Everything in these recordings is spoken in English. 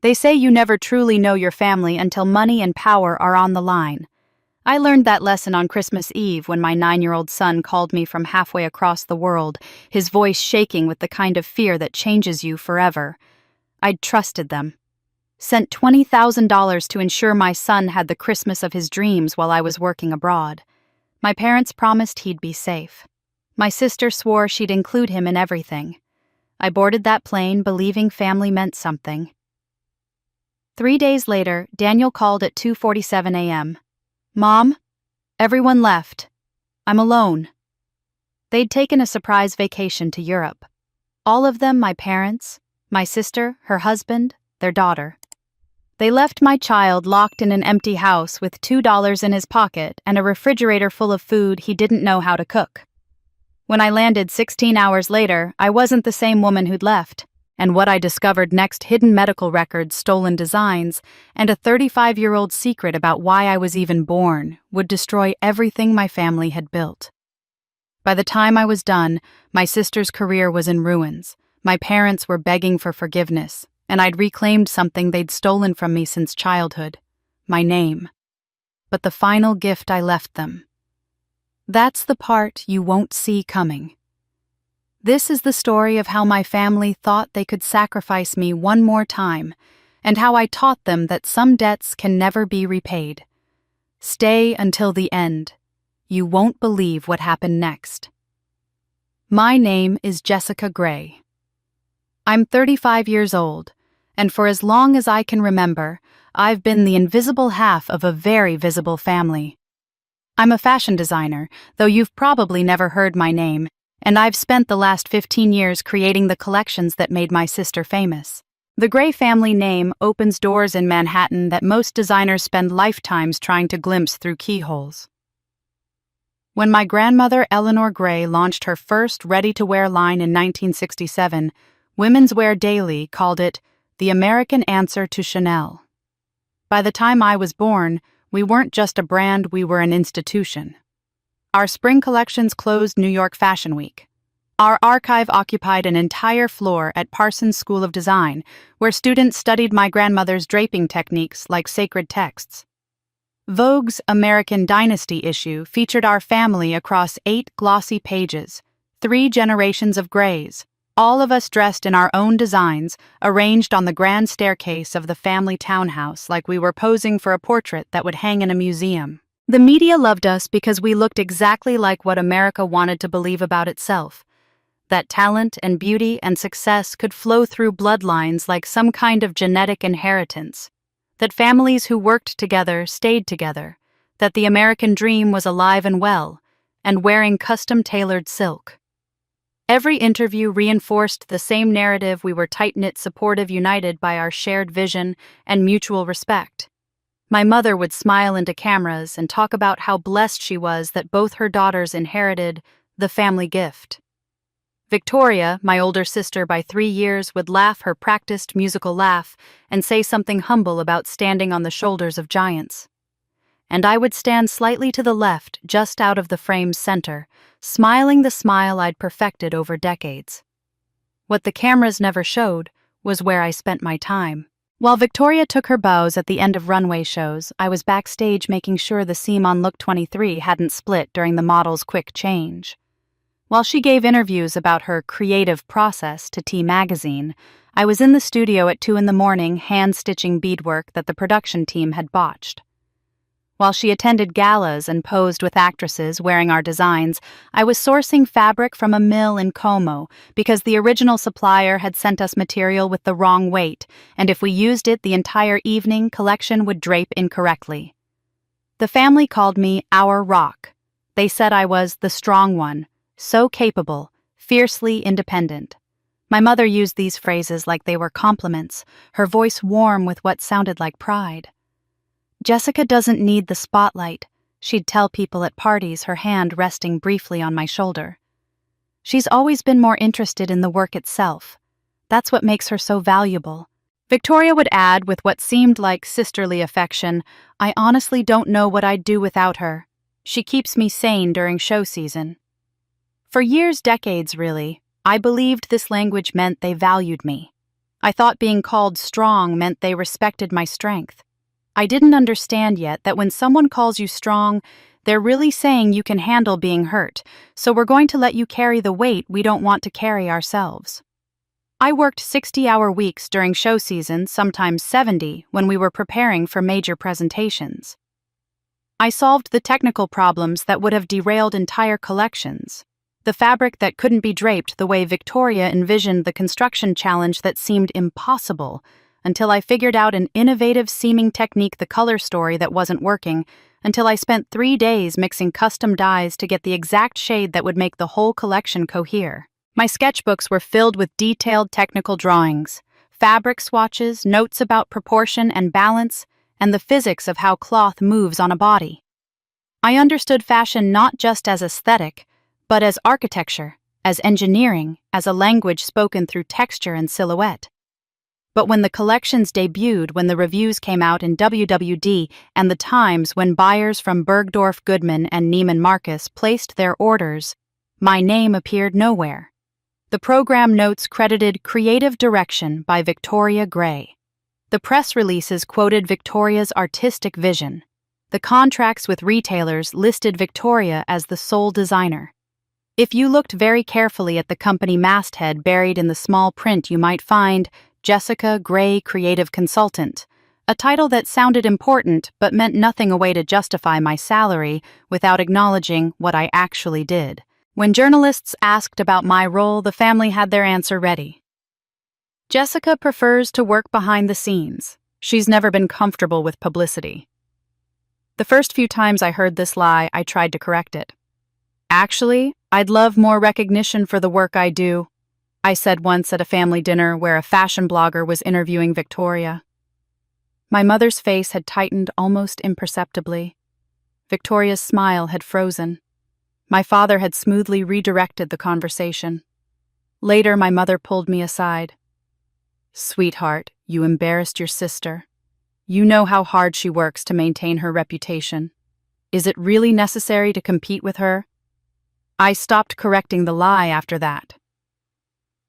They say you never truly know your family until money and power are on the line. I learned that lesson on Christmas Eve when my 9-year-old son called me from halfway across the world, his voice shaking with the kind of fear that changes you forever. I'd trusted them. Sent $20,000 to ensure my son had the Christmas of his dreams while I was working abroad. My parents promised he'd be safe. My sister swore she'd include him in everything. I boarded that plane believing family meant something. 3 days later, Daniel called at 2:47 a.m. "Mom, everyone left. I'm alone." They'd taken a surprise vacation to Europe. All of them my parents, my sister, her husband, their daughter. They left my child locked in an empty house with $2 in his pocket and a refrigerator full of food he didn't know how to cook. When I landed 16 hours later, I wasn't the same woman who'd left, and what I discovered next: hidden medical records, stolen designs, and a 35-year-old secret about why I was even born would destroy everything my family had built. By the time I was done, my sister's career was in ruins, my parents were begging for forgiveness, and I'd reclaimed something they'd stolen from me since childhood: my name. But the final gift I left them. That's the part you won't see coming. This is the story of how my family thought they could sacrifice me one more time, and how I taught them that some debts can never be repaid. Stay until the end. You won't believe what happened next. My name is Jessica Gray. I'm 35 years old, and for as long as I can remember, I've been the invisible half of a very visible family. I'm a fashion designer, though you've probably never heard my name, and I've spent the last 15 years creating the collections that made my sister famous. The Gray family name opens doors in Manhattan that most designers spend lifetimes trying to glimpse through keyholes. When my grandmother Eleanor Gray launched her first ready-to-wear line in 1967, Women's Wear Daily called it the American answer to Chanel. By the time I was born, we weren't just a brand, we were an institution. Our spring collections closed New York Fashion Week. Our archive occupied an entire floor at Parsons School of Design, where students studied my grandmother's draping techniques like sacred texts. Vogue's American Dynasty issue featured our family across 8 glossy pages, 3 generations of Grays, all of us dressed in our own designs, arranged on the grand staircase of the family townhouse like we were posing for a portrait that would hang in a museum. The media loved us because we looked exactly like what America wanted to believe about itself: that talent and beauty and success could flow through bloodlines like some kind of genetic inheritance, that families who worked together stayed together, that the American dream was alive and well, and wearing custom-tailored silk. Every interview reinforced the same narrative: we were tight-knit, supportive, united by our shared vision and mutual respect. My mother would smile into cameras and talk about how blessed she was that both her daughters inherited the family gift. Victoria, my older sister by 3 years, would laugh her practiced musical laugh and say something humble about standing on the shoulders of giants. And I would stand slightly to the left, just out of the frame's center, smiling the smile I'd perfected over decades. What the cameras never showed was where I spent my time. While Victoria took her bows at the end of runway shows, I was backstage making sure the seam on Look 23 hadn't split during the model's quick change. While she gave interviews about her creative process to T Magazine, I was in the studio at 2 a.m. hand-stitching beadwork that the production team had botched. While she attended galas and posed with actresses wearing our designs, I was sourcing fabric from a mill in Como because the original supplier had sent us material with the wrong weight, and if we used it the entire evening, collection would drape incorrectly. The family called me our rock. They said I was the strong one, so capable, fiercely independent. My mother used these phrases like they were compliments, her voice warm with what sounded like pride. Jessica doesn't need the spotlight, she'd tell people at parties, her hand resting briefly on my shoulder. She's always been more interested in the work itself. That's what makes her so valuable. Victoria would add, with what seemed like sisterly affection, I honestly don't know what I'd do without her. She keeps me sane during show season. For years, decades really, I believed this language meant they valued me. I thought being called strong meant they respected my strength. I didn't understand yet that when someone calls you strong, they're really saying you can handle being hurt, so we're going to let you carry the weight we don't want to carry ourselves. I worked 60-hour weeks during show season, sometimes 70, when we were preparing for major presentations. I solved the technical problems that would have derailed entire collections. The fabric that couldn't be draped the way Victoria envisioned the construction challenge that seemed impossible, until I figured out an innovative-seeming technique, the color story that wasn't working, until I spent 3 days mixing custom dyes to get the exact shade that would make the whole collection cohere. My sketchbooks were filled with detailed technical drawings, fabric swatches, notes about proportion and balance, and the physics of how cloth moves on a body. I understood fashion not just as aesthetic, but as architecture, as engineering, as a language spoken through texture and silhouette. But when the collections debuted, when the reviews came out in WWD and the Times, when buyers from Bergdorf Goodman and Neiman Marcus placed their orders, my name appeared nowhere. The program notes credited Creative Direction by Victoria Gray. The press releases quoted Victoria's artistic vision. The contracts with retailers listed Victoria as the sole designer. If you looked very carefully at the company masthead, buried in the small print, you might find Jessica Gray Creative Consultant, a title that sounded important but meant nothing, a way to justify my salary without acknowledging what I actually did. When journalists asked about my role, the family had their answer ready. Jessica prefers to work behind the scenes. She's never been comfortable with publicity. The first few times I heard this lie, I tried to correct it. Actually, I'd love more recognition for the work I do, I said once at a family dinner where a fashion blogger was interviewing Victoria. My mother's face had tightened almost imperceptibly. Victoria's smile had frozen. My father had smoothly redirected the conversation. Later, my mother pulled me aside. "Sweetheart, you embarrassed your sister. You know how hard she works to maintain her reputation. Is it really necessary to compete with her?" I stopped correcting the lie after that.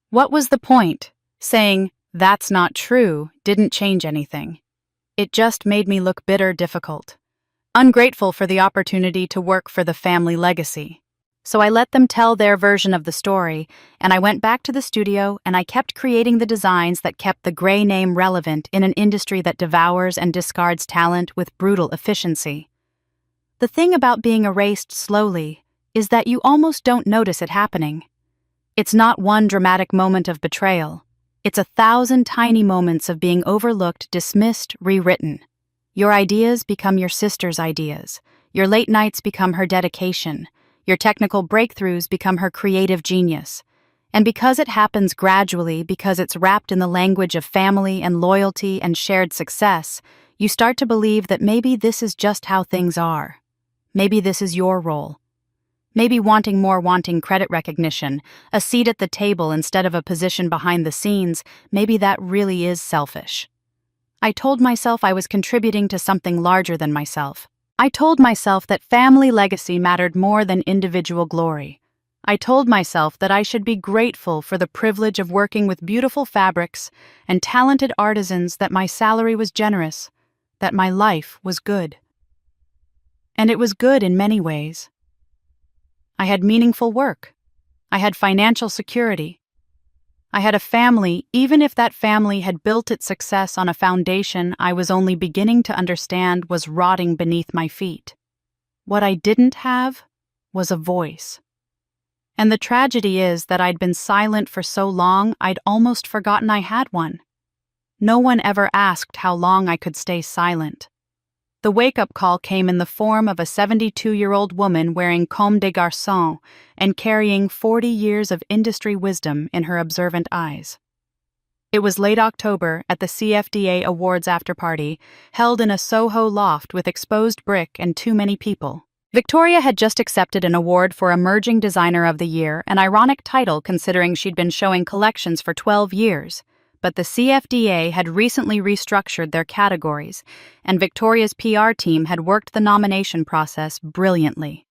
What was the point? Saying, "That's not true," didn't change anything. It just made me look bitter, difficult, ungrateful for the opportunity to work for the family legacy. So I let them tell their version of the story, and I went back to the studio and I kept creating the designs that kept the Gray name relevant in an industry that devours and discards talent with brutal efficiency. The thing about being erased slowly is that you almost don't notice it happening. It's not one dramatic moment of betrayal. It's 1,000 tiny moments of being overlooked, dismissed, rewritten. Your ideas become your sister's ideas. Your late nights become her dedication. Your technical breakthroughs become her creative genius. And because it happens gradually, because it's wrapped in the language of family and loyalty and shared success, you start to believe that maybe this is just how things are. Maybe this is your role. Maybe wanting credit recognition, a seat at the table instead of a position behind the scenes, maybe that really is selfish. I told myself I was contributing to something larger than myself. I told myself that family legacy mattered more than individual glory. I told myself that I should be grateful for the privilege of working with beautiful fabrics and talented artisans, that my salary was generous, that my life was good. And it was good in many ways. I had meaningful work. I had financial security. I had a family, even if that family had built its success on a foundation I was only beginning to understand was rotting beneath my feet. What I didn't have was a voice. And the tragedy is that I'd been silent for so long I'd almost forgotten I had one. No one ever asked how long I could stay silent. The wake-up call came in the form of a 72-year-old woman wearing comme des garçons and carrying 40 years of industry wisdom in her observant eyes. It was late October at the CFDA Awards after-party, held in a Soho loft with exposed brick and too many people. Victoria had just accepted an award for Emerging Designer of the Year, an ironic title considering she'd been showing collections for 12 years. But the CFDA had recently restructured their categories, and Victoria's PR team had worked the nomination process brilliantly.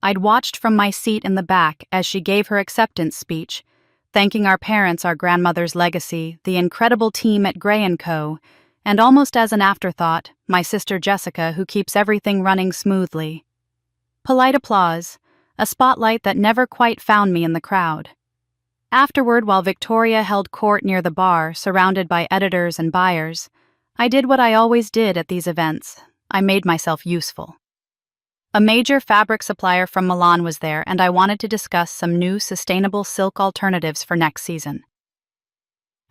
I'd watched from my seat in the back as she gave her acceptance speech, thanking our parents, our grandmother's legacy, the incredible team at Gray & Co., and almost as an afterthought, my sister Jessica, who keeps everything running smoothly. Polite applause, a spotlight that never quite found me in the crowd. Afterward, while Victoria held court near the bar, surrounded by editors and buyers, I did what I always did at these events. I made myself useful. A major fabric supplier from Milan was there, and I wanted to discuss some new sustainable silk alternatives for next season.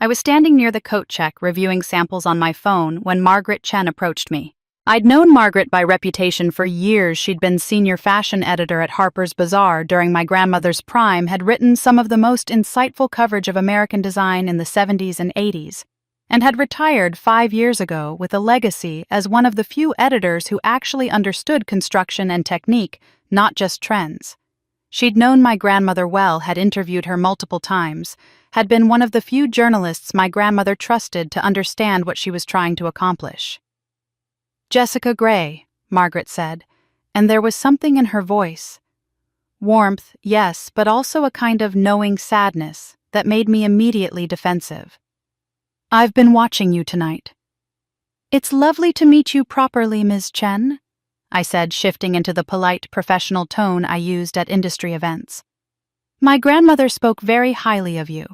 I was standing near the coat check reviewing samples on my phone when Margaret Chen approached me. I'd known Margaret by reputation for years. She'd been senior fashion editor at Harper's Bazaar during my grandmother's prime, had written some of the most insightful coverage of American design in the 70s and 80s, and had retired 5 years ago with a legacy as one of the few editors who actually understood construction and technique, not just trends. She'd known my grandmother well, had interviewed her multiple times, had been one of the few journalists my grandmother trusted to understand what she was trying to accomplish. "Jessica Gray," Margaret said, and there was something in her voice. Warmth, yes, but also a kind of knowing sadness that made me immediately defensive. "I've been watching you tonight." "It's lovely to meet you properly, Ms. Chen," I said, shifting into the polite, professional tone I used at industry events. "My grandmother spoke very highly of you."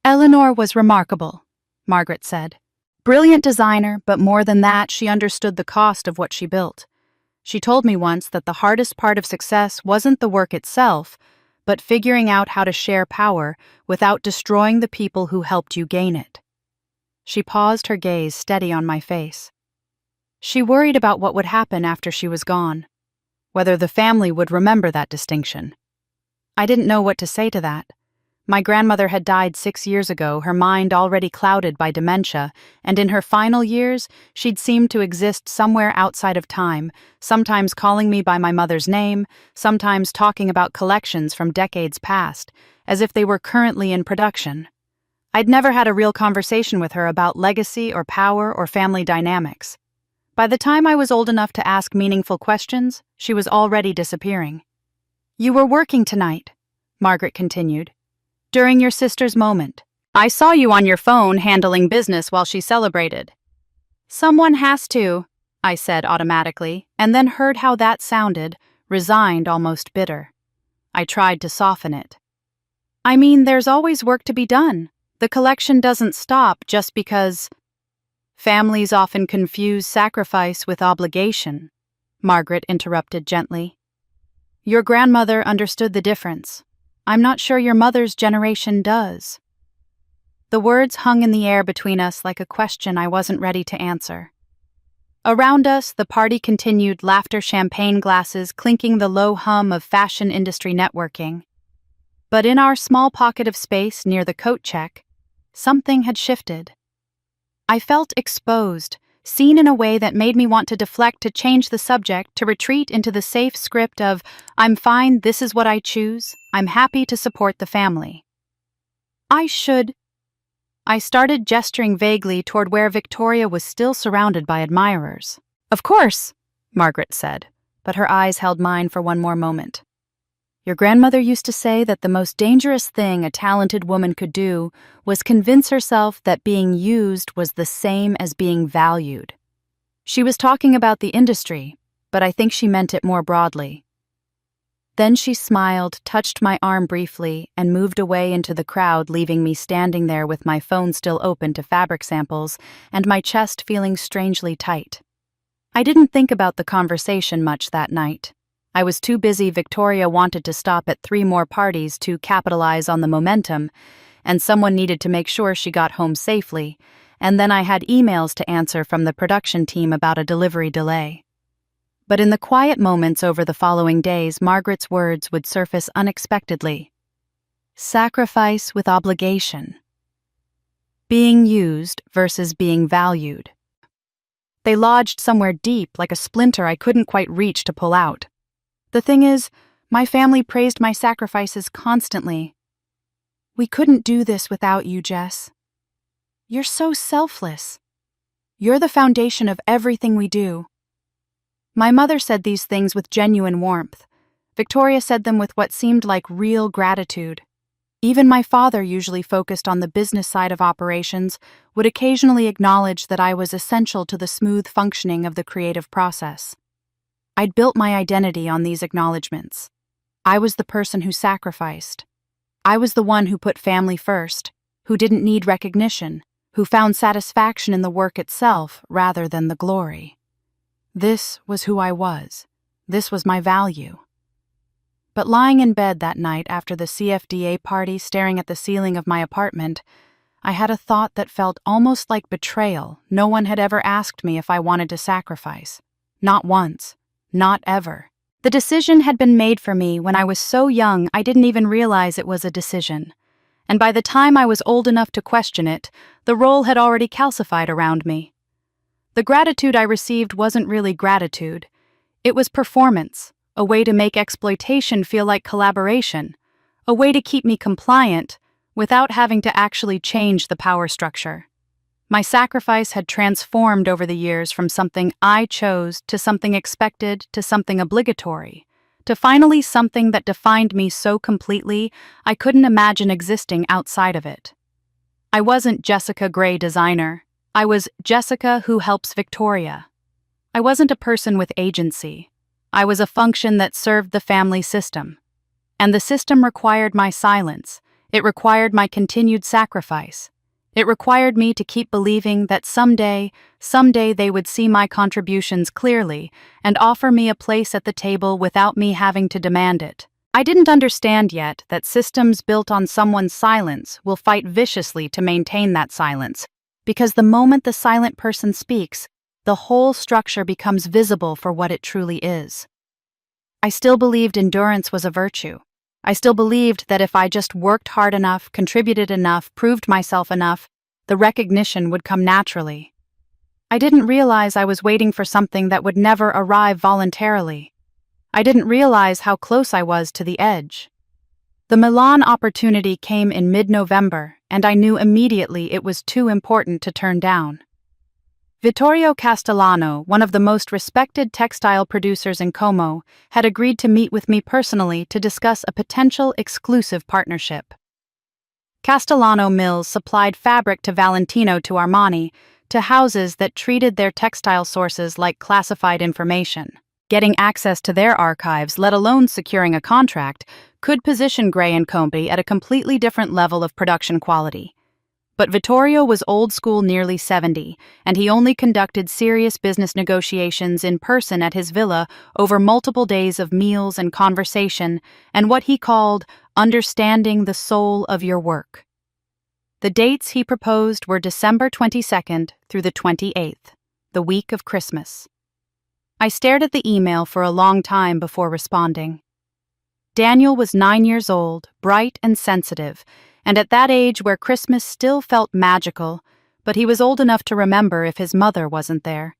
"Eleanor was remarkable," Margaret said. "Brilliant designer, but more than that, she understood the cost of what she built. She told me once that the hardest part of success wasn't the work itself, but figuring out how to share power without destroying the people who helped you gain it." She paused, her gaze steady on my face. She worried about what would happen after she was gone, whether the family would remember that distinction. I didn't know what to say to that. My grandmother had died 6 years ago, her mind already clouded by dementia, and in her final years, she'd seemed to exist somewhere outside of time, sometimes calling me by my mother's name, sometimes talking about collections from decades past, as if they were currently in production. I'd never had a real conversation with her about legacy or power or family dynamics. By the time I was old enough to ask meaningful questions, she was already disappearing. "You were working tonight," Margaret continued. "During your sister's moment. I saw you on your phone handling business while she celebrated." "Someone has to," I said automatically, and then heard how that sounded, resigned, almost bitter. I tried to soften it. "I mean, there's always work to be done. The collection doesn't stop just because—" "Families often confuse sacrifice with obligation," Margaret interrupted gently. "Your grandmother understood the difference. I'm not sure your mother's generation does." The words hung in the air between us like a question I wasn't ready to answer. Around us, the party continued, laughter, champagne glasses clinking, the low hum of fashion industry networking. But in our small pocket of space near the coat check, something had shifted. I felt exposed, seen in a way that made me want to deflect, to change the subject, to retreat into the safe script of, "I'm fine, this is what I choose, I'm happy to support the family." I started gesturing vaguely toward where Victoria was still surrounded by admirers. "Of course," Margaret said, but her eyes held mine for one more moment. "Your grandmother used to say that the most dangerous thing a talented woman could do was convince herself that being used was the same as being valued." She was talking about the industry, but I think she meant it more broadly. Then she smiled, touched my arm briefly, and moved away into the crowd, leaving me standing there with my phone still open to fabric samples and my chest feeling strangely tight. I didn't think about the conversation much that night. I was too busy. Victoria wanted to stop at 3 more parties to capitalize on the momentum, and someone needed to make sure she got home safely, and then I had emails to answer from the production team about a delivery delay. But in the quiet moments over the following days, Margaret's words would surface unexpectedly. Sacrifice with obligation. Being used versus being valued. They lodged somewhere deep, like a splinter I couldn't quite reach to pull out. The thing is, my family praised my sacrifices constantly. "We couldn't do this without you, Jess. You're so selfless. You're the foundation of everything we do." My mother said these things with genuine warmth. Victoria said them with what seemed like real gratitude. Even my father, usually focused on the business side of operations, would occasionally acknowledge that I was essential to the smooth functioning of the creative process. I'd built my identity on these acknowledgments. I was the person who sacrificed. I was the one who put family first, who didn't need recognition, who found satisfaction in the work itself rather than the glory. This was who I was. This was my value. But lying in bed that night after the CFDA party, staring at the ceiling of my apartment, I had a thought that felt almost like betrayal. No one had ever asked me if I wanted to sacrifice. Not once. Not ever. The decision had been made for me when I was so young I didn't even realize it was a decision. And by the time I was old enough to question it, the role had already calcified around me. The gratitude I received wasn't really gratitude. It was performance, a way to make exploitation feel like collaboration, a way to keep me compliant without having to actually change the power structure. My sacrifice had transformed over the years from something I chose to something expected to something obligatory, to finally something that defined me so completely I couldn't imagine existing outside of it. I wasn't Jessica Gray designer. I was Jessica who helps Victoria. I wasn't a person with agency. I was a function that served the family system. And the system required my silence. It required my continued sacrifice. It required me to keep believing that someday they would see my contributions clearly and offer me a place at the table without me having to demand it. I didn't understand yet that systems built on someone's silence will fight viciously to maintain that silence, because the moment the silent person speaks, the whole structure becomes visible for what it truly is. I still believed endurance was a virtue. I still believed that if I just worked hard enough, contributed enough, proved myself enough, the recognition would come naturally. I didn't realize I was waiting for something that would never arrive voluntarily. I didn't realize how close I was to the edge. The Milan opportunity came in mid-November, and I knew immediately it was too important to turn down. Vittorio Castellano, one of the most respected textile producers in Como, had agreed to meet with me personally to discuss a potential exclusive partnership. Castellano Mills supplied fabric to Valentino to Armani, to houses that treated their textile sources like classified information. Getting access to their archives, let alone securing a contract, could position Gray & Company at a completely different level of production quality. But Vittorio was old school, nearly 70, and he only conducted serious business negotiations in person at his villa over multiple days of meals and conversation and what he called understanding the soul of your work. The dates he proposed were December 22nd through the 28th, the week of Christmas. I stared at the email for a long time before responding. Daniel was 9 years old, bright and sensitive, and at that age where Christmas still felt magical, but he was old enough to remember if his mother wasn't there.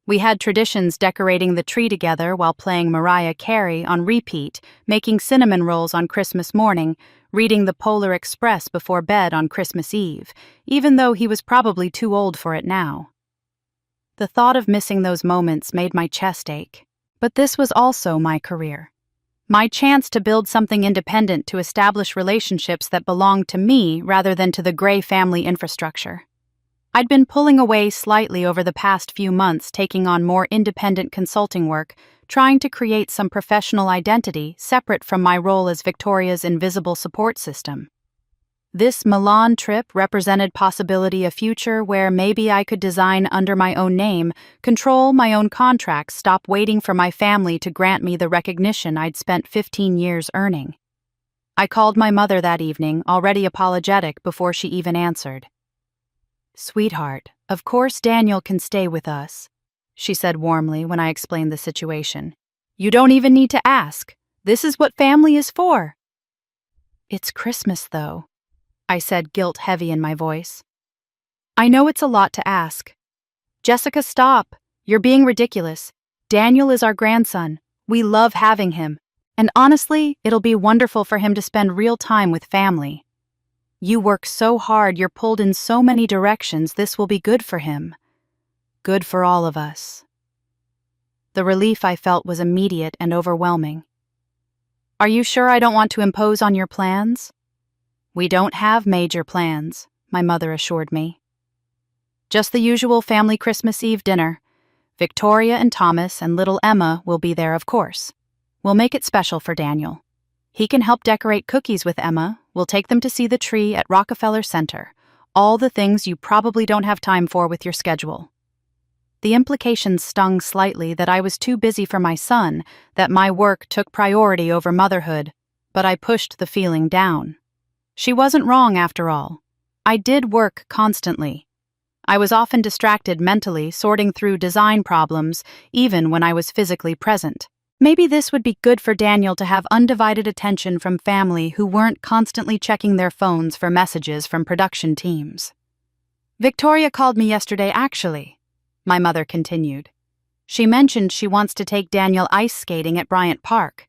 We had traditions decorating the tree together while playing Mariah Carey on repeat, making cinnamon rolls on Christmas morning, reading the Polar Express before bed on Christmas Eve, even though he was probably too old for it now. The thought of missing those moments made my chest ache. But this was also my career. My chance to build something independent, to establish relationships that belonged to me rather than to the Gray family infrastructure. I'd been pulling away slightly over the past few months, taking on more independent consulting work, trying to create some professional identity separate from my role as Victoria's invisible support system. This Milan trip represented possibility a future where maybe I could design under my own name, control my own contracts, stop waiting for my family to grant me the recognition I'd spent 15 years earning. I called my mother that evening, already apologetic before she even answered. "Sweetheart, of course Daniel can stay with us," she said warmly when I explained the situation. "You don't even need to ask. This is what family is for." "It's Christmas, though," I said, guilt heavy in my voice. "I know it's a lot to ask." "Jessica, stop. You're being ridiculous. Daniel is our grandson. We love having him. And honestly, it'll be wonderful for him to spend real time with family. You work so hard, you're pulled in so many directions, this will be good for him. Good for all of us." The relief I felt was immediate and overwhelming. "Are you sure I don't want to impose on your plans?" "We don't have major plans," my mother assured me. "Just the usual family Christmas Eve dinner. Victoria and Thomas and little Emma will be there, of course. We'll make it special for Daniel. He can help decorate cookies with Emma. We'll take them to see the tree at Rockefeller Center. All the things you probably don't have time for with your schedule." The implications stung slightly that I was too busy for my son, that my work took priority over motherhood, but I pushed the feeling down. She wasn't wrong after all. I did work constantly. I was often distracted mentally, sorting through design problems, even when I was physically present. Maybe this would be good for Daniel to have undivided attention from family who weren't constantly checking their phones for messages from production teams. "Victoria called me yesterday, actually," my mother continued. "She mentioned she wants to take Daniel ice skating at Bryant Park.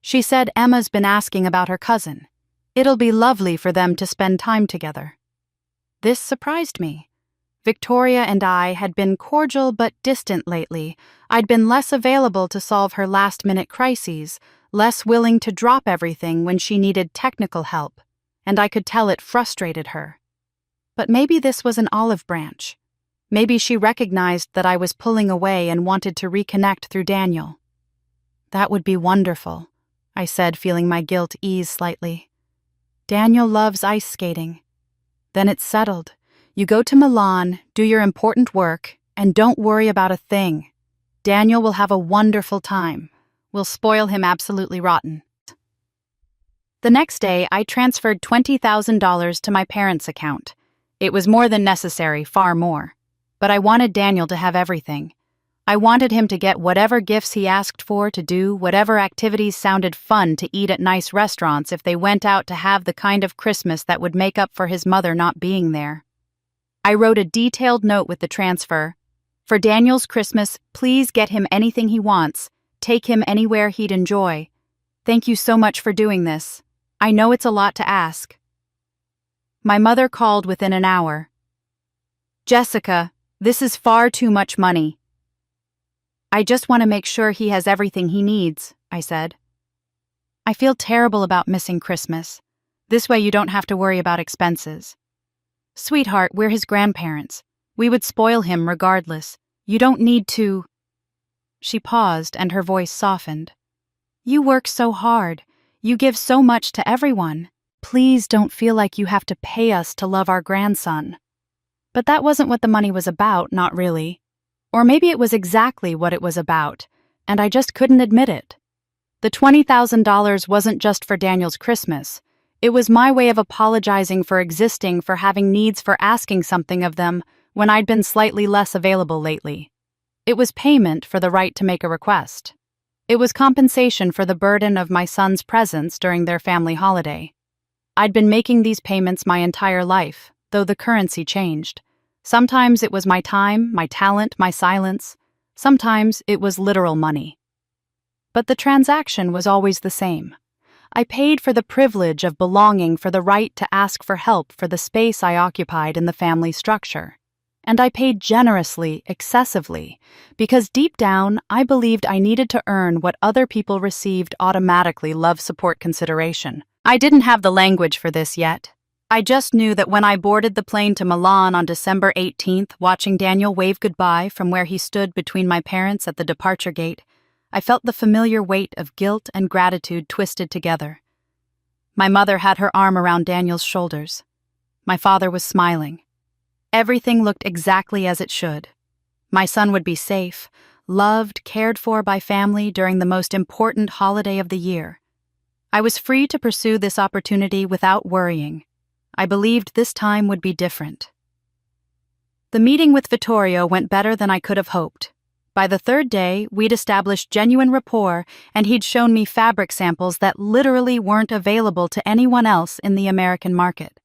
She said Emma's been asking about her cousin. It'll be lovely for them to spend time together." This surprised me. Victoria and I had been cordial but distant lately. I'd been less available to solve her last-minute crises, less willing to drop everything when she needed technical help, and I could tell it frustrated her. But maybe this was an olive branch. Maybe she recognized that I was pulling away and wanted to reconnect through Daniel. "That would be wonderful," I said, feeling my guilt ease slightly. "Daniel loves ice skating." "Then it's settled. You go to Milan, do your important work, and don't worry about a thing. Daniel will have a wonderful time. We'll spoil him absolutely rotten." The next day, I transferred $20,000 to my parents' account. It was more than necessary, far more. But I wanted Daniel to have everything. I wanted him to get whatever gifts he asked for, to do whatever activities sounded fun, to eat at nice restaurants if they went out, to have the kind of Christmas that would make up for his mother not being there. I wrote a detailed note with the transfer. "For Daniel's Christmas, please get him anything he wants. Take him anywhere he'd enjoy. Thank you so much for doing this. I know it's a lot to ask." My mother called within an hour. "Jessica, this is far too much money." "I just want to make sure he has everything he needs," I said. "I feel terrible about missing Christmas. This way you don't have to worry about expenses." "Sweetheart, we're his grandparents. We would spoil him regardless. You don't need to—" She paused and her voice softened. "You work so hard. You give so much to everyone. Please don't feel like you have to pay us to love our grandson." But that wasn't what the money was about, not really. Or maybe it was exactly what it was about, and I just couldn't admit it. The $20,000 wasn't just for Daniel's Christmas. It was my way of apologizing for existing, for having needs, for asking something of them when I'd been slightly less available lately. It was payment for the right to make a request. It was compensation for the burden of my son's presence during their family holiday. I'd been making these payments my entire life, though the currency changed. Sometimes it was my time, my talent, my silence. Sometimes it was literal money. But the transaction was always the same. I paid for the privilege of belonging, for the right to ask for help, for the space I occupied in the family structure. And I paid generously, excessively, because deep down I believed I needed to earn what other people received automatically: love, support, consideration. I didn't have the language for this yet. I just knew that when I boarded the plane to Milan on December 18th, watching Daniel wave goodbye from where he stood between my parents at the departure gate, I felt the familiar weight of guilt and gratitude twisted together. My mother had her arm around Daniel's shoulders. My father was smiling. Everything looked exactly as it should. My son would be safe, loved, cared for by family during the most important holiday of the year. I was free to pursue this opportunity without worrying. I believed this time would be different. The meeting with Vittorio went better than I could have hoped. By the third day, we'd established genuine rapport, and he'd shown me fabric samples that literally weren't available to anyone else in the American market.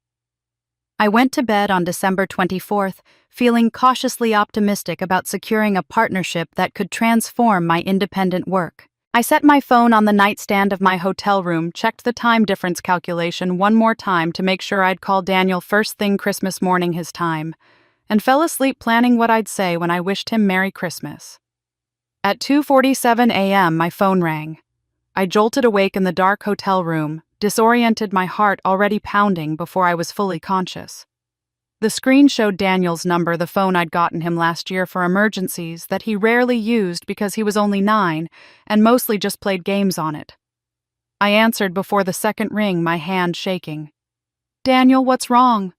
I went to bed on December 24th, feeling cautiously optimistic about securing a partnership that could transform my independent work. I set my phone on the nightstand of my hotel room, checked the time difference calculation one more time to make sure I'd call Daniel first thing Christmas morning his time, and fell asleep planning what I'd say when I wished him Merry Christmas. At 2:47 a.m., my phone rang. I jolted awake in the dark hotel room, disoriented, my heart already pounding before I was fully conscious. The screen showed Daniel's number, the phone I'd gotten him last year for emergencies that he rarely used because he was only 9 and mostly just played games on it. I answered before the second ring, my hand shaking. "Daniel, what's wrong?"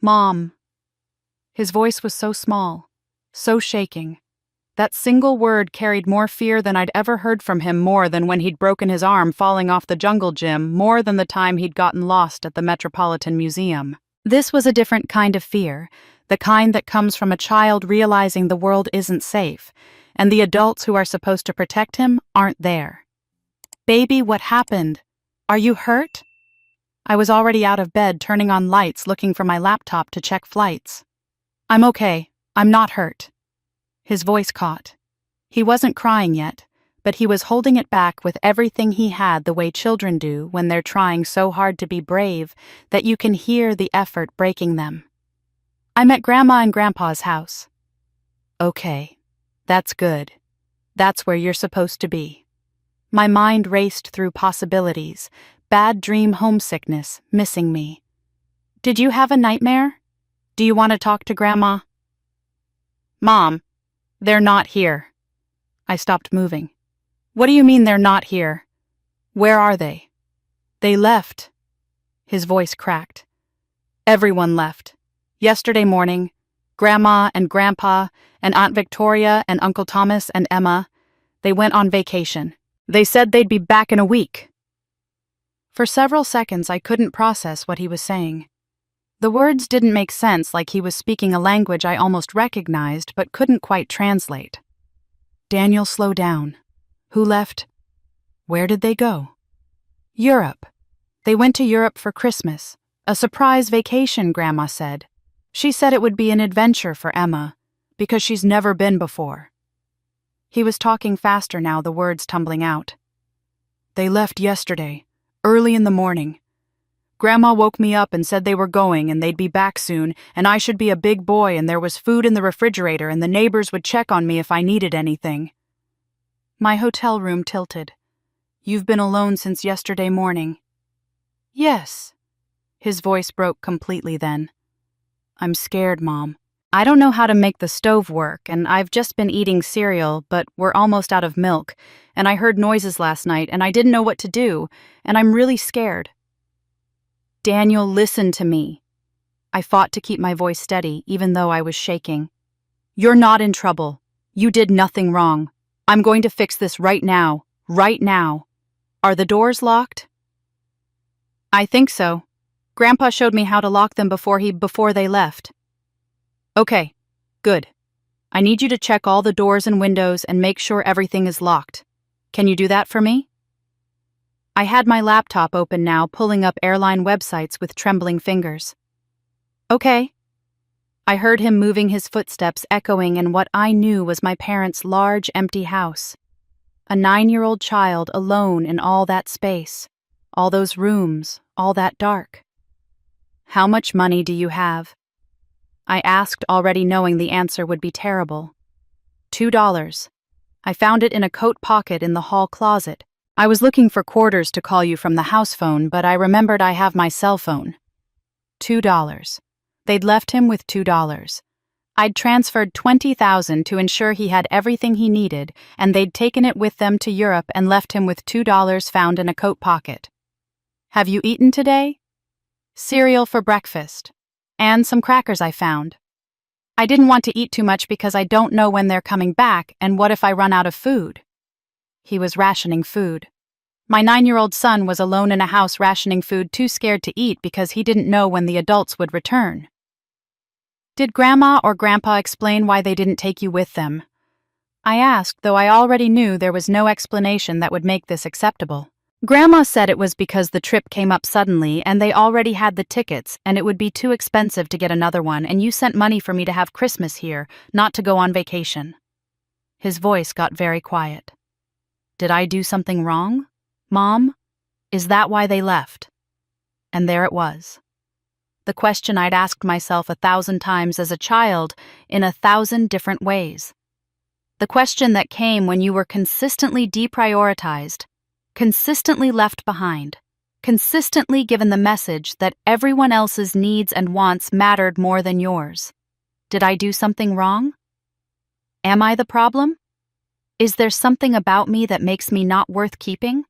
"Mom." His voice was so small, so shaking. That single word carried more fear than I'd ever heard from him, more than when he'd broken his arm falling off the jungle gym, more than the time he'd gotten lost at the Metropolitan Museum. This was a different kind of fear, the kind that comes from a child realizing the world isn't safe, and the adults who are supposed to protect him aren't there. "Baby, what happened? Are you hurt?" I was already out of bed, turning on lights, looking for my laptop to check flights. "I'm okay. I'm not hurt." His voice caught. He wasn't crying yet, but he was holding it back with everything he had, the way children do when they're trying so hard to be brave that you can hear the effort breaking them. "I'm at Grandma and Grandpa's house." "Okay, that's good. That's where you're supposed to be." My mind raced through possibilities, bad dream homesickness, missing me. "Did you have a nightmare? Do you want to talk to Grandma?" "Mom, they're not here." I stopped moving. "What do you mean they're not here? Where are they?" "They left." His voice cracked. "Everyone left. Yesterday morning. Grandma and Grandpa and Aunt Victoria and Uncle Thomas and Emma. They went on vacation. They said they'd be back in a week." For several seconds I couldn't process what he was saying. The words didn't make sense, like he was speaking a language I almost recognized but couldn't quite translate. "Daniel, slow down. Who left? Where did they go?" "Europe. They went to Europe for Christmas. A surprise vacation, Grandma said. She said it would be an adventure for Emma, because she's never been before." He was talking faster now, the words tumbling out. "They left yesterday, early in the morning. Grandma woke me up and said they were going and they'd be back soon, and I should be a big boy and there was food in the refrigerator and the neighbors would check on me if I needed anything." My hotel room tilted. "You've been alone since yesterday morning." "Yes." His voice broke completely then. "I'm scared, Mom. I don't know how to make the stove work, and I've just been eating cereal, but we're almost out of milk, and I heard noises last night and I didn't know what to do, and I'm really scared." "Daniel, listen to me." I fought to keep my voice steady, even though I was shaking. "You're not in trouble. You did nothing wrong. I'm going to fix this right now. Right now. Are the doors locked?" "I think so. Grandpa showed me how to lock them before they left." "Okay, good. I need you to check all the doors and windows and make sure everything is locked. Can you do that for me?" I had my laptop open now, pulling up airline websites with trembling fingers. "Okay." I heard him moving, his footsteps echoing in what I knew was my parents' large, empty house. A 9-year-old child alone in all that space, all those rooms, all that dark. "How much money do you have?" I asked, already knowing the answer would be terrible. $2. I found it in a coat pocket in the hall closet. I was looking for quarters to call you from the house phone, but I remembered I have my cell phone. $2. They'd left him with $2. I'd transferred $20,000 to ensure he had everything he needed, and they'd taken it with them to Europe and left him with $2 found in a coat pocket. "Have you eaten today?" "Cereal for breakfast. And some crackers I found. I didn't want to eat too much because I don't know when they're coming back, and what if I run out of food?" He was rationing food. My 9-year-old son was alone in a house rationing food, too scared to eat because he didn't know when the adults would return. "Did Grandma or Grandpa explain why they didn't take you with them?" I asked, though I already knew there was no explanation that would make this acceptable. "Grandma said it was because the trip came up suddenly and they already had the tickets and it would be too expensive to get another one, and you sent money for me to have Christmas here, not to go on vacation." His voice got very quiet. "Did I do something wrong? Mom? Is that why they left?" And there it was. The question I'd asked myself 1,000 times as a child in 1,000 different ways. The question that came when you were consistently deprioritized, consistently left behind, consistently given the message that everyone else's needs and wants mattered more than yours. Did I do something wrong? Am I the problem? Is there something about me that makes me not worth keeping?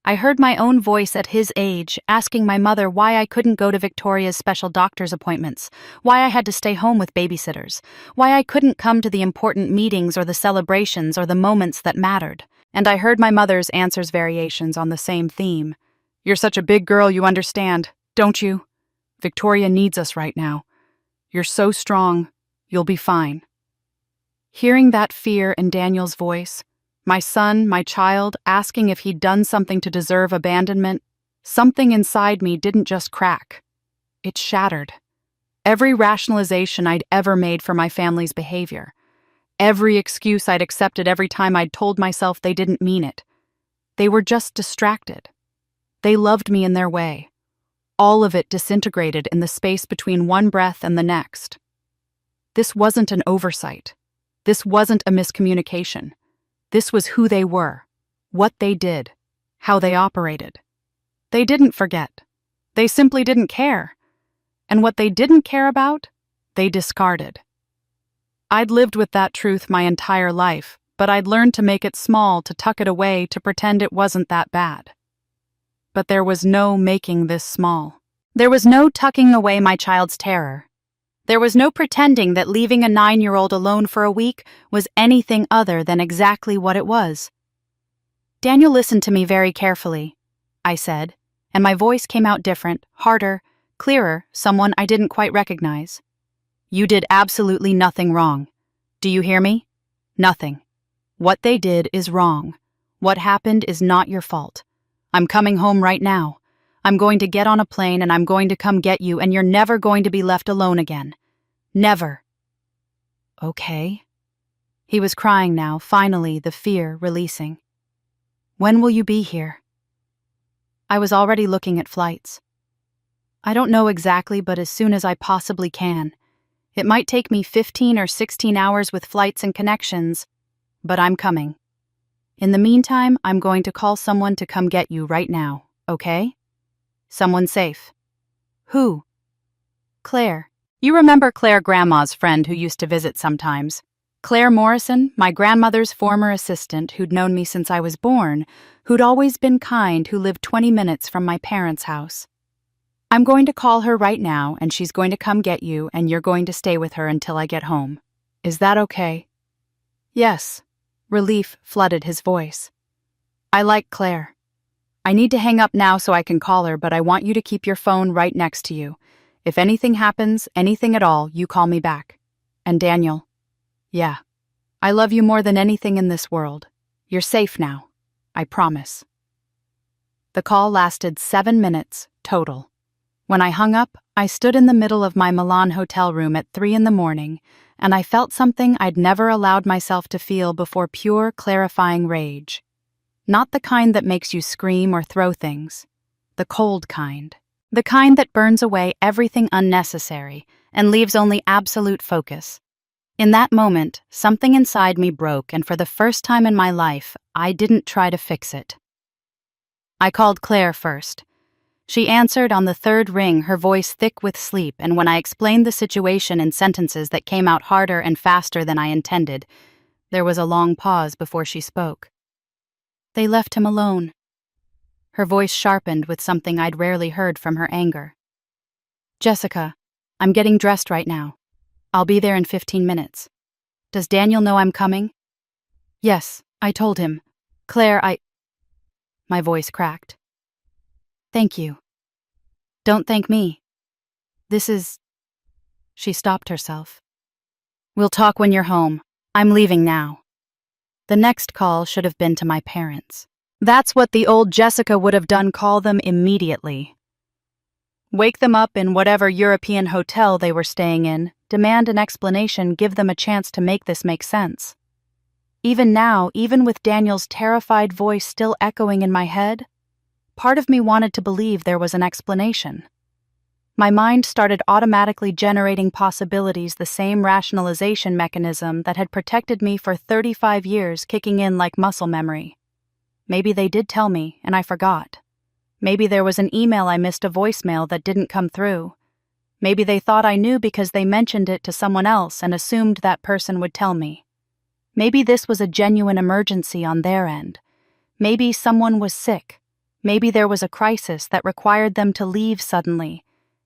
I heard my own voice at his age, asking my mother why I couldn't go to Victoria's special doctor's appointments, why I had to stay home with babysitters, why I couldn't come to the important meetings or the celebrations or the moments that mattered. And I heard my mother's answers variations on the same theme. You're such a big girl, you understand, don't you? Victoria needs us right now. You're so strong, you'll be fine. Hearing that fear in Daniel's voice, my son, my child, asking if he'd done something to deserve abandonment, something inside me didn't just crack. It shattered. Every rationalization I'd ever made for my family's behavior. Every excuse I'd accepted every time I'd told myself they didn't mean it. They were just distracted. They loved me in their way. All of it disintegrated in the space between one breath and the next. This wasn't an oversight. This wasn't a miscommunication. This was who they were, what they did, how they operated. They didn't forget. They simply didn't care. And what they didn't care about, they discarded. I'd lived with that truth my entire life, but I'd learned to make it small, to tuck it away, to pretend it wasn't that bad. But there was no making this small. There was no tucking away my child's terror. There was no pretending that leaving a 9-year-old alone for a week was anything other than exactly what it was. Daniel listened to me very carefully, I said, and my voice came out different, harder, clearer, someone I didn't quite recognize. You did absolutely nothing wrong. Do you hear me? Nothing. What they did is wrong. What happened is not your fault. I'm coming home right now. I'm going to get on a plane and I'm going to come get you, and you're never going to be left alone again. Never. Okay. He was crying now, finally, the fear releasing. When will you be here? I was already looking at flights. I don't know exactly, but as soon as I possibly can. It might take me 15 or 16 hours with flights and connections, but I'm coming. In the meantime, I'm going to call someone to come get you right now, okay? Someone safe. Who? Claire. You remember Claire, Grandma's friend who used to visit sometimes. Claire Morrison, my grandmother's former assistant who'd known me since I was born, who'd always been kind, who lived 20 minutes from my parents' house. I'm going to call her right now, and she's going to come get you, and you're going to stay with her until I get home. Is that okay? Yes. Relief flooded his voice. I like Claire. I need to hang up now so I can call her, but I want you to keep your phone right next to you. If anything happens, anything at all, you call me back. And Daniel. Yeah. I love you more than anything in this world. You're safe now. I promise. The call lasted 7 minutes, total. When I hung up, I stood in the middle of my Milan hotel room at 3 a.m, and I felt something I'd never allowed myself to feel before: pure, clarifying rage. Not the kind that makes you scream or throw things. The cold kind. The kind that burns away everything unnecessary and leaves only absolute focus. In that moment, something inside me broke, and for the first time in my life, I didn't try to fix it. I called Claire first. She answered on the third ring, her voice thick with sleep, and when I explained the situation in sentences that came out harder and faster than I intended, there was a long pause before she spoke. They left him alone. Her voice sharpened with something I'd rarely heard from her anger. Jessica, I'm getting dressed right now. I'll be there in 15 minutes. Does Daniel know I'm coming? Yes, I told him. Claire, My voice cracked. Thank you. Don't thank me. This is... She stopped herself. We'll talk when you're home. I'm leaving now. The next call should have been to my parents. That's what the old Jessica would have done, call them immediately. Wake them up in whatever European hotel they were staying in, demand an explanation, give them a chance to make this make sense. Even now, even with Daniel's terrified voice still echoing in my head, part of me wanted to believe there was an explanation. My mind started automatically generating possibilities, the same rationalization mechanism that had protected me for 35 years kicking in like muscle memory. Maybe they did tell me, and I forgot. Maybe there was an email I missed, a voicemail that didn't come through. Maybe they thought I knew because they mentioned it to someone else and assumed that person would tell me. Maybe this was a genuine emergency on their end. Maybe someone was sick. Maybe there was a crisis that required them to leave suddenly,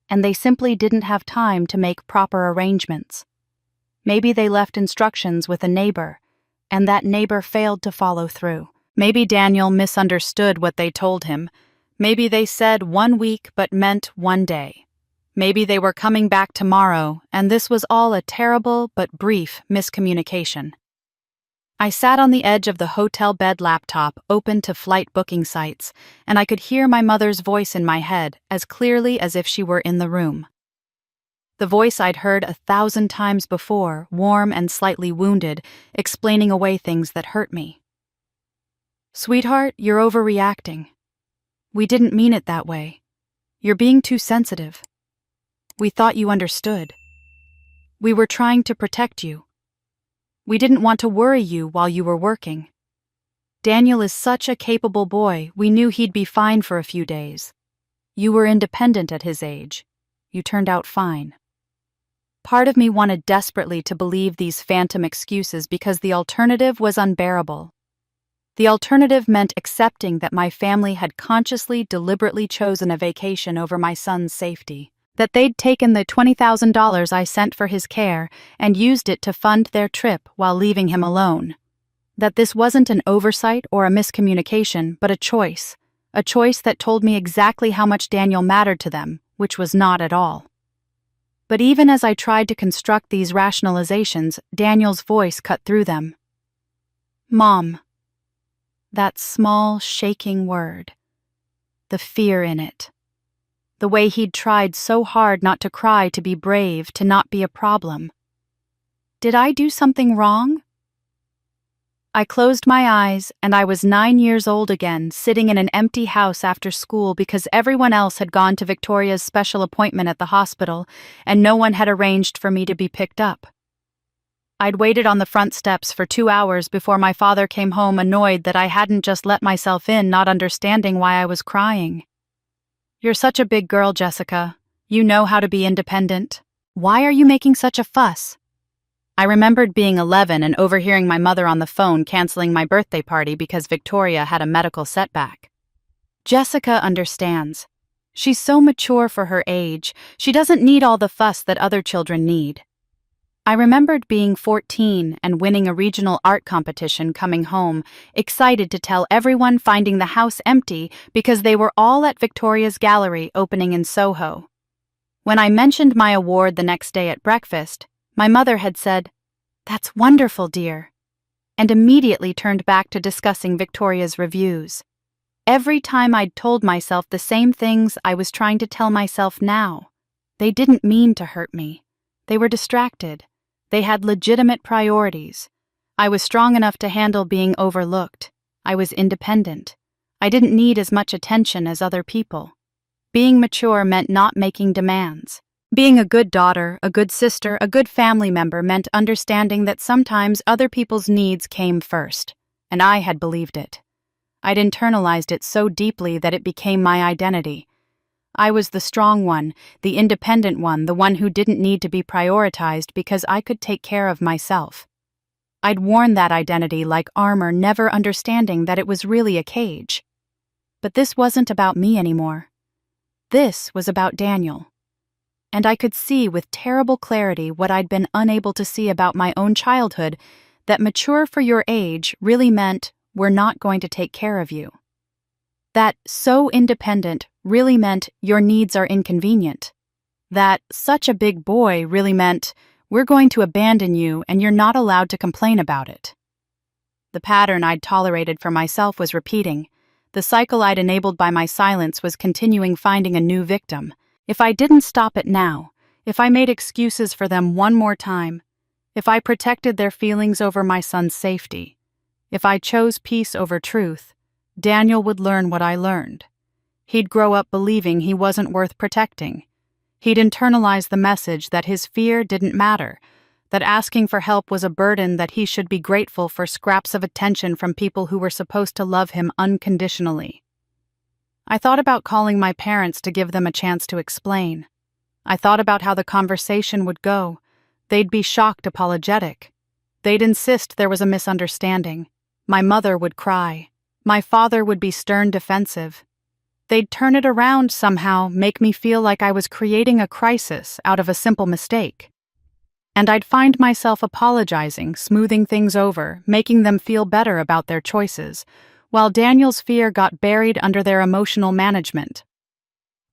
and they simply didn't have time to make proper arrangements. Maybe they left instructions with a neighbor, and that neighbor failed to follow through. Maybe Daniel misunderstood what they told him. Maybe they said 1 week but meant 1 day. Maybe they were coming back tomorrow, and this was all a terrible but brief miscommunication. I sat on the edge of the hotel bed, laptop open to flight booking sites, and I could hear my mother's voice in my head as clearly as if she were in the room. The voice I'd heard 1,000 times before, warm and slightly wounded, explaining away things that hurt me. "Sweetheart, you're overreacting. We didn't mean it that way. You're being too sensitive. We thought you understood. We were trying to protect you. We didn't want to worry you while you were working. Daniel is such a capable boy, we knew he'd be fine for a few days. You were independent at his age. You turned out fine." Part of me wanted desperately to believe these phantom excuses because the alternative was unbearable. The alternative meant accepting that my family had consciously, deliberately chosen a vacation over my son's safety, that they'd taken the $20,000 I sent for his care and used it to fund their trip while leaving him alone. That this wasn't an oversight or a miscommunication, but a choice that told me exactly how much Daniel mattered to them, which was not at all. But even as I tried to construct these rationalizations, Daniel's voice cut through them. "Mom." That small, shaking word. The fear in it. The way he'd tried so hard not to cry, to be brave, to not be a problem. Did I do something wrong? I closed my eyes, and I was 9 years old again, sitting in an empty house after school because everyone else had gone to Victoria's special appointment at the hospital, and no one had arranged for me to be picked up. I'd waited on the front steps for 2 hours before my father came home, annoyed that I hadn't just let myself in, not understanding why I was crying. "You're such a big girl, Jessica. You know how to be independent. Why are you making such a fuss?" I remembered being 11 and overhearing my mother on the phone canceling my birthday party because Victoria had a medical setback. Jessica understands. She's so mature for her age. She doesn't need all the fuss that other children need. I remembered being 14 and winning a regional art competition, coming home, excited to tell everyone, finding the house empty because they were all at Victoria's gallery opening in Soho. When I mentioned my award the next day at breakfast, my mother had said, "That's wonderful, dear," and immediately turned back to discussing Victoria's reviews. Every time I'd told myself the same things I was trying to tell myself now. They didn't mean to hurt me. They were distracted. They had legitimate priorities. I was strong enough to handle being overlooked. I was independent. I didn't need as much attention as other people. Being mature meant not making demands. Being a good daughter, a good sister, a good family member meant understanding that sometimes other people's needs came first, and I had believed it. I'd internalized it so deeply that it became my identity. I was the strong one, the independent one, the one who didn't need to be prioritized because I could take care of myself. I'd worn that identity like armor, never understanding that it was really a cage. But this wasn't about me anymore. This was about Daniel. And I could see with terrible clarity what I'd been unable to see about my own childhood, that mature for your age really meant we're not going to take care of you. That so independent really meant your needs are inconvenient. That such a big boy really meant we're going to abandon you and you're not allowed to complain about it. The pattern I'd tolerated for myself was repeating. The cycle I'd enabled by my silence was continuing, finding a new victim. If I didn't stop it now, if I made excuses for them one more time, if I protected their feelings over my son's safety, if I chose peace over truth, Daniel would learn what I learned. He'd grow up believing he wasn't worth protecting. He'd internalize the message that his fear didn't matter, that asking for help was a burden, that he should be grateful for scraps of attention from people who were supposed to love him unconditionally. I thought about calling my parents to give them a chance to explain. I thought about how the conversation would go. They'd be shocked, apologetic. They'd insist there was a misunderstanding. My mother would cry. My father would be stern, defensive. They'd turn it around somehow, make me feel like I was creating a crisis out of a simple mistake. And I'd find myself apologizing, smoothing things over, making them feel better about their choices, while Daniel's fear got buried under their emotional management.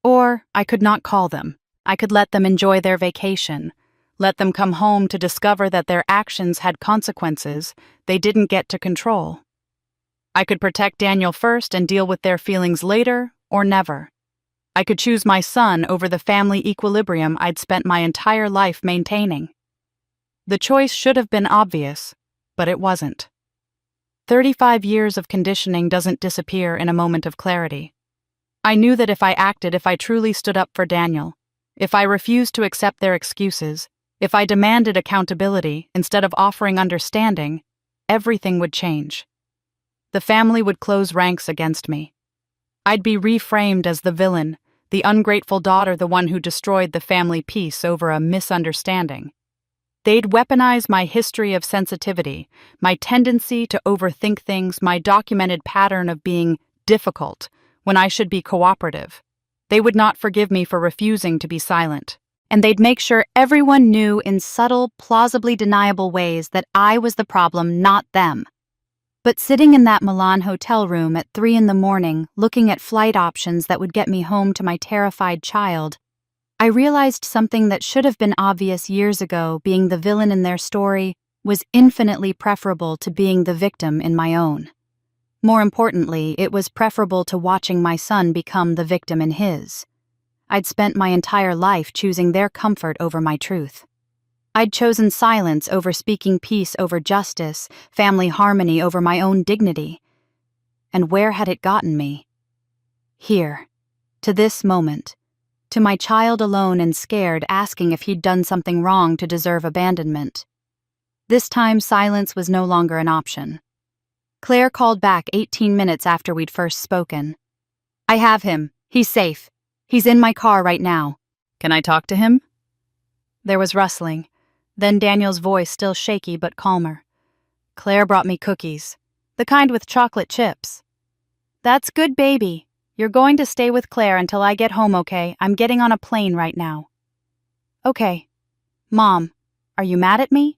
Or I could not call them. I could let them enjoy their vacation, let them come home to discover that their actions had consequences they didn't get to control. I could protect Daniel first and deal with their feelings later, or never. I could choose my son over the family equilibrium I'd spent my entire life maintaining. The choice should have been obvious, but it wasn't. 35 years of conditioning doesn't disappear in a moment of clarity. I knew that if I truly stood up for Daniel, if I refused to accept their excuses, if I demanded accountability instead of offering understanding, everything would change. The family would close ranks against me. I'd be reframed as the villain, the ungrateful daughter, the one who destroyed the family peace over a misunderstanding. They'd weaponize my history of sensitivity, my tendency to overthink things, my documented pattern of being difficult when I should be cooperative. They would not forgive me for refusing to be silent. And they'd make sure everyone knew in subtle, plausibly deniable ways that I was the problem, not them. But sitting in that Milan hotel room at 3 a.m, looking at flight options that would get me home to my terrified child, I realized something that should have been obvious years ago. Being the villain in their story was infinitely preferable to being the victim in my own. More importantly, it was preferable to watching my son become the victim in his. I'd spent my entire life choosing their comfort over my truth. I'd chosen silence over speaking, peace over justice, family harmony over my own dignity. And where had it gotten me? Here, to this moment, to my child alone and scared, asking if he'd done something wrong to deserve abandonment. This time, silence was no longer an option. Claire called back 18 minutes after we'd first spoken. "I have him. He's safe. He's in my car right now. Can I talk to him?" There was rustling, then Daniel's voice, still shaky but calmer. "Claire brought me cookies. The kind with chocolate chips." "That's good, baby. You're going to stay with Claire until I get home, okay? I'm getting on a plane right now." "Okay. Mom, are you mad at me?"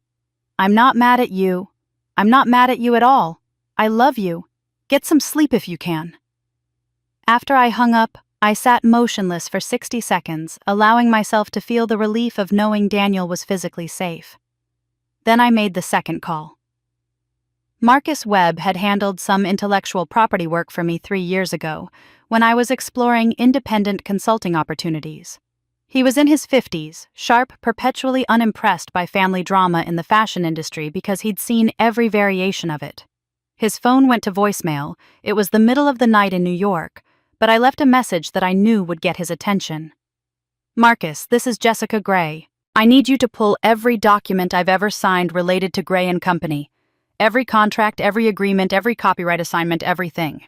"I'm not mad at you. I'm not mad at you at all. I love you. Get some sleep if you can." After I hung up, I sat motionless for 60 seconds, allowing myself to feel the relief of knowing Daniel was physically safe. Then I made the second call. Marcus Webb had handled some intellectual property work for me 3 years ago, when I was exploring independent consulting opportunities. He was in his 50s, sharp, perpetually unimpressed by family drama in the fashion industry because he'd seen every variation of it. His phone went to voicemail. It was the middle of the night in New York, but I left a message that I knew would get his attention. "Marcus, this is Jessica Gray. I need you to pull every document I've ever signed related to Gray & Company. Every contract, every agreement, every copyright assignment, everything.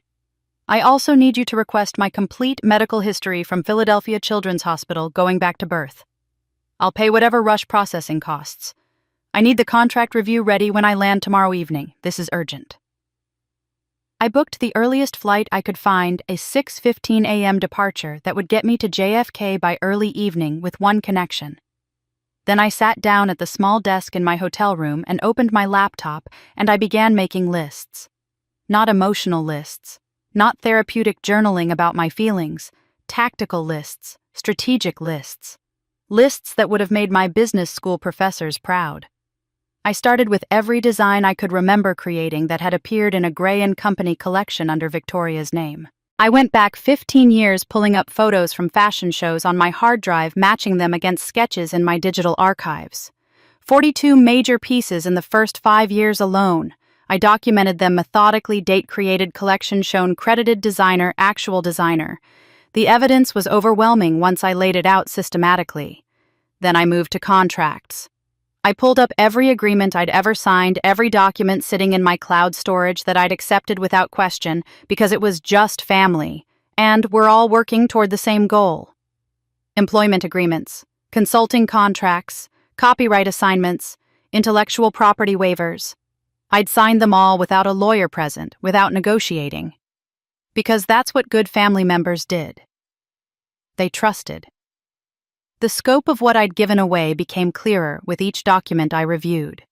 I also need you to request my complete medical history from Philadelphia Children's Hospital going back to birth. I'll pay whatever rush processing costs. I need the contract review ready when I land tomorrow evening. This is urgent." I booked the earliest flight I could find, a 6:15 a.m. departure that would get me to JFK by early evening with one connection. Then I sat down at the small desk in my hotel room and opened my laptop, and I began making lists. Not emotional lists, not therapeutic journaling about my feelings, tactical lists, strategic lists. Lists that would have made my business school professors proud. I started with every design I could remember creating that had appeared in a Gray & Company collection under Victoria's name. I went back 15 years pulling up photos from fashion shows on my hard drive, matching them against sketches in my digital archives. 42 major pieces in the first 5 years alone. I documented them methodically, date-created, collection shown, credited designer, actual designer. The evidence was overwhelming once I laid it out systematically. Then I moved to contracts. I pulled up every agreement I'd ever signed, every document sitting in my cloud storage that I'd accepted without question because it was just family, and we're all working toward the same goal. Employment agreements, consulting contracts, copyright assignments, intellectual property waivers. I'd signed them all without a lawyer present, without negotiating. Because that's what good family members did. They trusted. The scope of what I'd given away became clearer with each document I reviewed.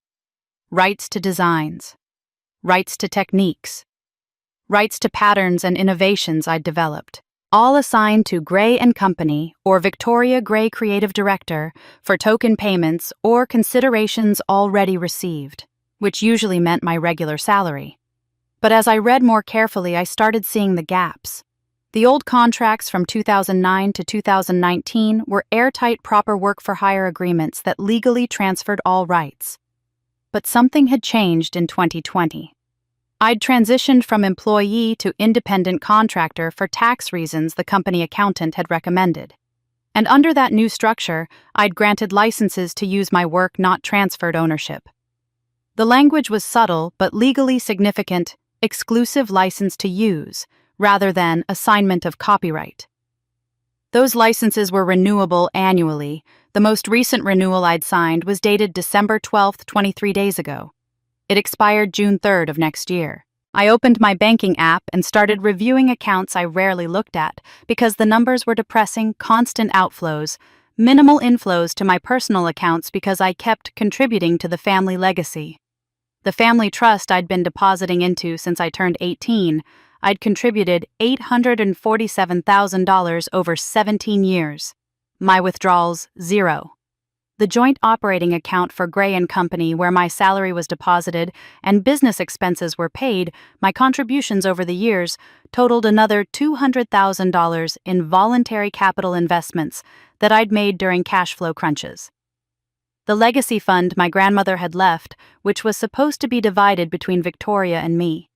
Rights to designs, rights to techniques, rights to patterns and innovations I'd developed, all assigned to Gray & Company or Victoria Gray Creative Director for token payments or considerations already received, which usually meant my regular salary. But as I read more carefully, I started seeing the gaps. The old contracts from 2009 to 2019 were airtight proper work-for-hire agreements that legally transferred all rights. But something had changed in 2020. I'd transitioned from employee to independent contractor for tax reasons the company accountant had recommended. And under that new structure, I'd granted licenses to use my work, not transferred ownership. The language was subtle but legally significant: exclusive license to use, rather than assignment of copyright. Those licenses were renewable annually. The most recent renewal I'd signed was dated December 12th, 23 days ago. It expired June 3rd of next year. I opened my banking app and started reviewing accounts I rarely looked at because the numbers were depressing: constant outflows, minimal inflows to my personal accounts because I kept contributing to the family legacy. The family trust I'd been depositing into since I turned 18, I'd contributed $847,000 over 17 years. My withdrawals, zero. The joint operating account for Gray & Company, where my salary was deposited and business expenses were paid, my contributions over the years totaled another $200,000 in voluntary capital investments that I'd made during cash flow crunches. The legacy fund my grandmother had left, which was supposed to be divided between Victoria and me.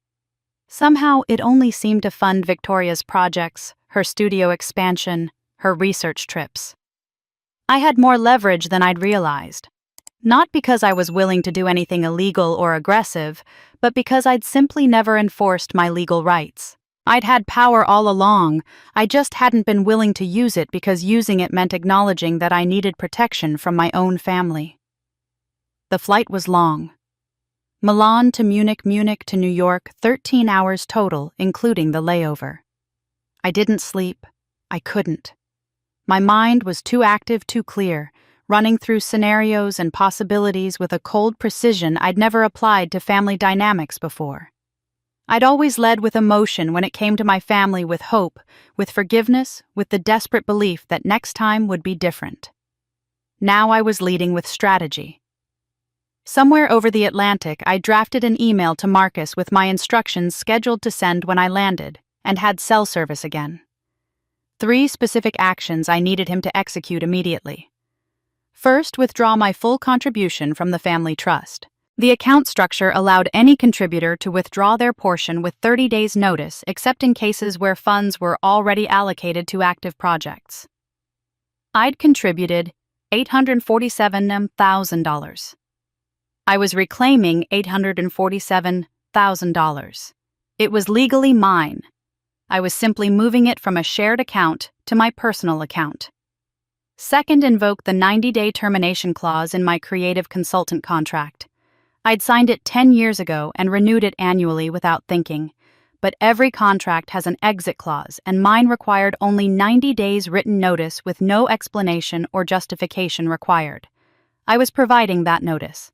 Somehow it only seemed to fund Victoria's projects, her studio expansion, her research trips. I had more leverage than I'd realized. Not because I was willing to do anything illegal or aggressive, but because I'd simply never enforced my legal rights. I'd had power all along, I just hadn't been willing to use it because using it meant acknowledging that I needed protection from my own family. The flight was long. Milan to Munich, Munich to New York, 13 hours total, including the layover. I didn't sleep. I couldn't. My mind was too active, too clear, running through scenarios and possibilities with a cold precision I'd never applied to family dynamics before. I'd always led with emotion when it came to my family, with hope, with forgiveness, with the desperate belief that next time would be different. Now I was leading with strategy. Somewhere over the Atlantic, I drafted an email to Marcus with my instructions scheduled to send when I landed, and had cell service again. 3 specific actions I needed him to execute immediately. First, withdraw my full contribution from the family trust. The account structure allowed any contributor to withdraw their portion with 30 days' notice, except in cases where funds were already allocated to active projects. I'd contributed $847,000. I was reclaiming $847,000. It was legally mine. I was simply moving it from a shared account to my personal account. Second, invoke the 90-day termination clause in my creative consultant contract. I'd signed it 10 years ago and renewed it annually without thinking. But every contract has an exit clause, and mine required only 90 days written notice with no explanation or justification required. I was providing that notice.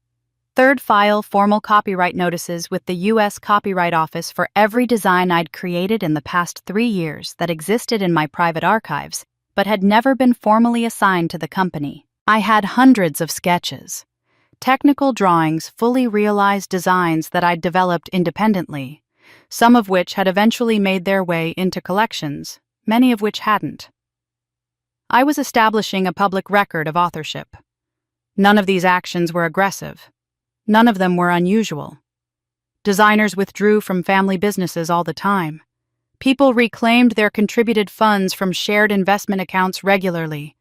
Third, file formal copyright notices with the U.S. Copyright Office for every design I'd created in the past 3 years that existed in my private archives, but had never been formally assigned to the company. I had hundreds of sketches, technical drawings, fully realized designs that I'd developed independently, some of which had eventually made their way into collections, many of which hadn't. I was establishing a public record of authorship. None of these actions were aggressive. None of them were unusual. Designers withdrew from family businesses all the time. People reclaimed their contributed funds from shared investment accounts regularly.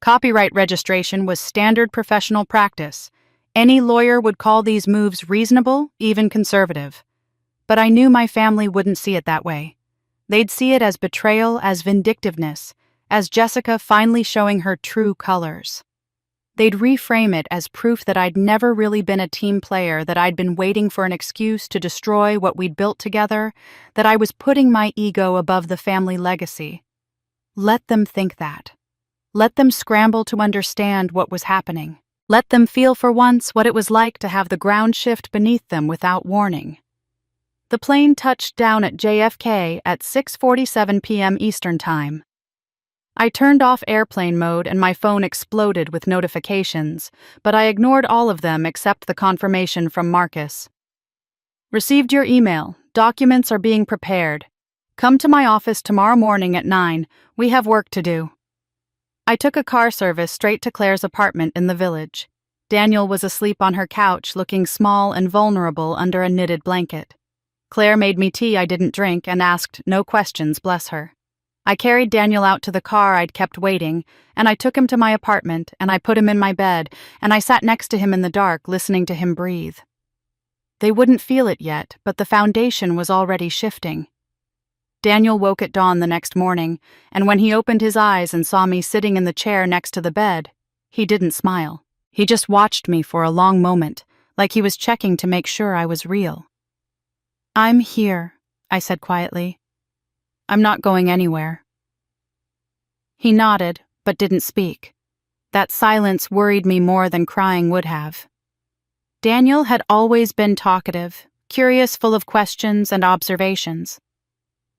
Copyright registration was standard professional practice. Any lawyer would call these moves reasonable, even conservative. But I knew my family wouldn't see it that way. They'd see it as betrayal, as vindictiveness, as Jessica finally showing her true colors. They'd reframe it as proof that I'd never really been a team player, that I'd been waiting for an excuse to destroy what we'd built together, that I was putting my ego above the family legacy. Let them think that. Let them scramble to understand what was happening. Let them feel for once what it was like to have the ground shift beneath them without warning. The plane touched down at JFK at 6:47 p.m. Eastern Time. I turned off airplane mode and my phone exploded with notifications, but I ignored all of them except the confirmation from Marcus. Received your email. Documents are being prepared. Come to my office tomorrow morning at 9. We have work to do. I took a car service straight to Claire's apartment in the village. Daniel was asleep on her couch, looking small and vulnerable under a knitted blanket. Claire made me tea I didn't drink and asked no questions, bless her. I carried Daniel out to the car I'd kept waiting, and I took him to my apartment, and I put him in my bed, and I sat next to him in the dark, listening to him breathe. They wouldn't feel it yet, but the foundation was already shifting. Daniel woke at dawn the next morning, and when he opened his eyes and saw me sitting in the chair next to the bed, he didn't smile. He just watched me for a long moment, like he was checking to make sure I was real. I'm here, I said quietly. I'm not going anywhere. He nodded, but didn't speak. That silence worried me more than crying would have. Daniel had always been talkative, curious, full of questions and observations.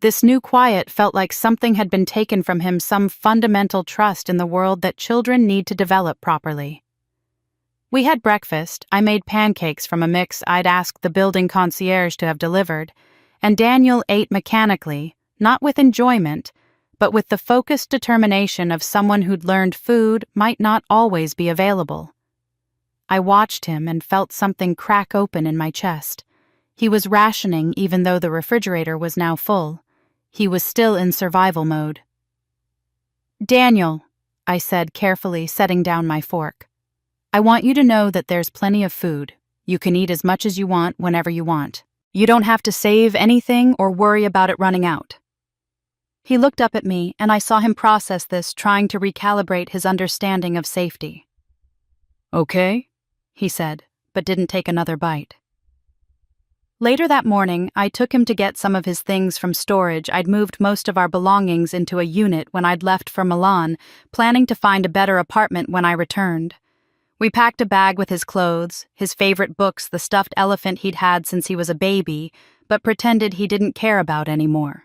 This new quiet felt like something had been taken from him, some fundamental trust in the world that children need to develop properly. We had breakfast. I made pancakes from a mix I'd asked the building concierge to have delivered, and Daniel ate mechanically, not with enjoyment, but with the focused determination of someone who'd learned food might not always be available. I watched him and felt something crack open in my chest. He was rationing even though the refrigerator was now full. He was still in survival mode. Daniel, I said carefully, setting down my fork. I want you to know that there's plenty of food. You can eat as much as you want whenever you want. You don't have to save anything or worry about it running out. He looked up at me, and I saw him process this, trying to recalibrate his understanding of safety. Okay, he said, but didn't take another bite. Later that morning, I took him to get some of his things from storage. I'd moved most of our belongings into a unit when I'd left for Milan, planning to find a better apartment when I returned. We packed a bag with his clothes, his favorite books, the stuffed elephant he'd had since he was a baby, but pretended he didn't care about anymore.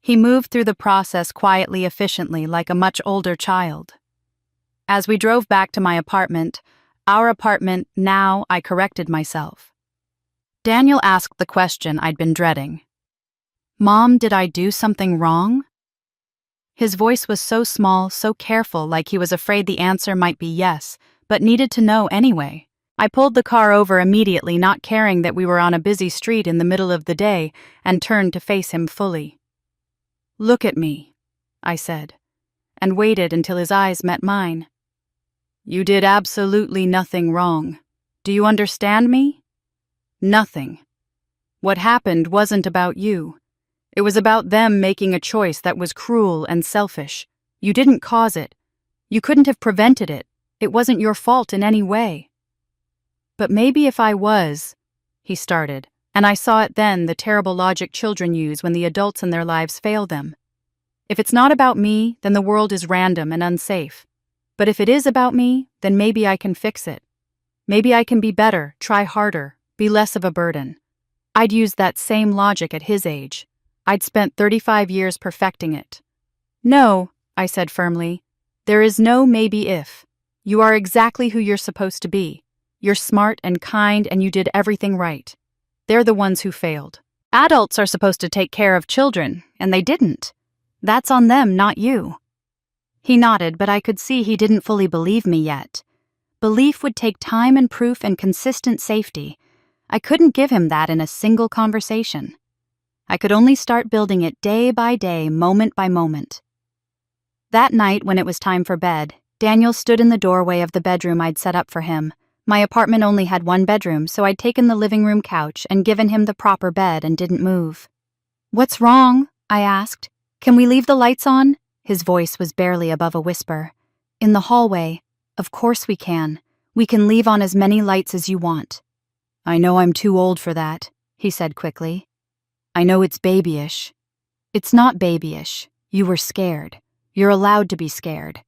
He moved through the process quietly, efficiently, like a much older child. As we drove back to my apartment, our apartment, now, I corrected myself. Daniel asked the question I'd been dreading. Mom, did I do something wrong? His voice was so small, so careful, like he was afraid the answer might be yes, but needed to know anyway. I pulled the car over immediately, not caring that we were on a busy street in the middle of the day, and turned to face him fully. Look at me, I said, and waited until his eyes met mine. You did absolutely nothing wrong. Do you understand me? Nothing. What happened wasn't about you. It was about them making a choice that was cruel and selfish. You didn't cause it. You couldn't have prevented it. It wasn't your fault in any way. But maybe if I was, he started, and I saw it then, the terrible logic children use when the adults in their lives fail them. If it's not about me, then the world is random and unsafe. But if it is about me, then maybe I can fix it. Maybe I can be better, try harder, be less of a burden. I'd used that same logic at his age. I'd spent 35 years perfecting it. No, I said firmly, there is no maybe if. You are exactly who you're supposed to be. You're smart and kind, and you did everything right. They're the ones who failed. Adults are supposed to take care of children, and they didn't. That's on them, not you. He nodded, but I could see he didn't fully believe me yet. Belief would take time and proof and consistent safety. I couldn't give him that in a single conversation. I could only start building it day by day, moment by moment. That night, when it was time for bed, Daniel stood in the doorway of the bedroom I'd set up for him. My apartment only had one bedroom, so I'd taken the living room couch and given him the proper bed and didn't move. What's wrong? I asked. Can we leave the lights on? His voice was barely above a whisper. In the hallway. Of course we can. We can leave on as many lights as you want. I know I'm too old for that, he said quickly. I know it's babyish. It's not babyish. You were scared. You're allowed to be scared.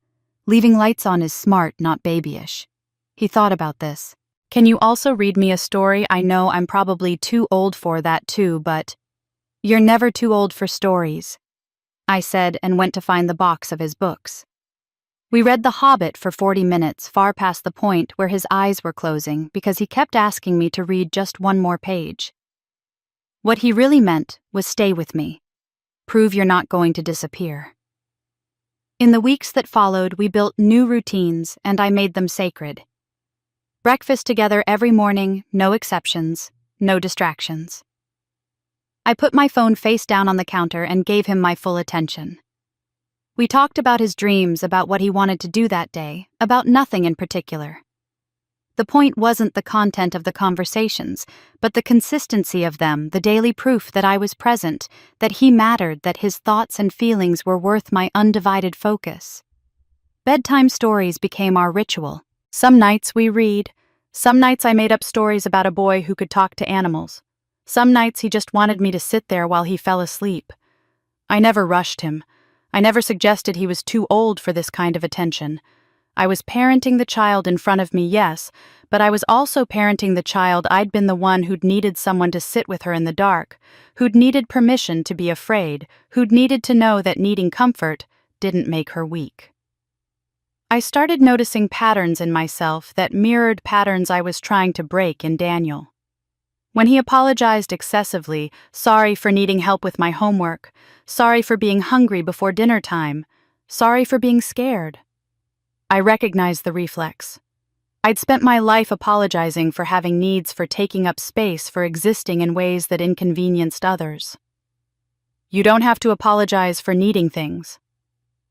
Leaving lights on is smart, not babyish. He thought about this. Can you also read me a story? I know I'm probably too old for that too, but... You're never too old for stories, I said and went to find the box of his books. We read The Hobbit for 40 minutes, far past the point where his eyes were closing because he kept asking me to read just one more page. What he really meant was stay with me. Prove you're not going to disappear. In the weeks that followed, we built new routines and I made them sacred. Breakfast together every morning, no exceptions, no distractions. I put my phone face down on the counter and gave him my full attention. We talked about his dreams, about what he wanted to do that day, about nothing in particular. The point wasn't the content of the conversations, but the consistency of them, the daily proof that I was present, that he mattered, that his thoughts and feelings were worth my undivided focus. Bedtime stories became our ritual. Some nights we read. Some nights I made up stories about a boy who could talk to animals. Some nights he just wanted me to sit there while he fell asleep. I never rushed him. I never suggested he was too old for this kind of attention. I was parenting the child in front of me, yes, but I was also parenting the child I'd been the one who'd needed someone to sit with her in the dark, who'd needed permission to be afraid, who'd needed to know that needing comfort didn't make her weak. I started noticing patterns in myself that mirrored patterns I was trying to break in Daniel. When he apologized excessively, sorry for needing help with my homework, sorry for being hungry before dinner time, sorry for being scared. I recognized the reflex. I'd spent my life apologizing for having needs, for taking up space, for existing in ways that inconvenienced others. You don't have to apologize for needing things,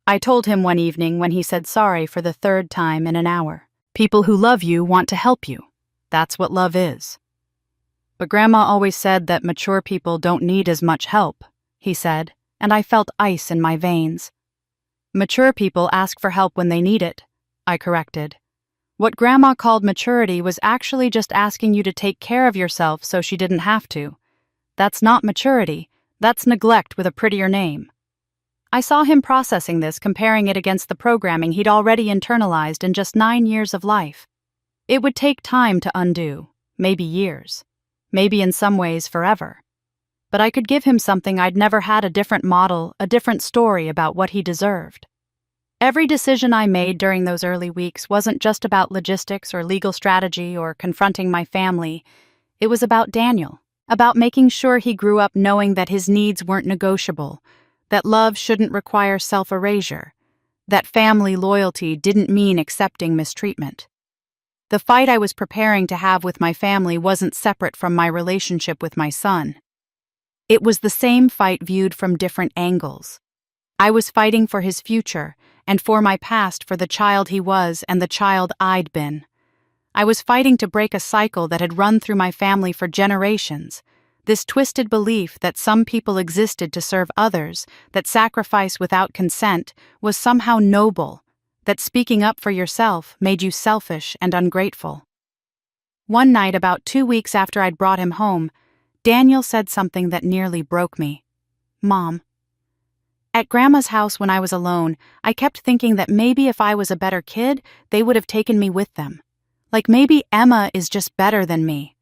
I told him one evening when he said sorry for the third time in an hour. People who love you want to help you. That's what love is. But Grandma always said that mature people don't need as much help, he said, and I felt ice in my veins. Mature people ask for help when they need it, I corrected. What Grandma called maturity was actually just asking you to take care of yourself so she didn't have to. That's not maturity, that's neglect with a prettier name. I saw him processing this, comparing it against the programming he'd already internalized in just 9 years of life. It would take time to undo, maybe years. Maybe in some ways forever. But I could give him something I'd never had, a different model, a different story about what he deserved. Every decision I made during those early weeks wasn't just about logistics or legal strategy or confronting my family. It was about Daniel, about making sure he grew up knowing that his needs weren't negotiable, that love shouldn't require self-erasure, that family loyalty didn't mean accepting mistreatment. The fight I was preparing to have with my family wasn't separate from my relationship with my son. It was the same fight viewed from different angles. I was fighting for his future, and for my past, for the child he was and the child I'd been. I was fighting to break a cycle that had run through my family for generations, this twisted belief that some people existed to serve others, that sacrifice without consent was somehow noble, that speaking up for yourself made you selfish and ungrateful. One night, about 2 weeks after I'd brought him home, Daniel said something that nearly broke me. Mom. At Grandma's house when I was alone, I kept thinking that maybe if I was a better kid, they would have taken me with them. Like maybe Emma is just better than me.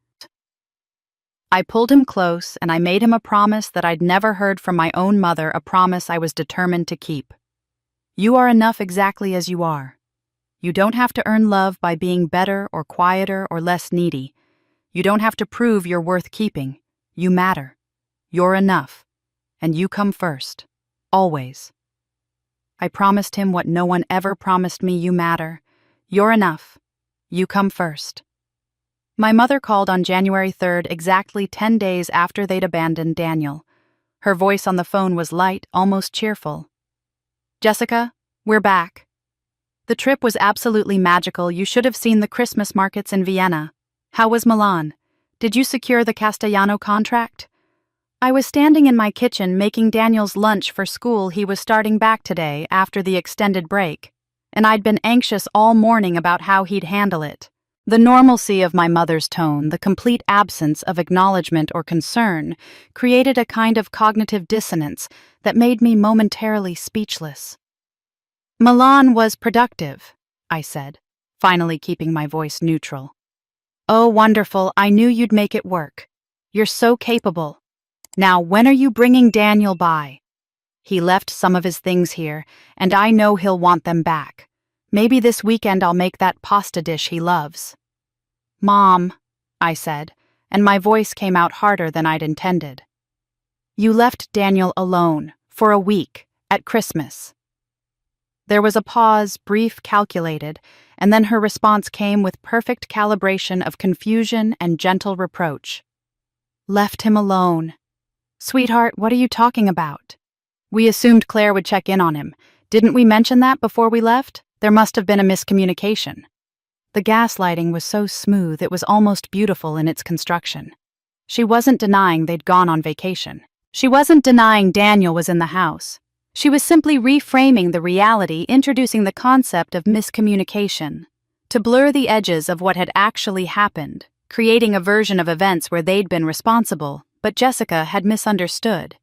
I pulled him close and I made him a promise that I'd never heard from my own mother, a promise I was determined to keep. You are enough exactly as you are. You don't have to earn love by being better or quieter or less needy. You don't have to prove you're worth keeping. You matter. You're enough. And you come first. Always. I promised him what no one ever promised me: you matter. You're enough. You come first. My mother called on January 3rd, exactly 10 days after they'd abandoned Daniel. Her voice on the phone was light, almost cheerful. Jessica, we're back. The trip was absolutely magical. You should have seen the Christmas markets in Vienna. How was Milan? Did you secure the Castellano contract? I was standing in my kitchen making Daniel's lunch for school. He was starting back today after the extended break, and I'd been anxious all morning about how he'd handle it. The normalcy of my mother's tone, the complete absence of acknowledgement or concern, created a kind of cognitive dissonance that made me momentarily speechless. "Milan was productive," I said, finally keeping my voice neutral. "Oh, wonderful, I knew you'd make it work. You're so capable. Now, when are you bringing Daniel by? He left some of his things here, and I know he'll want them back. Maybe this weekend I'll make that pasta dish he loves." "Mom," I said, and my voice came out harder than I'd intended. "You left Daniel alone, for a week, at Christmas." There was a pause, brief, calculated, and then her response came with perfect calibration of confusion and gentle reproach. "Left him alone. Sweetheart, what are you talking about? We assumed Claire would check in on him. Didn't we mention that before we left? There must have been a miscommunication." The gaslighting was so smooth it was almost beautiful in its construction. She wasn't denying they'd gone on vacation. She wasn't denying Daniel was in the house. She was simply reframing the reality, introducing the concept of miscommunication, to blur the edges of what had actually happened, creating a version of events where they'd been responsible, but Jessica had misunderstood.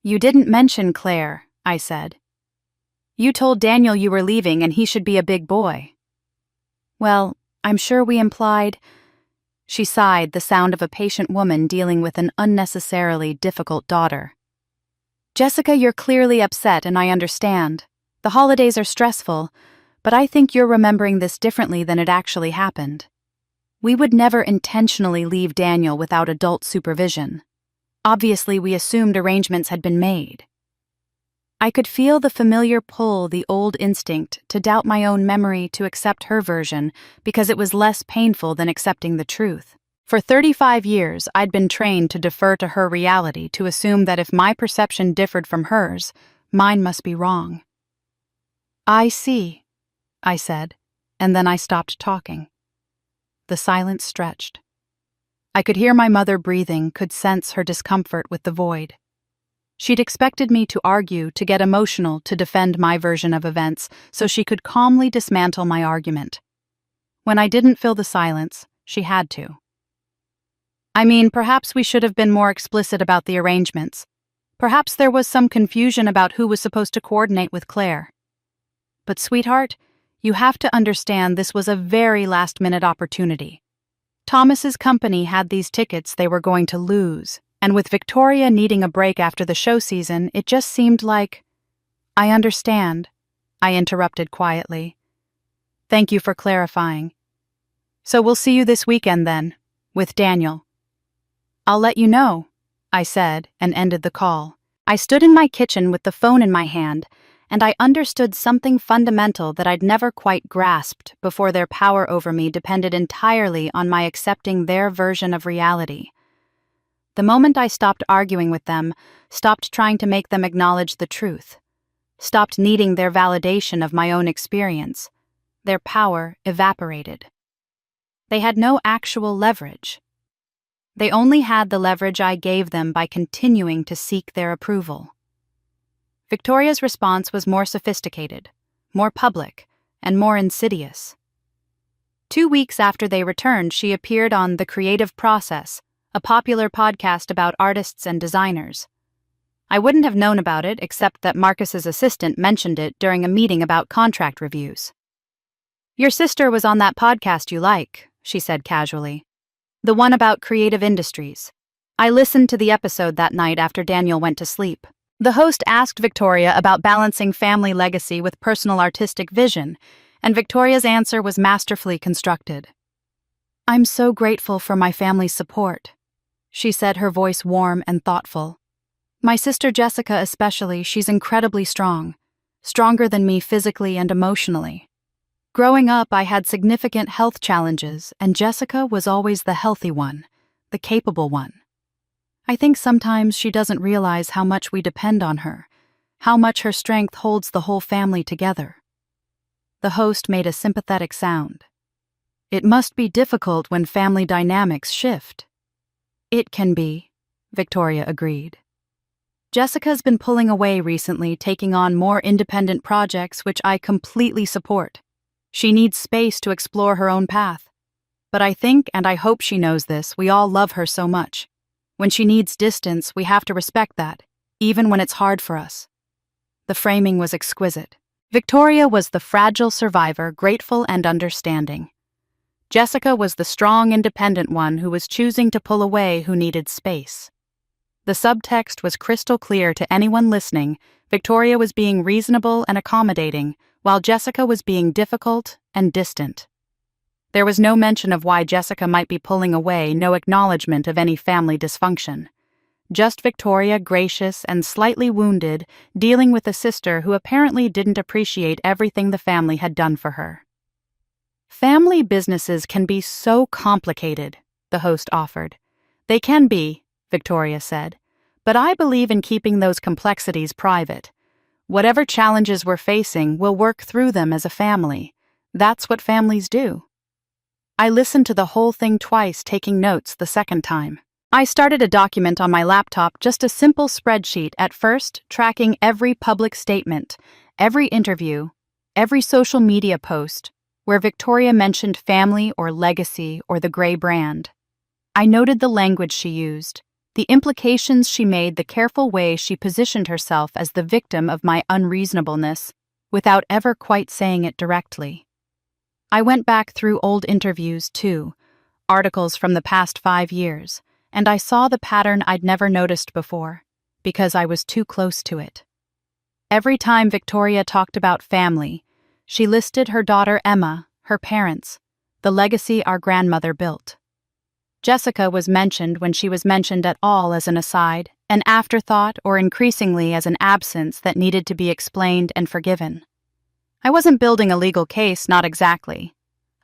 "You didn't mention Claire," I said. "You told Daniel you were leaving and he should be a big boy." "Well, I'm sure we implied—" She sighed, the sound of a patient woman dealing with an unnecessarily difficult daughter. "Jessica, you're clearly upset and I understand. The holidays are stressful, but I think you're remembering this differently than it actually happened. We would never intentionally leave Daniel without adult supervision. Obviously, we assumed arrangements had been made." I could feel the familiar pull, the old instinct to doubt my own memory, to accept her version because it was less painful than accepting the truth. For 35 years, I'd been trained to defer to her reality, to assume that if my perception differed from hers, mine must be wrong. "I see," I said, and then I stopped talking. The silence stretched. I could hear my mother breathing, could sense her discomfort with the void. She'd expected me to argue, to get emotional, to defend my version of events, so she could calmly dismantle my argument. When I didn't fill the silence, she had to. "I mean, perhaps we should have been more explicit about the arrangements. Perhaps there was some confusion about who was supposed to coordinate with Claire. But sweetheart, you have to understand this was a very last-minute opportunity. Thomas's company had these tickets they were going to lose, and with Victoria needing a break after the show season, it just seemed like—" "I understand," I interrupted quietly. "Thank you for clarifying. So we'll see you this weekend then, with Daniel." "I'll let you know," I said, and ended the call. I stood in my kitchen with the phone in my hand, and I understood something fundamental that I'd never quite grasped before. Their power over me depended entirely on my accepting their version of reality. The moment I stopped arguing with them, stopped trying to make them acknowledge the truth, stopped needing their validation of my own experience, their power evaporated. They had no actual leverage. They only had the leverage I gave them by continuing to seek their approval. Victoria's response was more sophisticated, more public, and more insidious. 2 weeks after they returned, she appeared on The Creative Process, a popular podcast about artists and designers. I wouldn't have known about it except that Marcus's assistant mentioned it during a meeting about contract reviews. "Your sister was on that podcast you like," she said casually. "The one about creative industries. I listened to the episode that night after Daniel went to sleep." The host asked Victoria about balancing family legacy with personal artistic vision, and Victoria's answer was masterfully constructed. "I'm so grateful for my family's support," she said, her voice warm and thoughtful. "My sister Jessica especially, she's incredibly strong, stronger than me physically and emotionally. Growing up, I had significant health challenges, and Jessica was always the healthy one, the capable one. I think sometimes she doesn't realize how much we depend on her, how much her strength holds the whole family together." The host made a sympathetic sound. "It must be difficult when family dynamics shift." "It can be," Victoria agreed. Jessica's been pulling away recently, taking on more independent projects, which I completely support. She needs space to explore her own path. But I think, and I hope she knows this, we all love her so much. When she needs distance, we have to respect that, even when it's hard for us. The framing was exquisite. Victoria was the fragile survivor, grateful and understanding. Jessica was the strong, independent one who was choosing to pull away, who needed space. The subtext was crystal clear to anyone listening. Victoria was being reasonable and accommodating, while Jessica was being difficult and distant. There was no mention of why Jessica might be pulling away, no acknowledgement of any family dysfunction. Just Victoria, gracious and slightly wounded, dealing with a sister who apparently didn't appreciate everything the family had done for her. Family businesses can be so complicated, the host offered. They can be, Victoria said, but I believe in keeping those complexities private. Whatever challenges we're facing, we'll work through them as a family. That's what families do. I listened to the whole thing twice, taking notes the second time. I started a document on my laptop, just a simple spreadsheet at first, tracking every public statement, every interview, every social media post, where Victoria mentioned family or legacy or the gray brand. I noted the language she used, the implications she made, the careful way she positioned herself as the victim of my unreasonableness, without ever quite saying it directly. I went back through old interviews, too, articles from the past 5 years, and I saw the pattern I'd never noticed before, because I was too close to it. Every time Victoria talked about family, she listed her daughter Emma, her parents, the legacy our grandmother built. Jessica was mentioned when she was mentioned at all as an aside, an afterthought, or increasingly as an absence that needed to be explained and forgiven. I wasn't building a legal case, not exactly.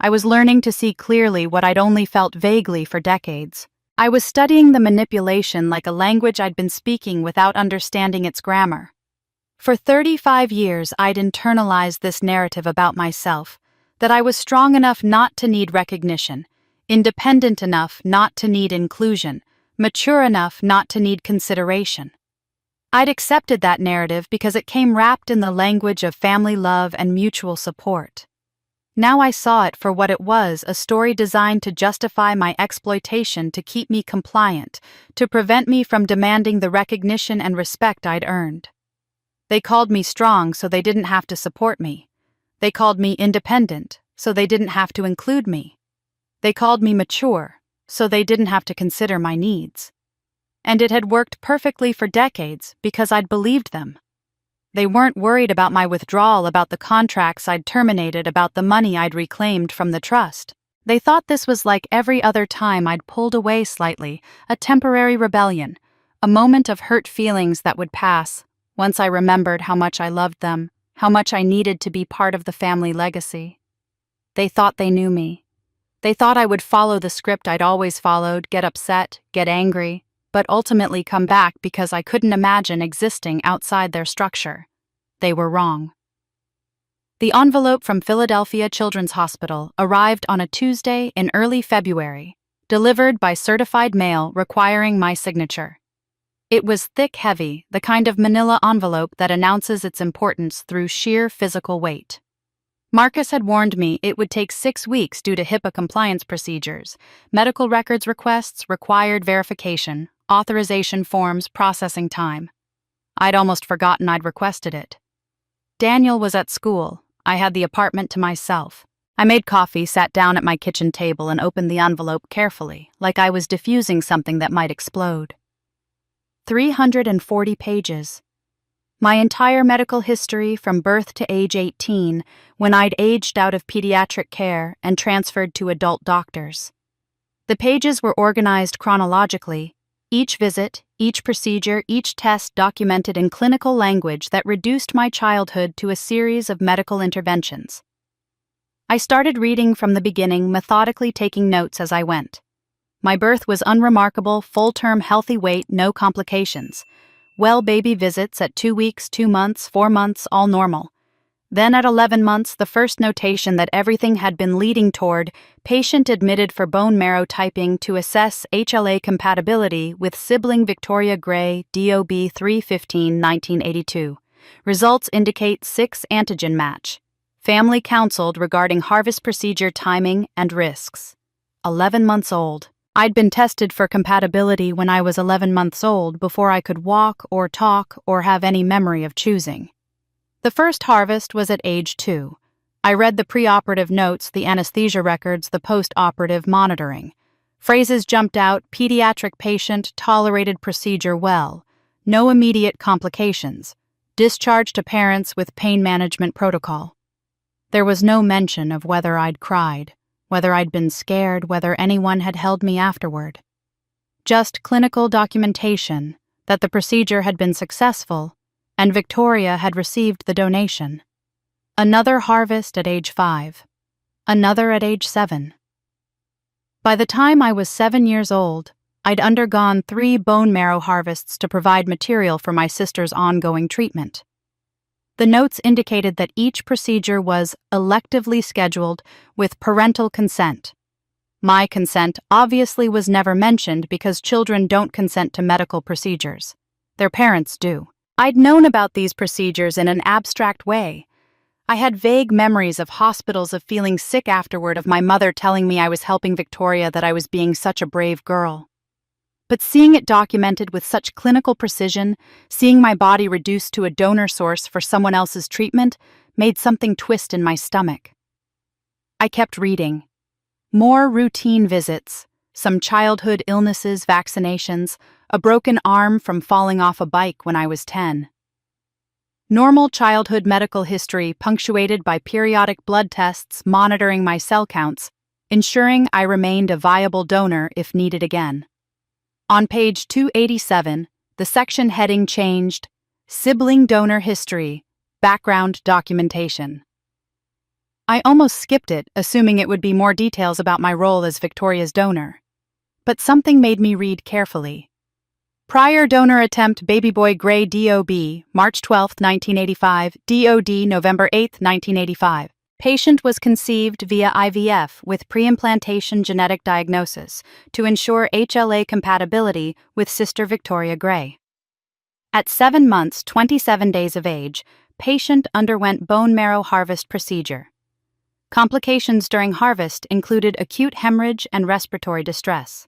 I was learning to see clearly what I'd only felt vaguely for decades. I was studying the manipulation like a language I'd been speaking without understanding its grammar. For 35 years, I'd internalized this narrative about myself, that I was strong enough not to need recognition, independent enough not to need inclusion, mature enough not to need consideration. I'd accepted that narrative because it came wrapped in the language of family love and mutual support. Now I saw it for what it was, a story designed to justify my exploitation, to keep me compliant, to prevent me from demanding the recognition and respect I'd earned. They called me strong so they didn't have to support me. They called me independent so they didn't have to include me. They called me mature so they didn't have to consider my needs. And it had worked perfectly for decades because I'd believed them. They weren't worried about my withdrawal, about the contracts I'd terminated, about the money I'd reclaimed from the trust. They thought this was like every other time I'd pulled away slightly, a temporary rebellion, a moment of hurt feelings that would pass, once I remembered how much I loved them, how much I needed to be part of the family legacy. They thought they knew me. They thought I would follow the script I'd always followed, get upset, get angry, but ultimately come back because I couldn't imagine existing outside their structure. They were wrong. The envelope from Philadelphia Children's Hospital arrived on a Tuesday in early February, delivered by certified mail requiring my signature. It was thick, heavy, the kind of manila envelope that announces its importance through sheer physical weight. Marcus had warned me it would take 6 weeks due to HIPAA compliance procedures, medical records requests, required verification, authorization forms, processing time. I'd almost forgotten I'd requested it. Daniel was at school. I had the apartment to myself. I made coffee, sat down at my kitchen table, and opened the envelope carefully, like I was diffusing something that might explode. 340 pages. My entire medical history from birth to age 18, when I'd aged out of pediatric care and transferred to adult doctors. The pages were organized chronologically, each visit, each procedure, each test documented in clinical language that reduced my childhood to a series of medical interventions. I started reading from the beginning, methodically taking notes as I went. My birth was unremarkable, full-term healthy weight, no complications. Well baby visits at 2 weeks, 2 months, 4 months, all normal. Then at 11 months, the first notation that everything had been leading toward patient admitted for bone marrow typing to assess HLA compatibility with sibling Victoria Gray, DOB 315-1982. Results indicate 6 antigen match. Family counseled regarding harvest procedure timing and risks. 11 months old. I'd been tested for compatibility when I was 11 months old before I could walk or talk or have any memory of choosing. The first harvest was at age 2. I read the preoperative notes, the anesthesia records, the post-operative monitoring. Phrases jumped out: pediatric patient, tolerated procedure well, no immediate complications, discharge to parents with pain management protocol. There was no mention of whether I'd cried, whether I'd been scared, whether anyone had held me afterward. Just clinical documentation that the procedure had been successful and Victoria had received the donation. Another harvest at age 5. Another at age 7. By the time I was 7 years old, I'd undergone 3 bone marrow harvests to provide material for my sister's ongoing treatment. The notes indicated that each procedure was electively scheduled with parental consent. My consent obviously was never mentioned because children don't consent to medical procedures. Their parents do. I'd known about these procedures in an abstract way. I had vague memories of hospitals, of feeling sick afterward, of my mother telling me I was helping Victoria, that I was being such a brave girl. But seeing it documented with such clinical precision, seeing my body reduced to a donor source for someone else's treatment, made something twist in my stomach. I kept reading. More routine visits, some childhood illnesses, vaccinations, a broken arm from falling off a bike when I was 10. Normal childhood medical history punctuated by periodic blood tests monitoring my cell counts, ensuring I remained a viable donor if needed again. On page 287, the section heading changed: Sibling Donor History, Background Documentation. I almost skipped it, assuming it would be more details about my role as Victoria's donor. But something made me read carefully. Prior donor attempt: baby boy Gray, DOB, March 12, 1985, DOD, November 8, 1985. Patient was conceived via IVF with preimplantation genetic diagnosis to ensure HLA compatibility with sister Victoria Gray. At 7 months, 27 days of age, patient underwent bone marrow harvest procedure. Complications during harvest included acute hemorrhage and respiratory distress.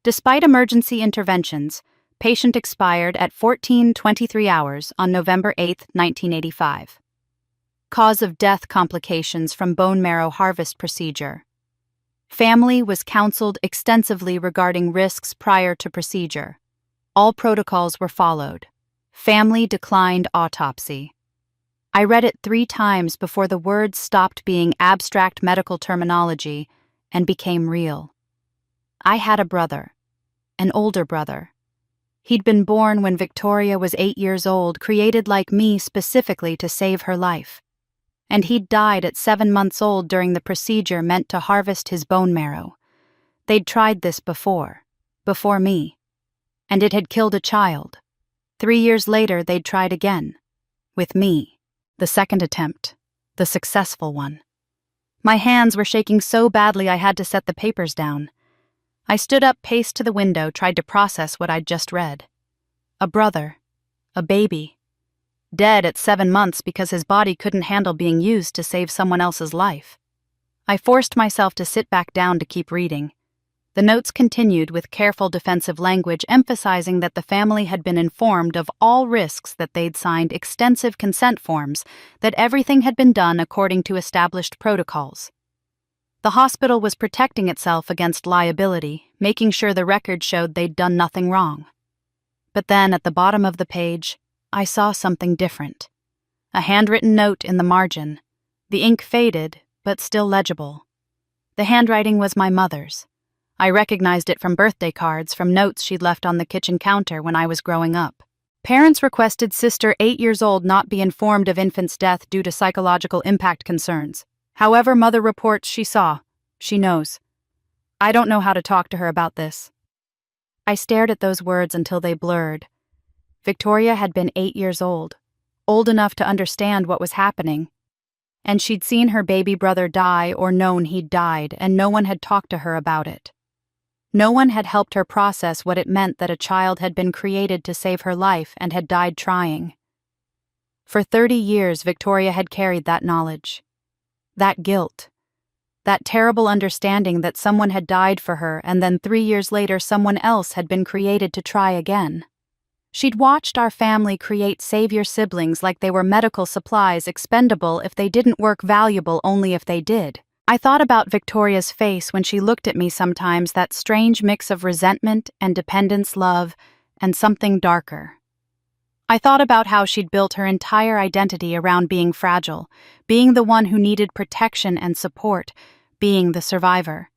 Despite emergency interventions, patient expired at 14:23 hours on November 8, 1985. Cause of death: complications from bone marrow harvest procedure. Family was counseled extensively regarding risks prior to procedure. All protocols were followed. Family declined autopsy. I read it 3 times before the words stopped being abstract medical terminology and became real. I had a brother, an older brother. He'd been born when Victoria was 8 years old, created like me specifically to save her life. And he'd died at 7 months old during the procedure meant to harvest his bone marrow. They'd tried this before me, and it had killed a child. 3 years later, they'd tried again, with me. The second attempt, the successful one. My hands were shaking so badly I had to set the papers down. I stood up, paced to the window, tried to process what I'd just read. A brother, a baby. Dead at 7 months because his body couldn't handle being used to save someone else's life. I forced myself to sit back down to keep reading. The notes continued with careful defensive language, emphasizing that the family had been informed of all risks, that they'd signed extensive consent forms, that everything had been done according to established protocols. The hospital was protecting itself against liability, making sure the record showed they'd done nothing wrong. But then, at the bottom of the page, I saw something different. A handwritten note in the margin. The ink faded, but still legible. The handwriting was my mother's. I recognized it from birthday cards, from notes she'd left on the kitchen counter when I was growing up. Parents requested sister 8 years old not be informed of infant's death due to psychological impact concerns. However, mother reports she saw. She knows. I don't know how to talk to her about this. I stared at those words until they blurred. Victoria had been 8 years old. old enough to understand what was happening. And she'd seen her baby brother die or known he'd died, and no one had talked to her about it. No one had helped her process what it meant that a child had been created to save her life and had died trying. For 30 years, Victoria had carried that knowledge. That guilt. That terrible understanding that someone had died for her and then 3 years later someone else had been created to try again. She'd watched our family create savior siblings like they were medical supplies expendable if they didn't work, valuable only if they did. I thought about Victoria's face when she looked at me sometimes, that strange mix of resentment and dependence, love, and something darker. I thought about how she'd built her entire identity around being fragile, being the one who needed protection and support, being the survivor.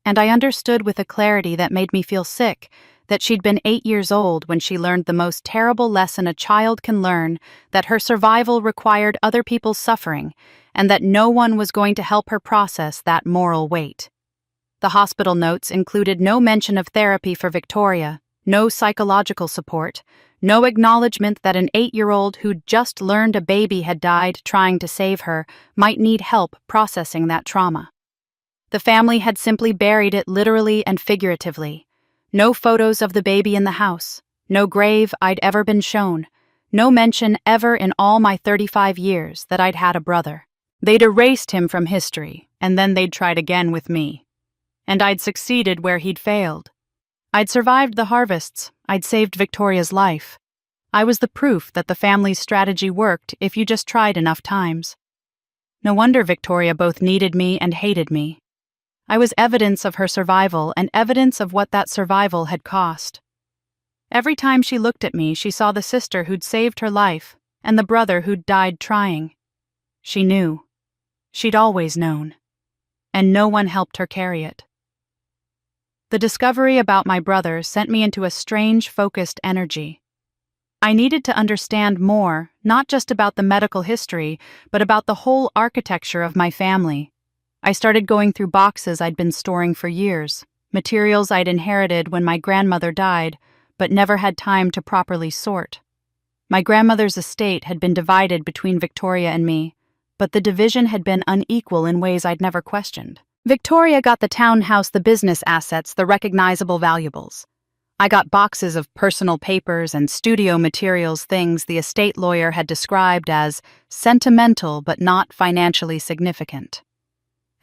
And I understood with a clarity that made me feel sick that she'd been 8 years old when she learned the most terrible lesson a child can learn, that her survival required other people's suffering, and that no one was going to help her process that moral weight. The hospital notes included no mention of therapy for Victoria, no psychological support, no acknowledgement that an 8-year-old who'd just learned a baby had died trying to save her might need help processing that trauma. The family had simply buried it literally and figuratively. No photos of the baby in the house, no grave I'd ever been shown, no mention ever in all my 35 years that I'd had a brother. They'd erased him from history, and then they'd tried again with me. And I'd succeeded where he'd failed. I'd survived the harvests, I'd saved Victoria's life. I was the proof that the family's strategy worked if you just tried enough times. No wonder Victoria both needed me and hated me. I was evidence of her survival and evidence of what that survival had cost. Every time she looked at me, she saw the sister who'd saved her life and the brother who'd died trying. She knew. She'd always known. And no one helped her carry it. The discovery about my brother sent me into a strange, focused energy. I needed to understand more, not just about the medical history, but about the whole architecture of my family. I started going through boxes I'd been storing for years, materials I'd inherited when my grandmother died, but never had time to properly sort. My grandmother's estate had been divided between Victoria and me, but the division had been unequal in ways I'd never questioned. Victoria got the townhouse, the business assets, the recognizable valuables. I got boxes of personal papers and studio materials, things the estate lawyer had described as sentimental but not financially significant.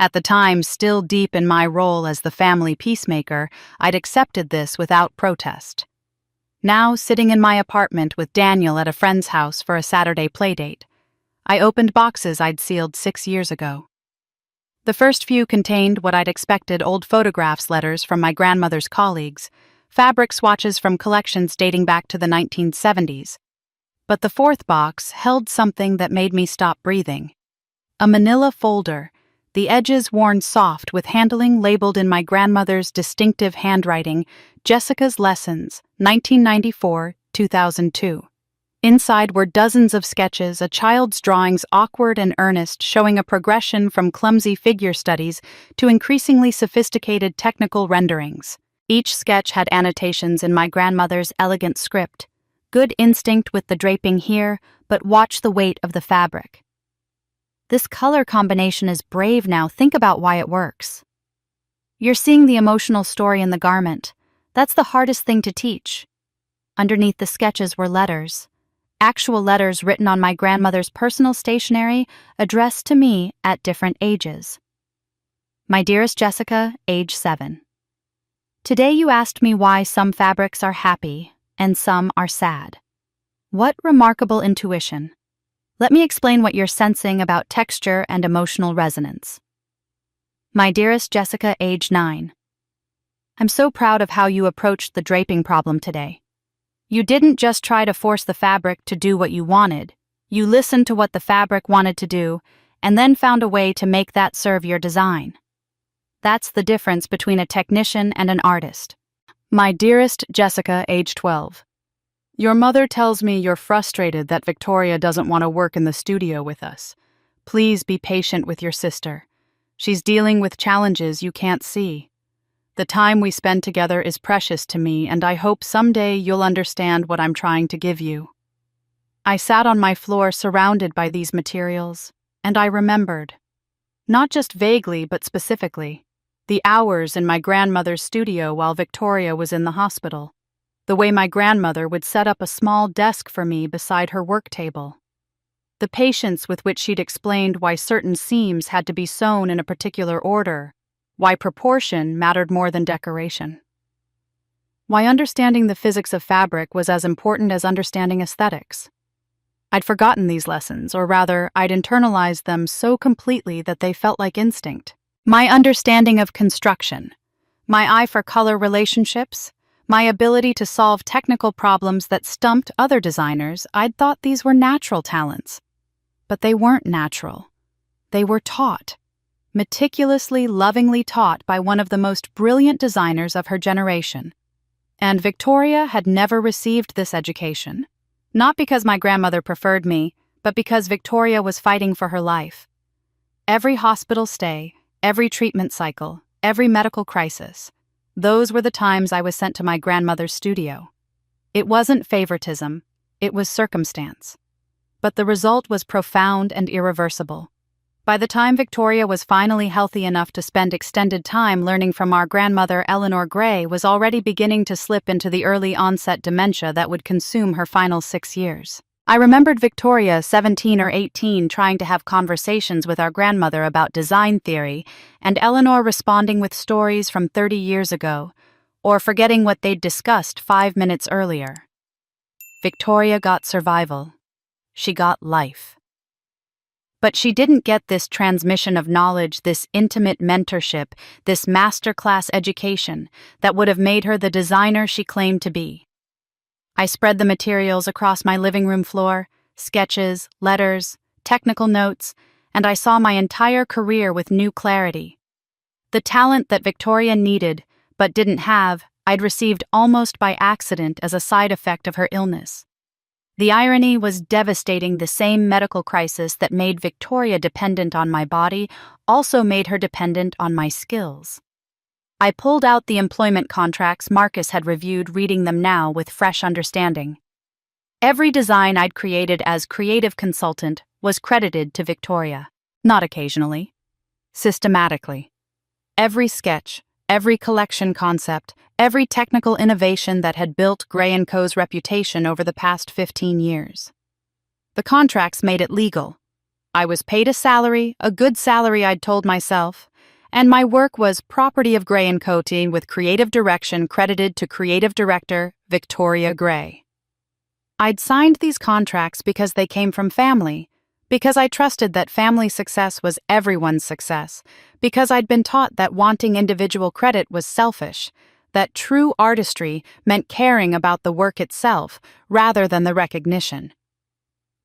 At the time, still deep in my role as the family peacemaker, I'd accepted this without protest. Now, sitting in my apartment with Daniel at a friend's house for a Saturday playdate, I opened boxes I'd sealed 6 years ago. The first few contained what I'd expected: old photographs, letters from my grandmother's colleagues, fabric swatches from collections dating back to the 1970s. But the fourth box held something that made me stop breathing. A manila folder, the edges worn soft with handling labeled in my grandmother's distinctive handwriting, Jessica's Lessons, 1994-2002. Inside were dozens of sketches, a child's drawings, awkward and earnest, showing a progression from clumsy figure studies to increasingly sophisticated technical renderings. Each sketch had annotations in my grandmother's elegant script. Good instinct with the draping here, but watch the weight of the fabric. This color combination is brave now. Think about why it works. You're seeing the emotional story in the garment. That's the hardest thing to teach. Underneath the sketches were letters. Actual letters written on my grandmother's personal stationery, addressed to me at different ages. My dearest Jessica, age 7. Today you asked me why some fabrics are happy and some are sad. What remarkable intuition. Let me explain what you're sensing about texture and emotional resonance. My dearest Jessica, age 9. I'm so proud of how you approached the draping problem today. You didn't just try to force the fabric to do what you wanted. You listened to what the fabric wanted to do, and then found a way to make that serve your design. That's the difference between a technician and an artist. My dearest Jessica, age 12. Your mother tells me you're frustrated that Victoria doesn't want to work in the studio with us. Please be patient with your sister. She's dealing with challenges you can't see. The time we spend together is precious to me, and I hope someday you'll understand what I'm trying to give you. I sat on my floor surrounded by these materials, and I remembered, not just vaguely but specifically, the hours in my grandmother's studio while Victoria was in the hospital, the way my grandmother would set up a small desk for me beside her work table, the patience with which she'd explained why certain seams had to be sewn in a particular order, why proportion mattered more than decoration, why understanding the physics of fabric was as important as understanding aesthetics. I'd forgotten these lessons, or rather, I'd internalized them so completely that they felt like instinct. My understanding of construction, my eye for color relationships, my ability to solve technical problems that stumped other designers, I'd thought these were natural talents. But they weren't natural. They were taught, meticulously, lovingly taught by one of the most brilliant designers of her generation. And Victoria had never received this education. Not because my grandmother preferred me, but because Victoria was fighting for her life. Every hospital stay, every treatment cycle, every medical crisis, those were the times I was sent to my grandmother's studio. It wasn't favoritism, it was circumstance. But the result was profound and irreversible. By the time Victoria was finally healthy enough to spend extended time learning from our grandmother, Eleanor Gray was already beginning to slip into the early onset dementia that would consume her final 6 years. I remembered Victoria, 17 or 18, trying to have conversations with our grandmother about design theory, and Eleanor responding with stories from 30 years ago, or forgetting what they'd discussed 5 minutes earlier. Victoria got survival. She got life. But she didn't get this transmission of knowledge, this intimate mentorship, this masterclass education that would have made her the designer she claimed to be. I spread the materials across my living room floor, sketches, letters, technical notes, and I saw my entire career with new clarity. The talent that Victoria needed, but didn't have, I'd received almost by accident as a side effect of her illness. The irony was devastating. The same medical crisis that made Victoria dependent on my body also made her dependent on my skills. I pulled out the employment contracts Marcus had reviewed, reading them now with fresh understanding. Every design I'd created as creative consultant was credited to Victoria, not occasionally, systematically. Every sketch, every collection concept, every technical innovation that had built Gray & Co.'s reputation over the past 15 years. The contracts made it legal. I was paid a salary, a good salary I'd told myself, and my work was property of Gray & Co. team with creative direction credited to creative director Victoria Gray. I'd signed these contracts because they came from family, because I trusted that family success was everyone's success, because I'd been taught that wanting individual credit was selfish, that true artistry meant caring about the work itself rather than the recognition.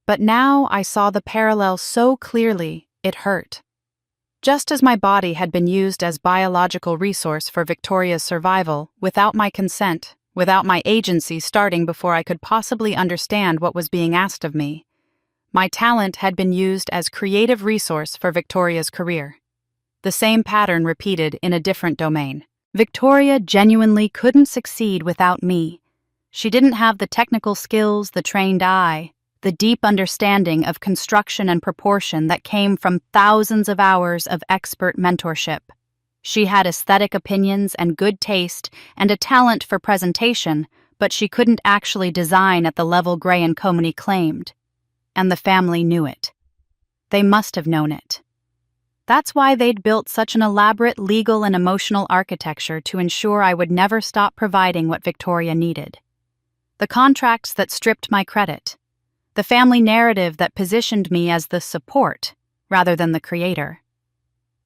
But now I saw the parallel so clearly, it hurt. Just as my body had been used as biological resource for Victoria's survival, without my consent, without my agency starting before I could possibly understand what was being asked of me, my talent had been used as creative resource for Victoria's career. The same pattern repeated in a different domain. Victoria genuinely couldn't succeed without me. She didn't have the technical skills, the trained eye, the deep understanding of construction and proportion that came from thousands of hours of expert mentorship. She had aesthetic opinions and good taste and a talent for presentation, but she couldn't actually design at the level Gray & Company claimed. And the family knew it. They must have known it. That's why they'd built such an elaborate legal and emotional architecture to ensure I would never stop providing what Victoria needed. The contracts that stripped my credit. The family narrative that positioned me as the support rather than the creator.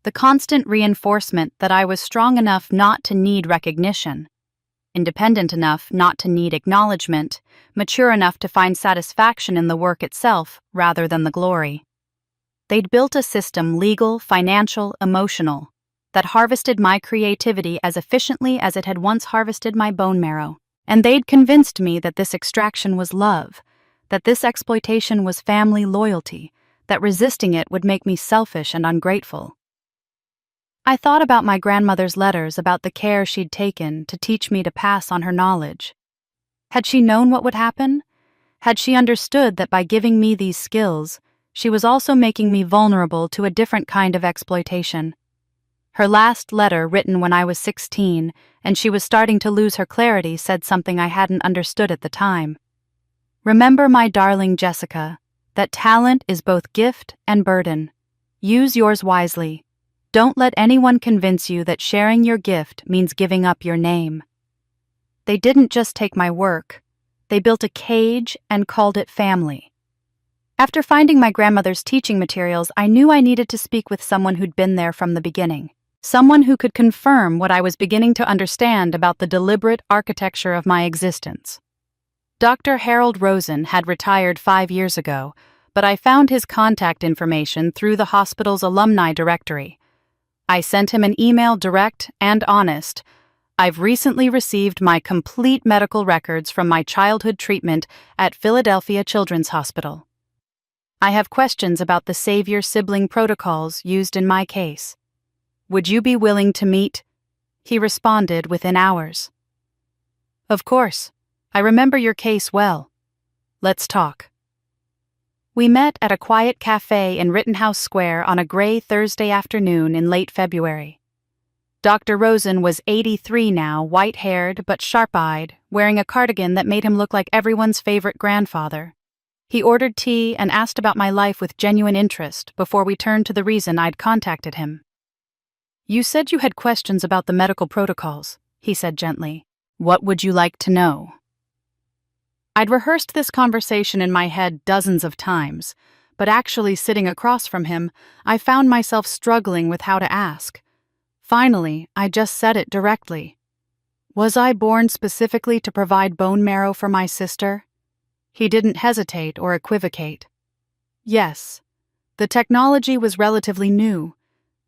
The constant reinforcement that I was strong enough not to need recognition, independent enough not to need acknowledgement, mature enough to find satisfaction in the work itself rather than the glory. They'd built a system, legal, financial, emotional, that harvested my creativity as efficiently as it had once harvested my bone marrow. And they'd convinced me that this extraction was love, that this exploitation was family loyalty, that resisting it would make me selfish and ungrateful. I thought about my grandmother's letters, about the care she'd taken to teach me to pass on her knowledge. Had she known what would happen? Had she understood that by giving me these skills, she was also making me vulnerable to a different kind of exploitation? Her last letter, written when I was 16, and she was starting to lose her clarity, said something I hadn't understood at the time. Remember, my darling Jessica, that talent is both gift and burden. Use yours wisely. Don't let anyone convince you that sharing your gift means giving up your name. They didn't just take my work. They built a cage and called it family. After finding my grandmother's teaching materials, I knew I needed to speak with someone who'd been there from the beginning. Someone who could confirm what I was beginning to understand about the deliberate architecture of my existence. Dr. Harold Rosen had retired 5 years ago, but I found his contact information through the hospital's alumni directory. I sent him an email, direct and honest. I've recently received my complete medical records from my childhood treatment at Philadelphia Children's Hospital. I have questions about the savior-sibling protocols used in my case. Would you be willing to meet? He responded within hours. Of course. I remember your case well. Let's talk. We met at a quiet cafe in Rittenhouse Square on a gray Thursday afternoon in late February. Dr. Rosen was 83 now, white-haired but sharp-eyed, wearing a cardigan that made him look like everyone's favorite grandfather. He ordered tea and asked about my life with genuine interest before we turned to the reason I'd contacted him. You said you had questions about the medical protocols, he said gently. What would you like to know? I'd rehearsed this conversation in my head dozens of times, but actually sitting across from him, I found myself struggling with how to ask. Finally, I just said it directly. Was I born specifically to provide bone marrow for my sister? He didn't hesitate or equivocate. Yes. The technology was relatively new.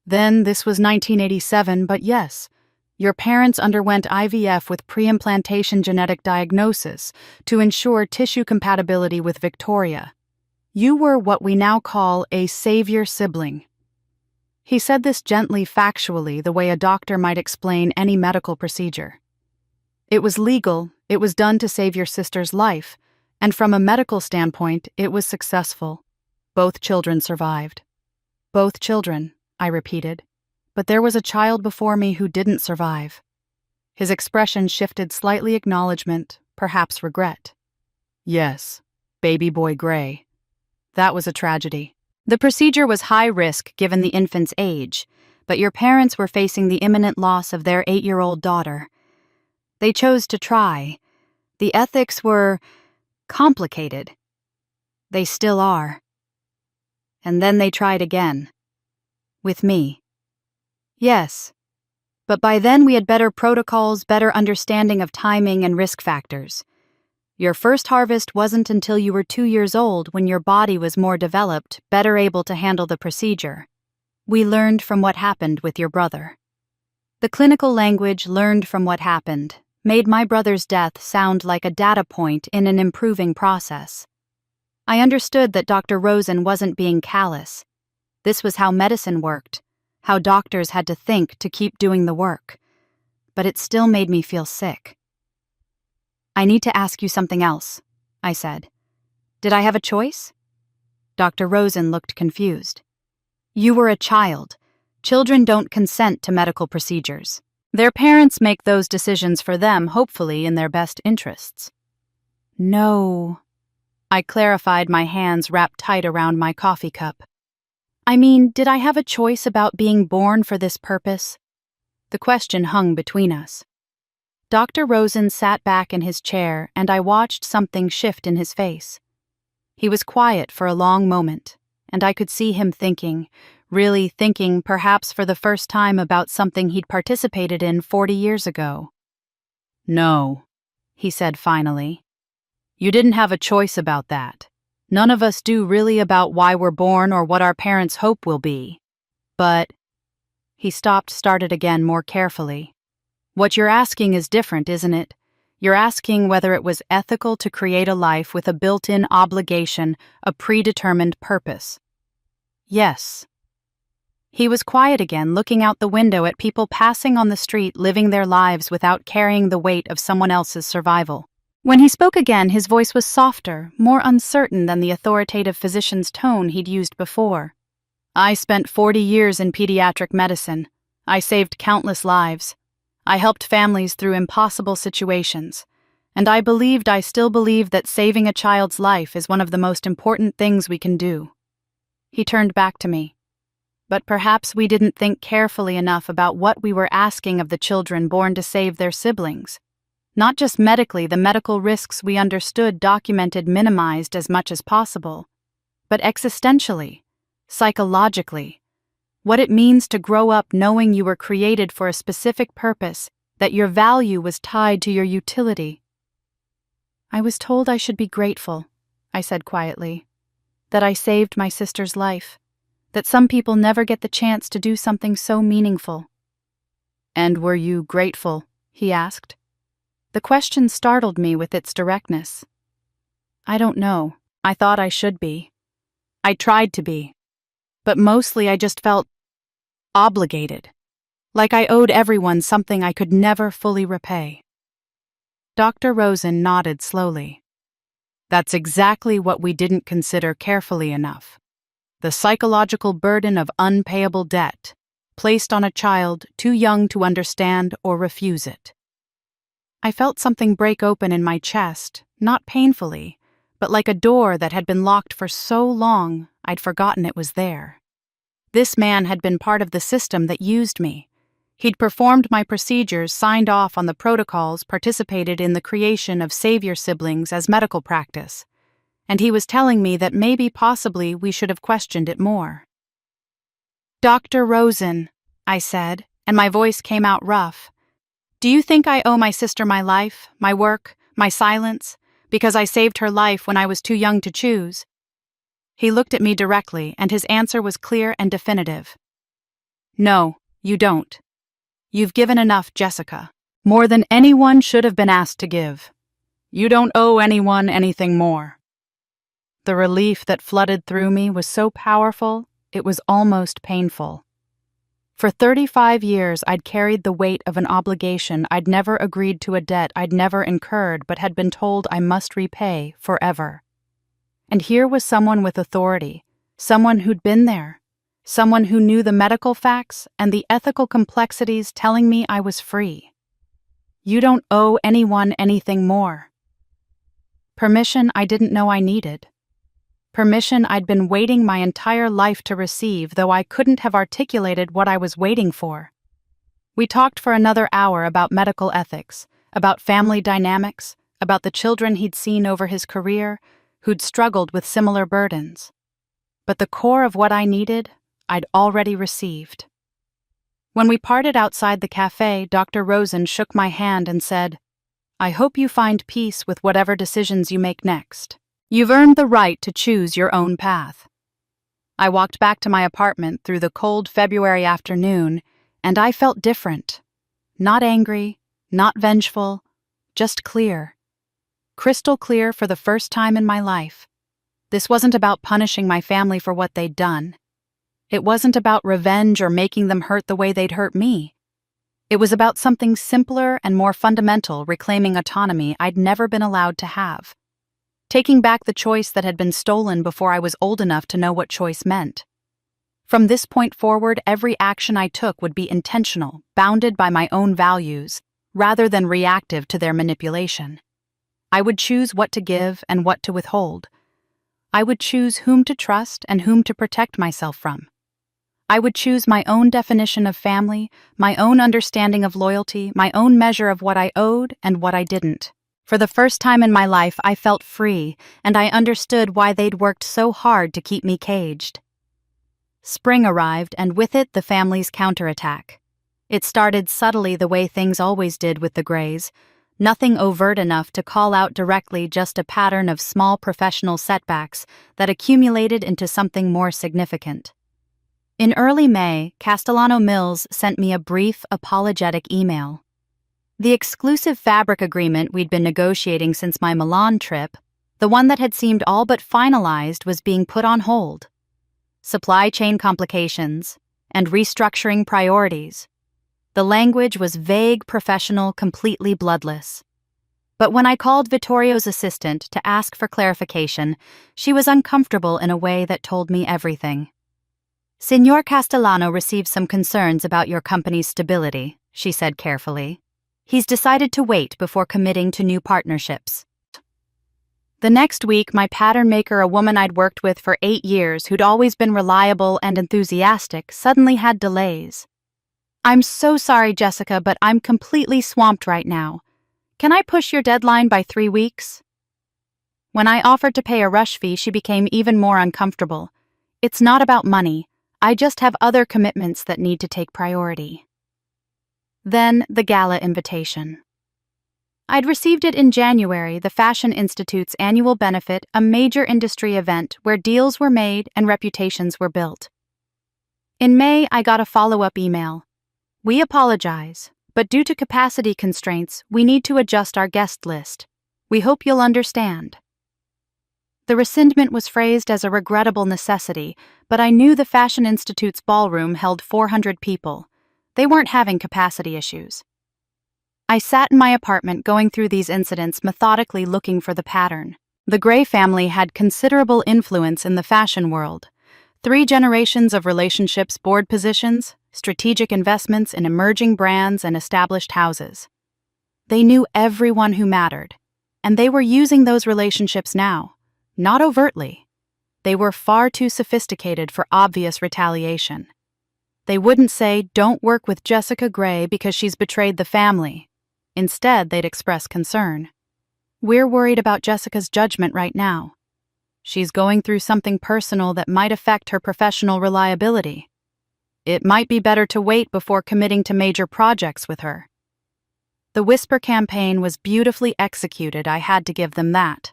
Then this was 1987, but yes. Your parents underwent IVF with pre-implantation genetic diagnosis to ensure tissue compatibility with Victoria. You were what we now call a savior sibling. He said this gently, factually, the way a doctor might explain any medical procedure. It was legal, it was done to save your sister's life, and from a medical standpoint, it was successful. Both children survived. Both children, I repeated. But there was a child before me who didn't survive. His expression shifted slightly, acknowledgement, perhaps regret. Yes, baby boy Gray. That was a tragedy. The procedure was high risk given the infant's age, but your parents were facing the imminent loss of their 8-year-old daughter. They chose to try. The ethics were complicated. They still are. And then they tried again. With me. Yes, but by then we had better protocols, better understanding of timing and risk factors. Your first harvest wasn't until you were 2 years old, when your body was more developed, better able to handle the procedure. We learned from what happened with your brother. The clinical language, learned from what happened, made my brother's death sound like a data point in an improving process. I understood that Dr. Rosen wasn't being callous. This was how medicine worked. How doctors had to think to keep doing the work. But it still made me feel sick. I need to ask you something else, I said. Did I have a choice? Dr. Rosen looked confused. You were a child. Children don't consent to medical procedures. Their parents make those decisions for them, hopefully in their best interests. No. I clarified, my hands wrapped tight around my coffee cup. I mean, did I have a choice about being born for this purpose? The question hung between us. Dr. Rosen sat back in his chair, and I watched something shift in his face. He was quiet for a long moment, and I could see him thinking, really thinking, perhaps for the first time, about something he'd participated in 40 years ago. No, he said finally. You didn't have a choice about that. None of us do, really, about why we're born or what our parents' hope will be. But, he stopped, started again more carefully. What you're asking is different, isn't it? You're asking whether it was ethical to create a life with a built-in obligation, a predetermined purpose. Yes. He was quiet again, looking out the window at people passing on the street, living their lives without carrying the weight of someone else's survival. When he spoke again, his voice was softer, more uncertain than the authoritative physician's tone he'd used before. I spent 40 years in pediatric medicine. I saved countless lives. I helped families through impossible situations. And I still believe that saving a child's life is one of the most important things we can do. He turned back to me. But perhaps we didn't think carefully enough about what we were asking of the children born to save their siblings. Not just medically, the medical risks we understood documented minimized as much as possible, but existentially, psychologically, what it means to grow up knowing you were created for a specific purpose, that your value was tied to your utility. I was told I should be grateful, I said quietly, that I saved my sister's life, that some people never get the chance to do something so meaningful. And were you grateful? He asked. The question startled me with its directness. I don't know. I thought I should be. I tried to be. But mostly I just felt obligated, like I owed everyone something I could never fully repay. Dr. Rosen nodded slowly. That's exactly what we didn't consider carefully enough. The psychological burden of unpayable debt, placed on a child too young to understand or refuse it. I felt something break open in my chest, not painfully, but like a door that had been locked for so long I'd forgotten it was there. This man had been part of the system that used me. He'd performed my procedures, signed off on the protocols, participated in the creation of savior siblings as medical practice. And he was telling me that possibly we should have questioned it more. Dr. Rosen, I said, and my voice came out rough. Do you think I owe my sister my life, my work, my silence, because I saved her life when I was too young to choose? He looked at me directly, and his answer was clear and definitive. No, you don't. You've given enough, Jessica. More than anyone should have been asked to give. You don't owe anyone anything more. The relief that flooded through me was so powerful, it was almost painful. For 35 years, I'd carried the weight of an obligation I'd never agreed to, a debt I'd never incurred but had been told I must repay forever. And here was someone with authority, someone who'd been there, someone who knew the medical facts and the ethical complexities, telling me I was free. You don't owe anyone anything more. Permission I didn't know I needed. Permission I'd been waiting my entire life to receive, though I couldn't have articulated what I was waiting for. We talked for another hour about medical ethics, about family dynamics, about the children he'd seen over his career, who'd struggled with similar burdens. But the core of what I needed, I'd already received. When we parted outside the cafe, Dr. Rosen shook my hand and said, I hope you find peace with whatever decisions you make next. You've earned the right to choose your own path. I walked back to my apartment through the cold February afternoon, and I felt different. Not angry, not vengeful, just clear. Crystal clear for the first time in my life. This wasn't about punishing my family for what they'd done. It wasn't about revenge or making them hurt the way they'd hurt me. It was about something simpler and more fundamental, reclaiming autonomy I'd never been allowed to have. Taking back the choice that had been stolen before I was old enough to know what choice meant. From this point forward, every action I took would be intentional, bounded by my own values, rather than reactive to their manipulation. I would choose what to give and what to withhold. I would choose whom to trust and whom to protect myself from. I would choose my own definition of family, my own understanding of loyalty, my own measure of what I owed and what I didn't. For the first time in my life, I felt free, and I understood why they'd worked so hard to keep me caged. Spring arrived, and with it the family's counterattack. It started subtly, the way things always did with the Grays. Nothing overt enough to call out directly, just a pattern of small professional setbacks that accumulated into something more significant. In early May, Castellano Mills sent me a brief, apologetic email. The exclusive fabric agreement we'd been negotiating since my Milan trip, the one that had seemed all but finalized, was being put on hold. Supply chain complications and restructuring priorities. The language was vague, professional, completely bloodless. But when I called Vittorio's assistant to ask for clarification, she was uncomfortable in a way that told me everything. Signor Castellano received some concerns about your company's stability, she said carefully. He's decided to wait before committing to new partnerships. The next week, my pattern maker, a woman I'd worked with for 8 years who'd always been reliable and enthusiastic, suddenly had delays. "I'm so sorry, Jessica, but I'm completely swamped right now. Can I push your deadline by 3 weeks?" When I offered to pay a rush fee, she became even more uncomfortable. "It's not about money. I just have other commitments that need to take priority." Then the gala invitation. I'd received it in January, the Fashion Institute's annual benefit, a major industry event where deals were made and reputations were built. In May, I got a follow-up email. "We apologize, but due to capacity constraints, we need to adjust our guest list. We hope you'll understand." The rescindment was phrased as a regrettable necessity, but I knew the Fashion Institute's ballroom held 400 people. They weren't having capacity issues. I sat in my apartment going through these incidents, methodically looking for the pattern. The Gray family had considerable influence in the fashion world. 3 generations of relationships, board positions, strategic investments in emerging brands and established houses. They knew everyone who mattered, and they were using those relationships now. Not overtly. They were far too sophisticated for obvious retaliation. They wouldn't say, "Don't work with Jessica Gray because she's betrayed the family." Instead, they'd express concern. "We're worried about Jessica's judgment right now. She's going through something personal that might affect her professional reliability. It might be better to wait before committing to major projects with her." The whisper campaign was beautifully executed, I had to give them that.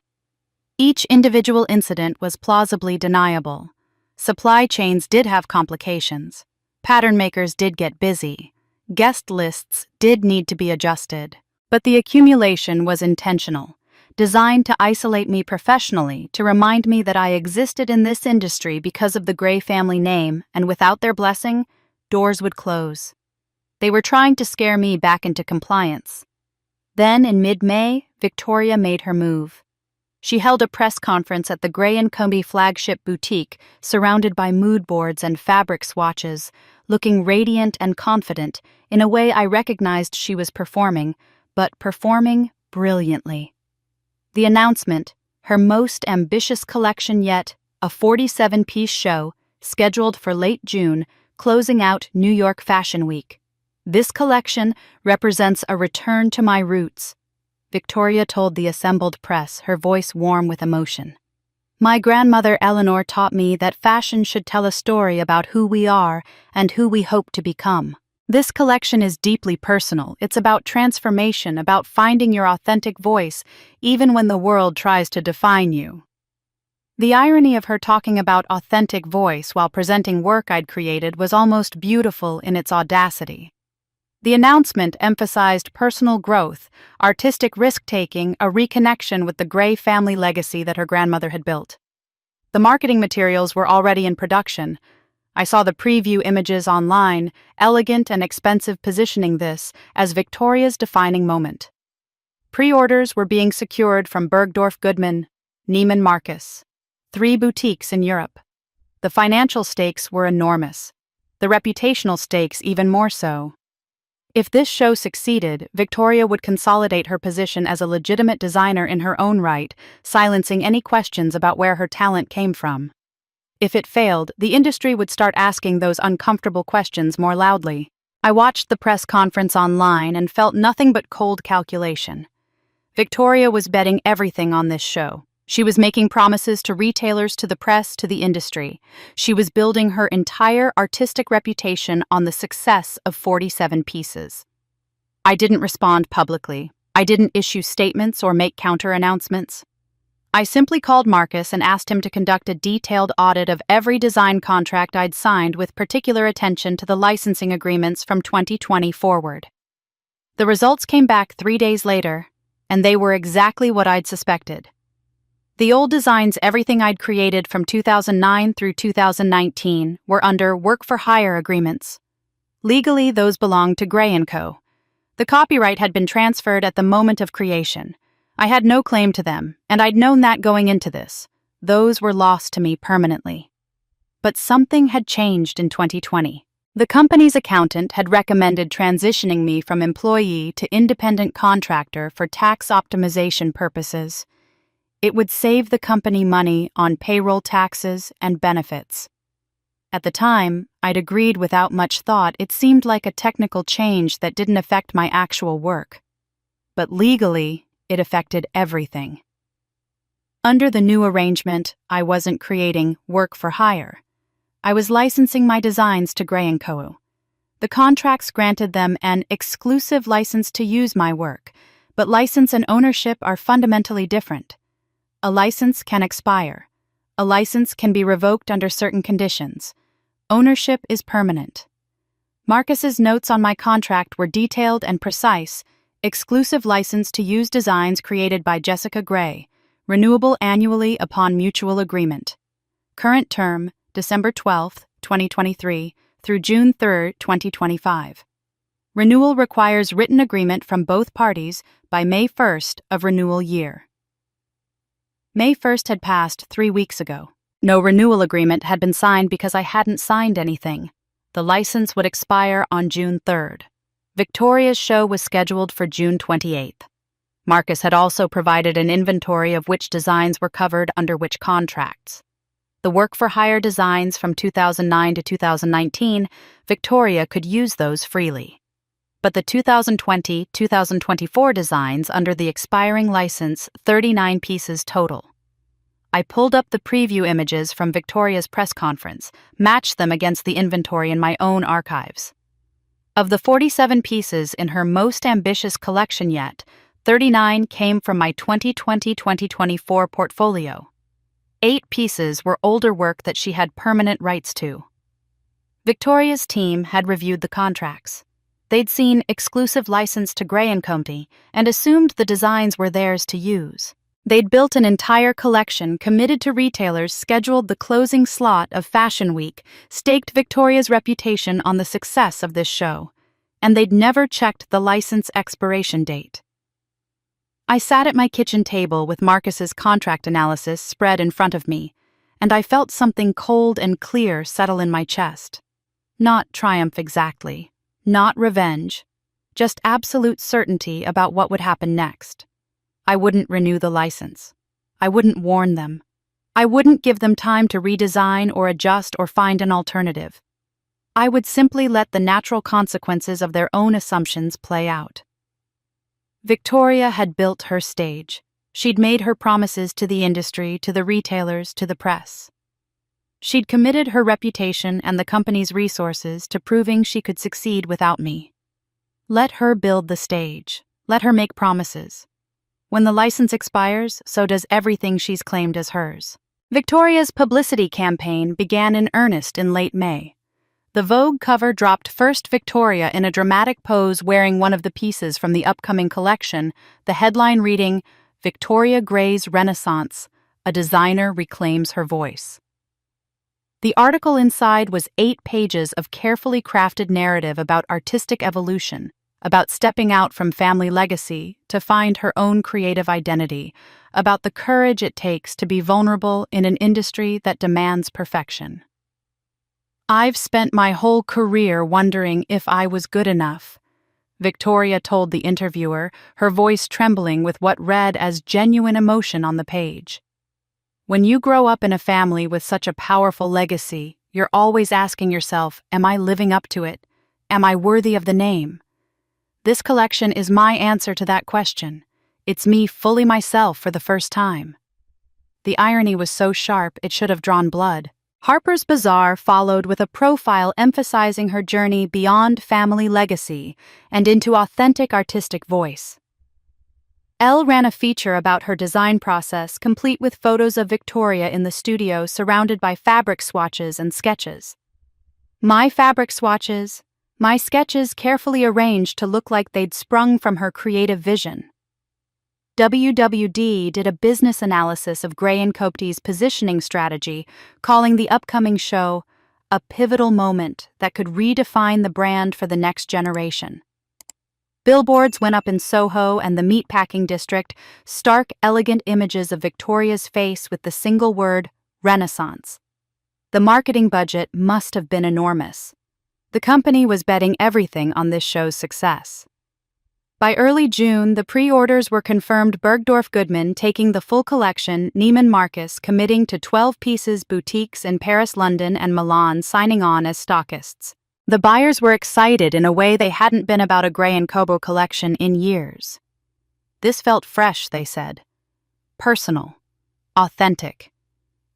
Each individual incident was plausibly deniable. Supply chains did have complications. Pattern makers did get busy. Guest lists did need to be adjusted. But the accumulation was intentional, designed to isolate me professionally, to remind me that I existed in this industry because of the Gray family name, and without their blessing, doors would close. They were trying to scare me back into compliance. Then, in mid-May, Victoria made her move. She held a press conference at the Gray & Comby flagship boutique, surrounded by mood boards and fabric swatches, looking radiant and confident in a way I recognized she was performing, but performing brilliantly. The announcement, her most ambitious collection yet, a 47-piece show, scheduled for late June, closing out New York Fashion Week. "This collection represents a return to my roots," Victoria told the assembled press, her voice warm with emotion. "My grandmother Eleanor taught me that fashion should tell a story about who we are and who we hope to become. This collection is deeply personal. It's about transformation, about finding your authentic voice, even when the world tries to define you." The irony of her talking about authentic voice while presenting work I'd created was almost beautiful in its audacity. The announcement emphasized personal growth, artistic risk-taking, a reconnection with the Gray family legacy that her grandmother had built. The marketing materials were already in production. I saw the preview images online, elegant and expensive, positioning this as Victoria's defining moment. Pre-orders were being secured from Bergdorf Goodman, Neiman Marcus, 3 boutiques in Europe. The financial stakes were enormous. The reputational stakes even more so. If this show succeeded, Victoria would consolidate her position as a legitimate designer in her own right, silencing any questions about where her talent came from. If it failed, the industry would start asking those uncomfortable questions more loudly. I watched the press conference online and felt nothing but cold calculation. Victoria was betting everything on this show. She was making promises to retailers, to the press, to the industry. She was building her entire artistic reputation on the success of 47 pieces. I didn't respond publicly. I didn't issue statements or make counter-announcements. I simply called Marcus and asked him to conduct a detailed audit of every design contract I'd signed, with particular attention to the licensing agreements from 2020 forward. The results came back 3 days later, and they were exactly what I'd suspected. The old designs, everything I'd created from 2009 through 2019, were under work-for-hire agreements. Legally, those belonged to Gray & Co. The copyright had been transferred at the moment of creation, I had no claim to them, and I'd known that going into this. Those were lost to me permanently. But something had changed in 2020. The company's accountant had recommended transitioning me from employee to independent contractor for tax optimization purposes. It would save the company money on payroll taxes and benefits. At the time, I'd agreed without much thought. It seemed like a technical change that didn't affect my actual work. But legally, it affected everything. Under the new arrangement, I wasn't creating work for hire. I was licensing my designs to Gray & Co. The contracts granted them an exclusive license to use my work, but license and ownership are fundamentally different. A license can expire. A license can be revoked under certain conditions. Ownership is permanent. Marcus's notes on my contract were detailed and precise. Exclusive license to use designs created by Jessica Gray, renewable annually upon mutual agreement. Current term, December 12, 2023, through June 3, 2025. Renewal requires written agreement from both parties by May 1st of renewal year. May 1st had passed 3 weeks ago. No renewal agreement had been signed because I hadn't signed anything. The license would expire on June 3rd. Victoria's show was scheduled for June 28th. Marcus had also provided an inventory of which designs were covered under which contracts. The work-for-hire designs from 2009 to 2019, Victoria could use those freely. But the 2020-2024 designs under the expiring license, 39 pieces total. I pulled up the preview images from Victoria's press conference, matched them against the inventory in my own archives. Of the 47 pieces in her most ambitious collection yet, 39 came from my 2020-2024 portfolio. 8 pieces were older work that she had permanent rights to. Victoria's team had reviewed the contracts. They'd seen exclusive license to Gray & Company and assumed the designs were theirs to use. They'd built an entire collection committed to retailers, scheduled the closing slot of Fashion Week, staked Victoria's reputation on the success of this show, and they'd never checked the license expiration date. I sat at my kitchen table with Marcus's contract analysis spread in front of me, and I felt something cold and clear settle in my chest. Not triumph exactly, not revenge, just absolute certainty about what would happen next. I wouldn't renew the license. I wouldn't warn them. I wouldn't give them time to redesign or adjust or find an alternative. I would simply let the natural consequences of their own assumptions play out. Victoria had built her stage. She'd made her promises to the industry, to the retailers, to the press. She'd committed her reputation and the company's resources to proving she could succeed without me. Let her build the stage. Let her make promises. When the license expires, so does everything she's claimed as hers. Victoria's publicity campaign began in earnest in late May. The Vogue cover dropped first Victoria in a dramatic pose wearing one of the pieces from the upcoming collection, the headline reading, "Victoria Gray's Renaissance, a designer reclaims her voice." The article inside was 8 pages of carefully crafted narrative about artistic evolution, about stepping out from family legacy to find her own creative identity, about the courage it takes to be vulnerable in an industry that demands perfection. "I've spent my whole career wondering if I was good enough," Victoria told the interviewer, her voice trembling with what read as genuine emotion on the page. When you grow up in a family with such a powerful legacy, you're always asking yourself, am I living up to it? Am I worthy of the name? This collection is my answer to that question. It's me fully myself for the first time. The irony was so sharp it should have drawn blood. Harper's Bazaar followed with a profile emphasizing her journey beyond family legacy and into authentic artistic voice. Elle ran a feature about her design process, complete with photos of Victoria in the studio surrounded by fabric swatches and sketches. My fabric swatches, my sketches carefully arranged to look like they'd sprung from her creative vision. WWD did a business analysis of Gray & Company's positioning strategy, calling the upcoming show a pivotal moment that could redefine the brand for the next generation. Billboards went up in Soho and the meatpacking district, stark, elegant images of Victoria's face with the single word, Renaissance. The marketing budget must have been enormous. The company was betting everything on this show's success. By early June, the pre-orders were confirmed. Bergdorf Goodman taking the full collection, Neiman Marcus committing to 12 pieces, boutiques in Paris, London, and Milan signing on as stockists. The buyers were excited in a way they hadn't been about a Gray & Cobo collection in years. This felt fresh, they said. Personal. Authentic.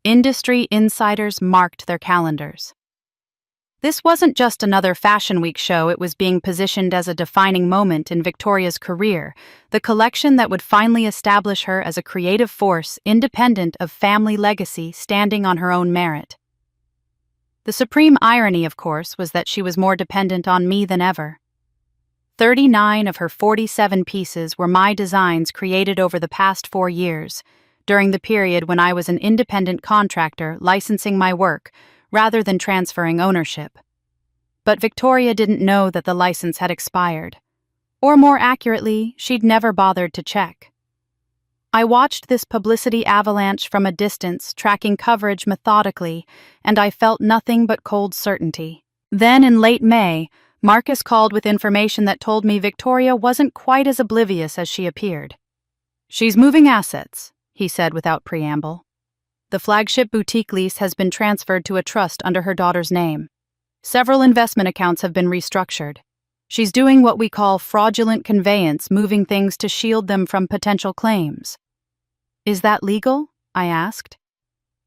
Industry insiders marked their calendars. This wasn't just another Fashion Week show, it was being positioned as a defining moment in Victoria's career, the collection that would finally establish her as a creative force independent of family legacy, standing on her own merit. The supreme irony, of course, was that she was more dependent on me than ever. 39 of her 47 pieces were my designs created over the past 4 years, during the period when I was an independent contractor licensing my work, rather than transferring ownership. But Victoria didn't know that the license had expired. Or more accurately, she'd never bothered to check. I watched this publicity avalanche from a distance, tracking coverage methodically, and I felt nothing but cold certainty. Then, in late May, Marcus called with information that told me Victoria wasn't quite as oblivious as she appeared. "She's moving assets," he said without preamble. The flagship boutique lease has been transferred to a trust under her daughter's name. Several investment accounts have been restructured. She's doing what we call fraudulent conveyance, moving things to shield them from potential claims. "Is that legal?" I asked.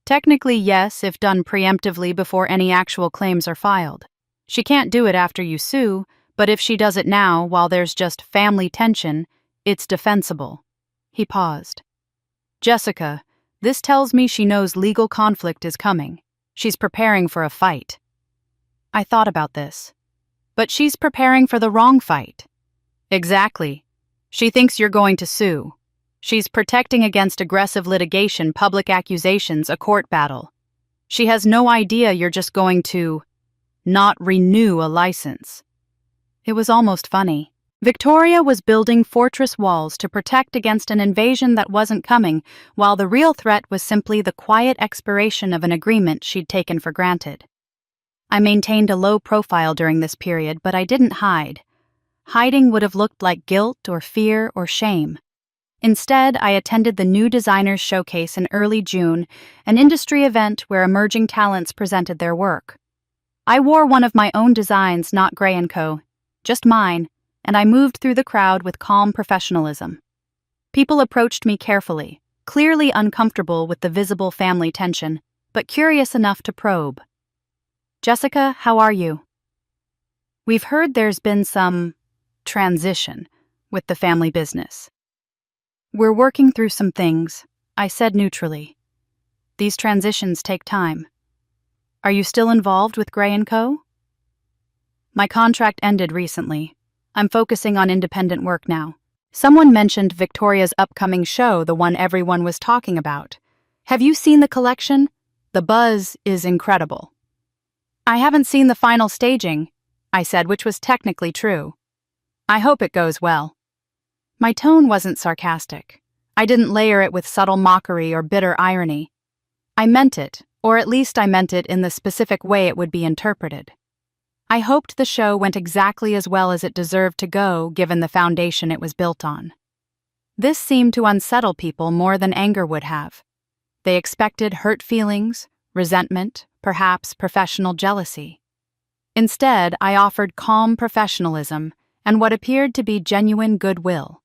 "Technically, yes, if done preemptively before any actual claims are filed. She can't do it after you sue, but if she does it now while there's just family tension, it's defensible." He paused. "Jessica, this tells me she knows legal conflict is coming. She's preparing for a fight." I thought about this. "But she's preparing for the wrong fight." "Exactly. She thinks you're going to sue. She's protecting against aggressive litigation, public accusations, a court battle. She has no idea you're just going to not renew a license." It was almost funny. Victoria was building fortress walls to protect against an invasion that wasn't coming, while the real threat was simply the quiet expiration of an agreement she'd taken for granted. I maintained a low profile during this period, but I didn't hide. Hiding would have looked like guilt or fear or shame. Instead, I attended the New Designers Showcase in early June, an industry event where emerging talents presented their work. I wore one of my own designs, not Gray & Co., just mine, and I moved through the crowd with calm professionalism. People approached me carefully, clearly uncomfortable with the visible family tension, but curious enough to probe. "Jessica, how are you?" "We've heard there's been some transition with the family business." "We're working through some things," I said neutrally. "These transitions take time." "Are you still involved with Gray & Co.?" "My contract ended recently. I'm focusing on independent work now." Someone mentioned Victoria's upcoming show, the one everyone was talking about. "Have you seen the collection? The buzz is incredible." "I haven't seen the final staging," I said, which was technically true. "I hope it goes well." My tone wasn't sarcastic. I didn't layer it with subtle mockery or bitter irony. I meant it, or at least I meant it in the specific way it would be interpreted. I hoped the show went exactly as well as it deserved to go, given the foundation it was built on. This seemed to unsettle people more than anger would have. They expected hurt feelings, resentment, perhaps professional jealousy. Instead, I offered calm professionalism and what appeared to be genuine goodwill.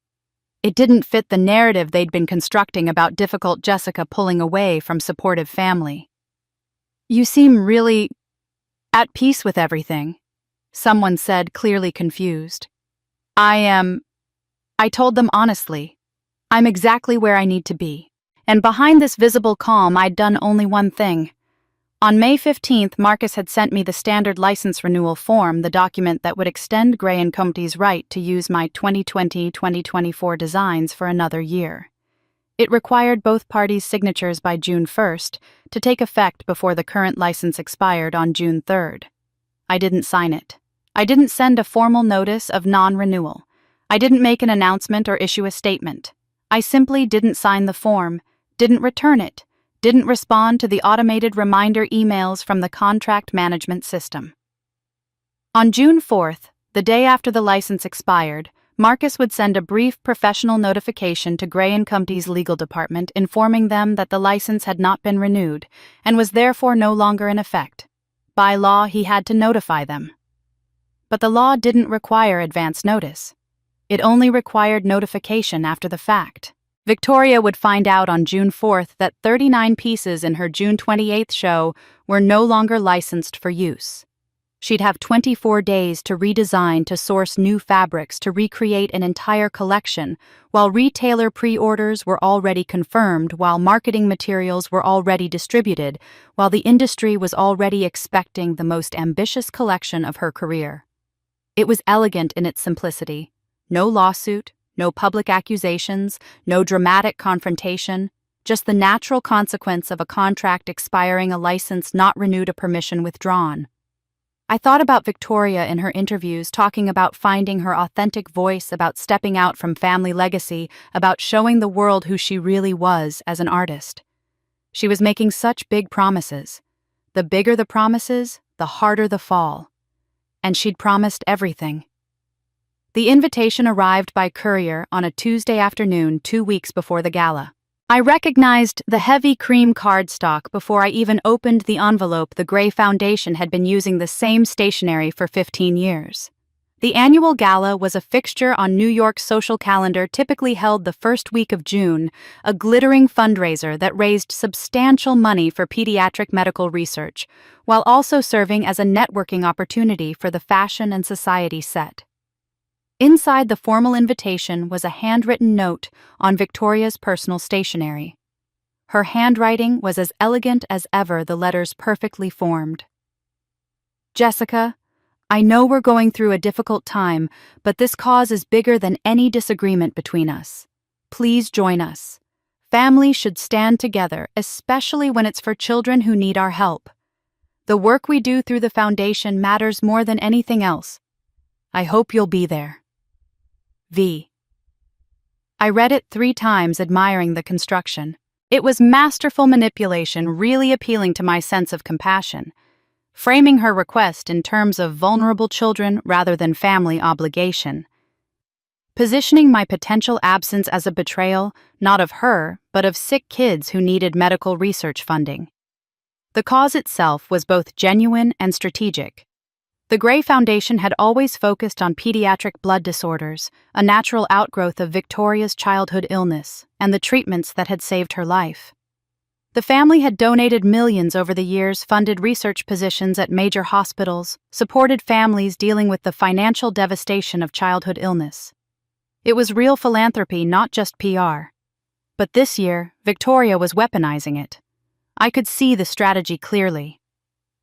It didn't fit the narrative they'd been constructing about difficult Jessica pulling away from supportive family. "You seem really at peace with everything," someone said, clearly confused. I told them honestly. "I'm exactly where I need to be." And behind this visible calm, I'd done only one thing. On May 15th, Marcus had sent me the standard license renewal form, the document that would extend Gray & Company's right to use my 2020-2024 designs for another year. It required both parties' signatures by June 1st to take effect before the current license expired on June 3rd. I didn't sign it. I didn't send a formal notice of non-renewal. I didn't make an announcement or issue a statement. I simply didn't sign the form, didn't return it, didn't respond to the automated reminder emails from the contract management system. On June 4th, the day after the license expired, Marcus would send a brief professional notification to Gray & Company's legal department informing them that the license had not been renewed and was therefore no longer in effect. By law, he had to notify them. But the law didn't require advance notice. It only required notification after the fact. Victoria would find out on June 4th that 39 pieces in her June 28th show were no longer licensed for use. She'd have 24 days to redesign, to source new fabrics, to recreate an entire collection, while retailer pre-orders were already confirmed, while marketing materials were already distributed, while the industry was already expecting the most ambitious collection of her career. It was elegant in its simplicity. No lawsuit, no public accusations, no dramatic confrontation, just the natural consequence of a contract expiring, a license not renewed, a permission withdrawn. I thought about Victoria in her interviews, talking about finding her authentic voice, about stepping out from family legacy, about showing the world who she really was as an artist. She was making such big promises. The bigger the promises, the harder the fall. And she'd promised everything. The invitation arrived by courier on a Tuesday afternoon 2 weeks before the gala. I recognized the heavy cream cardstock before I even opened the envelope. The Gray Foundation had been using the same stationery for 15 years. The annual gala was a fixture on New York's social calendar, typically held the first week of June, a glittering fundraiser that raised substantial money for pediatric medical research, while also serving as a networking opportunity for the fashion and society set. Inside the formal invitation was a handwritten note on Victoria's personal stationery. Her handwriting was as elegant as ever, the letters perfectly formed. Jessica, I know we're going through a difficult time, but this cause is bigger than any disagreement between us. Please join us. Families should stand together, especially when it's for children who need our help. The work we do through the foundation matters more than anything else. I hope you'll be there. V. I read it 3 times, admiring the construction. It was masterful manipulation, really appealing to my sense of compassion, framing her request in terms of vulnerable children rather than family obligation, positioning my potential absence as a betrayal, not of her, but of sick kids who needed medical research funding. The cause itself was both genuine and strategic. The Gray Foundation had always focused on pediatric blood disorders, a natural outgrowth of Victoria's childhood illness, and the treatments that had saved her life. The family had donated millions over the years, funded research positions at major hospitals, supported families dealing with the financial devastation of childhood illness. It was real philanthropy, not just PR. But this year, Victoria was weaponizing it. I could see the strategy clearly.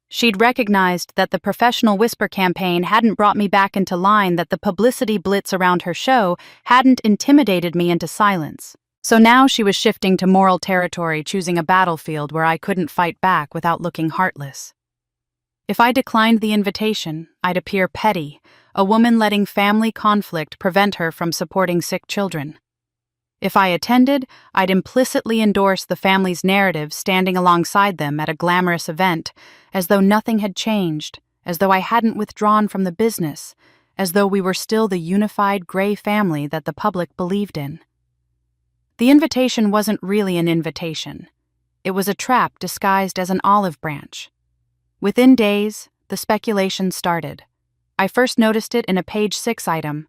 She'd recognized that the professional whisper campaign hadn't brought me back into line, that the publicity blitz around her show hadn't intimidated me into silence. So now she was shifting to moral territory, choosing a battlefield where I couldn't fight back without looking heartless. If I declined the invitation, I'd appear petty, a woman letting family conflict prevent her from supporting sick children. If I attended, I'd implicitly endorse the family's narrative, standing alongside them at a glamorous event, as though nothing had changed, as though I hadn't withdrawn from the business, as though we were still the unified Gray family that the public believed in. The invitation wasn't really an invitation. It was a trap disguised as an olive branch. Within days, the speculation started. I first noticed it in a page 6 item.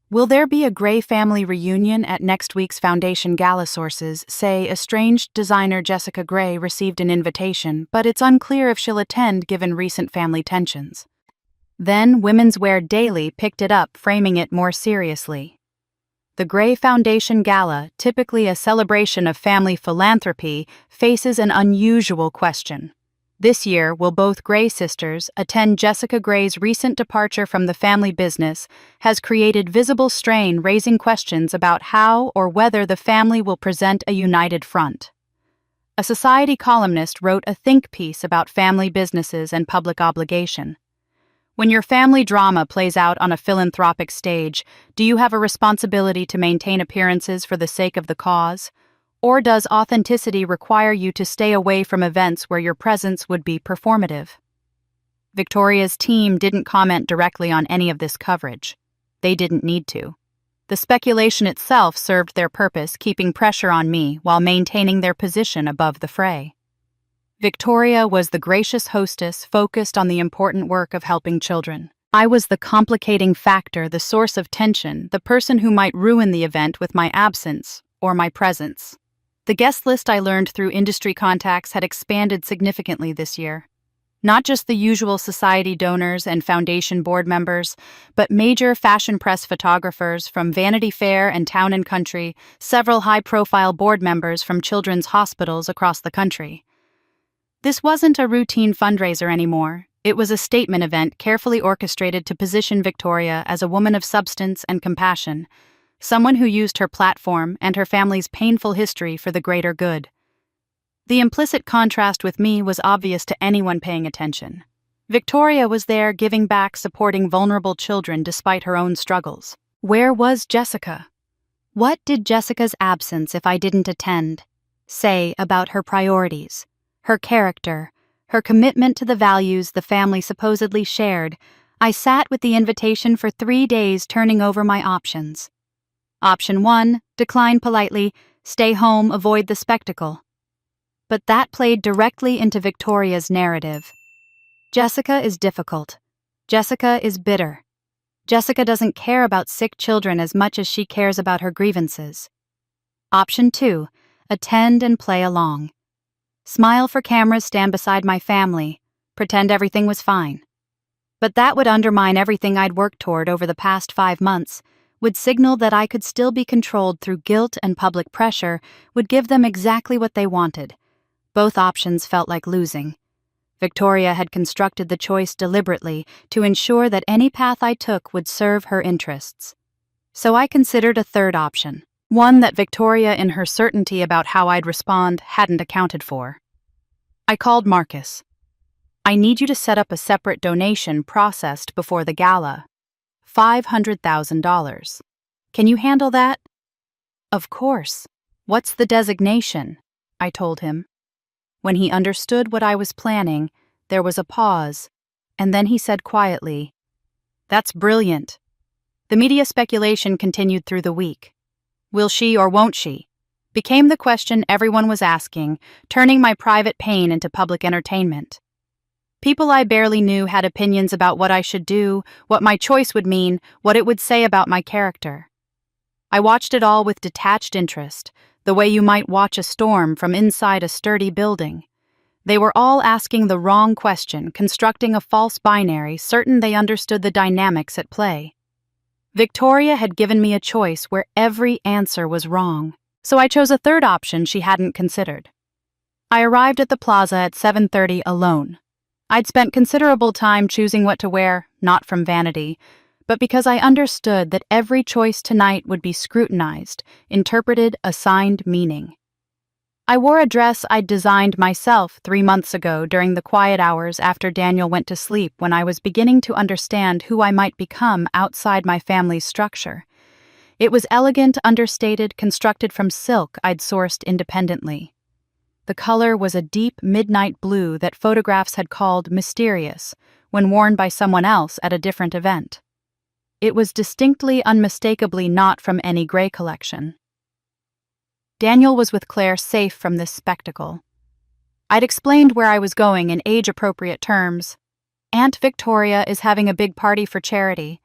Will there be a Gray family reunion at next week's Foundation Gala? Sources say estranged designer Jessica Gray received an invitation, but it's unclear if she'll attend given recent family tensions. Then Women's Wear Daily picked it up, framing it more seriously. The Gray Foundation Gala, typically a celebration of family philanthropy, faces an unusual question. This year, will both Gray sisters attend? Jessica Gray's recent departure from the family business has created visible strain, raising questions about how or whether the family will present a united front. A Society columnist wrote a think piece about family businesses and public obligation. When your family drama plays out on a philanthropic stage, do you have a responsibility to maintain appearances for the sake of the cause? Or does authenticity require you to stay away from events where your presence would be performative? Victoria's team didn't comment directly on any of this coverage. They didn't need to. The speculation itself served their purpose, keeping pressure on me while maintaining their position above the fray. Victoria was the gracious hostess focused on the important work of helping children. I was the complicating factor, the source of tension, the person who might ruin the event with my absence or my presence. The guest list I learned through industry contacts had expanded significantly this year. Not just the usual society donors and foundation board members, but major fashion press photographers from Vanity Fair and Town & Country, several high-profile board members from children's hospitals across the country. This wasn't a routine fundraiser anymore. It was a statement event carefully orchestrated to position Victoria as a woman of substance and compassion, someone who used her platform and her family's painful history for the greater good. The implicit contrast with me was obvious to anyone paying attention. Victoria was there giving back, supporting vulnerable children despite her own struggles. Where was Jessica? What did Jessica's absence, if I didn't attend, say about her priorities, her character, her commitment to the values the family supposedly shared? I sat with the invitation for 3 days, turning over my options. Option 1, decline politely, stay home, avoid the spectacle. But that played directly into Victoria's narrative. Jessica is difficult. Jessica is bitter. Jessica doesn't care about sick children as much as she cares about her grievances. Option 2, attend and play along. Smile for cameras, stand beside my family, pretend everything was fine. But that would undermine everything I'd worked toward over the past 5 months, would signal that I could still be controlled through guilt and public pressure, would give them exactly what they wanted. Both options felt like losing. Victoria had constructed the choice deliberately to ensure that any path I took would serve her interests. So I considered a third option, one that Victoria, in her certainty about how I'd respond, hadn't accounted for. I called Marcus. I need you to set up a separate donation processed before the gala. $500,000. Can you handle that? Of course. What's the designation? I told him. When he understood what I was planning, there was a pause, and then he said quietly, "That's brilliant." The media speculation continued through the week. Will she or won't she? Became the question everyone was asking, turning my private pain into public entertainment. People I barely knew had opinions about what I should do, what my choice would mean, what it would say about my character. I watched it all with detached interest, the way you might watch a storm from inside a sturdy building. They were all asking the wrong question, constructing a false binary, certain they understood the dynamics at play. Victoria had given me a choice where every answer was wrong, so I chose a third option she hadn't considered. I arrived at the plaza at 7:30 alone. I'd spent considerable time choosing what to wear, not from vanity, but because I understood that every choice tonight would be scrutinized, interpreted, assigned meaning. I wore a dress I'd designed myself 3 months ago during the quiet hours after Daniel went to sleep, when I was beginning to understand who I might become outside my family's structure. It was elegant, understated, constructed from silk I'd sourced independently. The color was a deep midnight blue that photographs had called mysterious when worn by someone else at a different event. It was distinctly, unmistakably not from any gray collection. Daniel was with Claire, safe from this spectacle. I'd explained where I was going in age-appropriate terms. Aunt Victoria is having a big party for charity.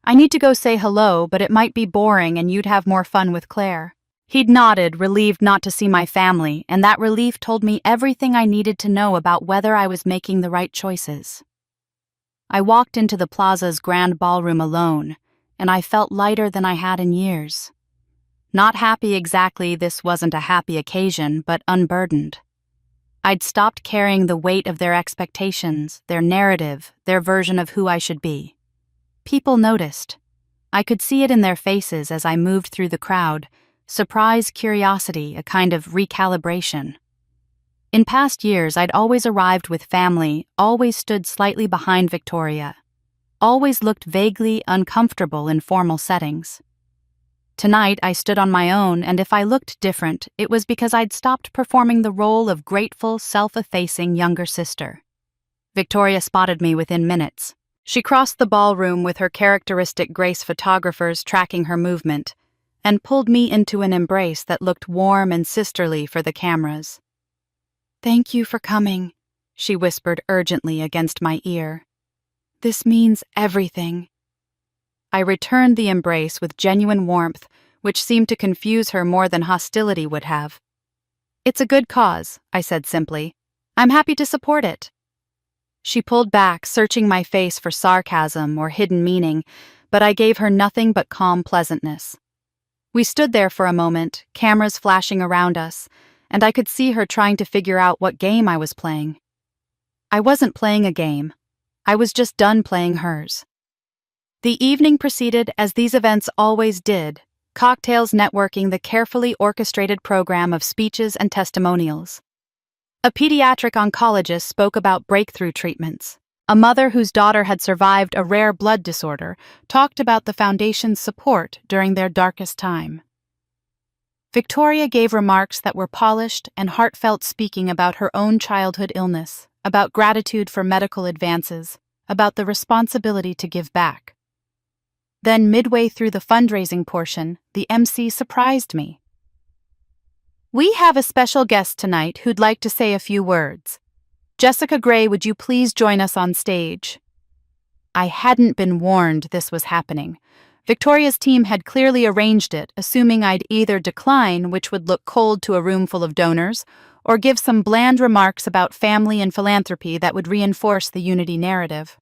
I need to go say hello, but it might be boring and you'd have more fun with Claire. He'd nodded, relieved not to see my family, and that relief told me everything I needed to know about whether I was making the right choices. I walked into the plaza's grand ballroom alone, and I felt lighter than I had in years. Not happy exactly, this wasn't a happy occasion, but unburdened. I'd stopped carrying the weight of their expectations, their narrative, their version of who I should be. People noticed. I could see it in their faces as I moved through the crowd, surprise, curiosity, a kind of recalibration. In past years, I'd always arrived with family, always stood slightly behind Victoria. always looked vaguely uncomfortable in formal settings. Tonight, I stood on my own, and if I looked different, it was because I'd stopped performing the role of grateful, self-effacing younger sister. Victoria spotted me within minutes. She crossed the ballroom with her characteristic grace photographers tracking her movement, and pulled me into an embrace that looked warm and sisterly for the cameras. "Thank you for coming," she whispered urgently against my ear. "This means everything." I returned the embrace with genuine warmth, which seemed to confuse her more than hostility would have. "It's a good cause," I said simply. "I'm happy to support it." She pulled back, searching my face for sarcasm or hidden meaning, but I gave her nothing but calm pleasantness. We stood there for a moment, cameras flashing around us, and I could see her trying to figure out what game I was playing. I wasn't playing a game. I was just done playing hers. The evening proceeded as these events always did, cocktails networking the carefully orchestrated program of speeches and testimonials. A pediatric oncologist spoke about breakthrough treatments. A mother whose daughter had survived a rare blood disorder talked about the Foundation's support during their darkest time. Victoria gave remarks that were polished and heartfelt, speaking about her own childhood illness, about gratitude for medical advances, about the responsibility to give back. Then, midway through the fundraising portion, the MC surprised me. "We have a special guest tonight who'd like to say a few words. Jessica Gray, would you please join us on stage?" I hadn't been warned this was happening. Victoria's team had clearly arranged it, assuming I'd either decline, which would look cold to a room full of donors, or give some bland remarks about family and philanthropy that would reinforce the unity narrative.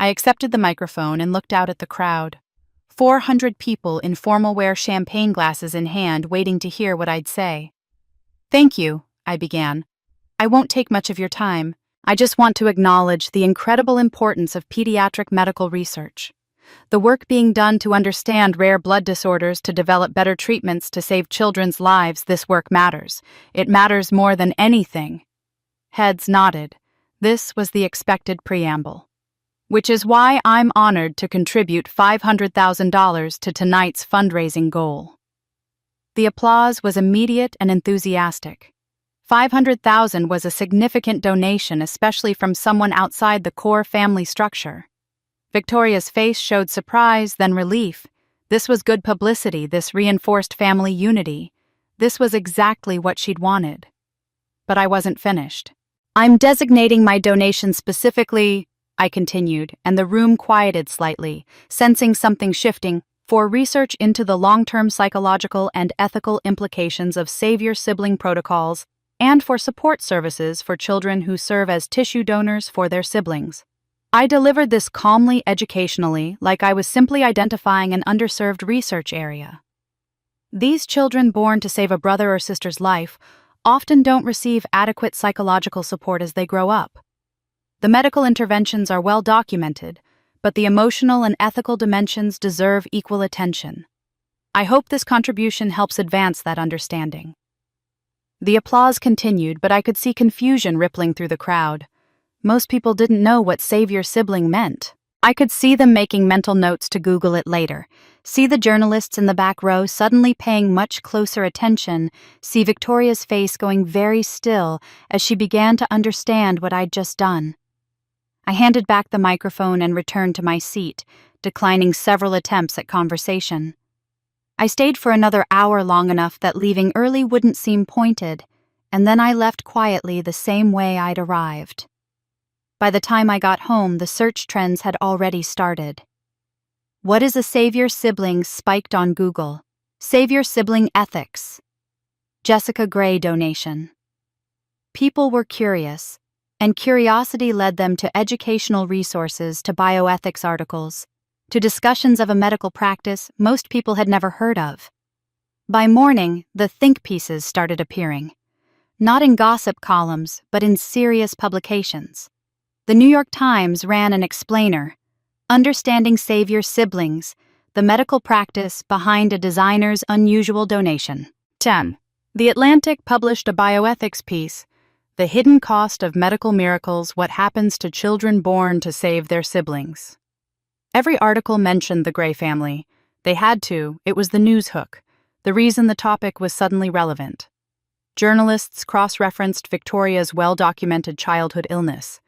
I accepted the microphone and looked out at the crowd. 400 people in formal wear, champagne glasses in hand, waiting to hear what I'd say. "Thank you," I began. "I won't take much of your time. I just want to acknowledge the incredible importance of pediatric medical research. The work being done to understand rare blood disorders, to develop better treatments to save children's lives, this work matters. It matters more than anything." Heads nodded. This was the expected preamble. "Which is why I'm honored to contribute $500,000 to tonight's fundraising goal." The applause was immediate and enthusiastic. $500,000 was a significant donation, especially from someone outside the core family structure. Victoria's face showed surprise, then relief. This was good publicity, this reinforced family unity. This was exactly what she'd wanted. But I wasn't finished. "I'm designating my donation specifically," I continued, and the room quieted slightly, sensing something shifting, "for research into the long-term psychological and ethical implications of savior-sibling protocols, and for support services for children who serve as tissue donors for their siblings." I delivered this calmly, educationally, like I was simply identifying an underserved research area. These children born to save a brother or sister's life often don't receive adequate psychological support as they grow up. The medical interventions are well documented, but the emotional and ethical dimensions deserve equal attention. I hope this contribution helps advance that understanding. The applause continued, but I could see confusion rippling through the crowd. Most people didn't know what savior sibling meant. I could see them making mental notes to Google it later, see the journalists in the back row suddenly paying much closer attention, see Victoria's face going very still as she began to understand what I'd just done. I handed back the microphone and returned to my seat, declining several attempts at conversation. I stayed for another hour, long enough that leaving early wouldn't seem pointed, and then I left quietly the same way I'd arrived. By the time I got home, the search trends had already started. "What is a savior sibling?" spiked on Google. "Savior sibling ethics." Jessica Gray donation. People were curious, and curiosity led them to educational resources, to bioethics articles, to discussions of a medical practice most people had never heard of. By morning, the think pieces started appearing. Not in gossip columns, but in serious publications. The New York Times ran an explainer, "Understanding Savior Siblings, the Medical Practice Behind a Designer's Unusual Donation." 10. The Atlantic published a bioethics piece, "The Hidden Cost of Medical Miracles, What Happens to Children Born to Save Their Siblings." Every article mentioned the Gray family. They had to, it was the news hook, the reason the topic was suddenly relevant. Journalists cross-referenced Victoria's well-documented childhood illness,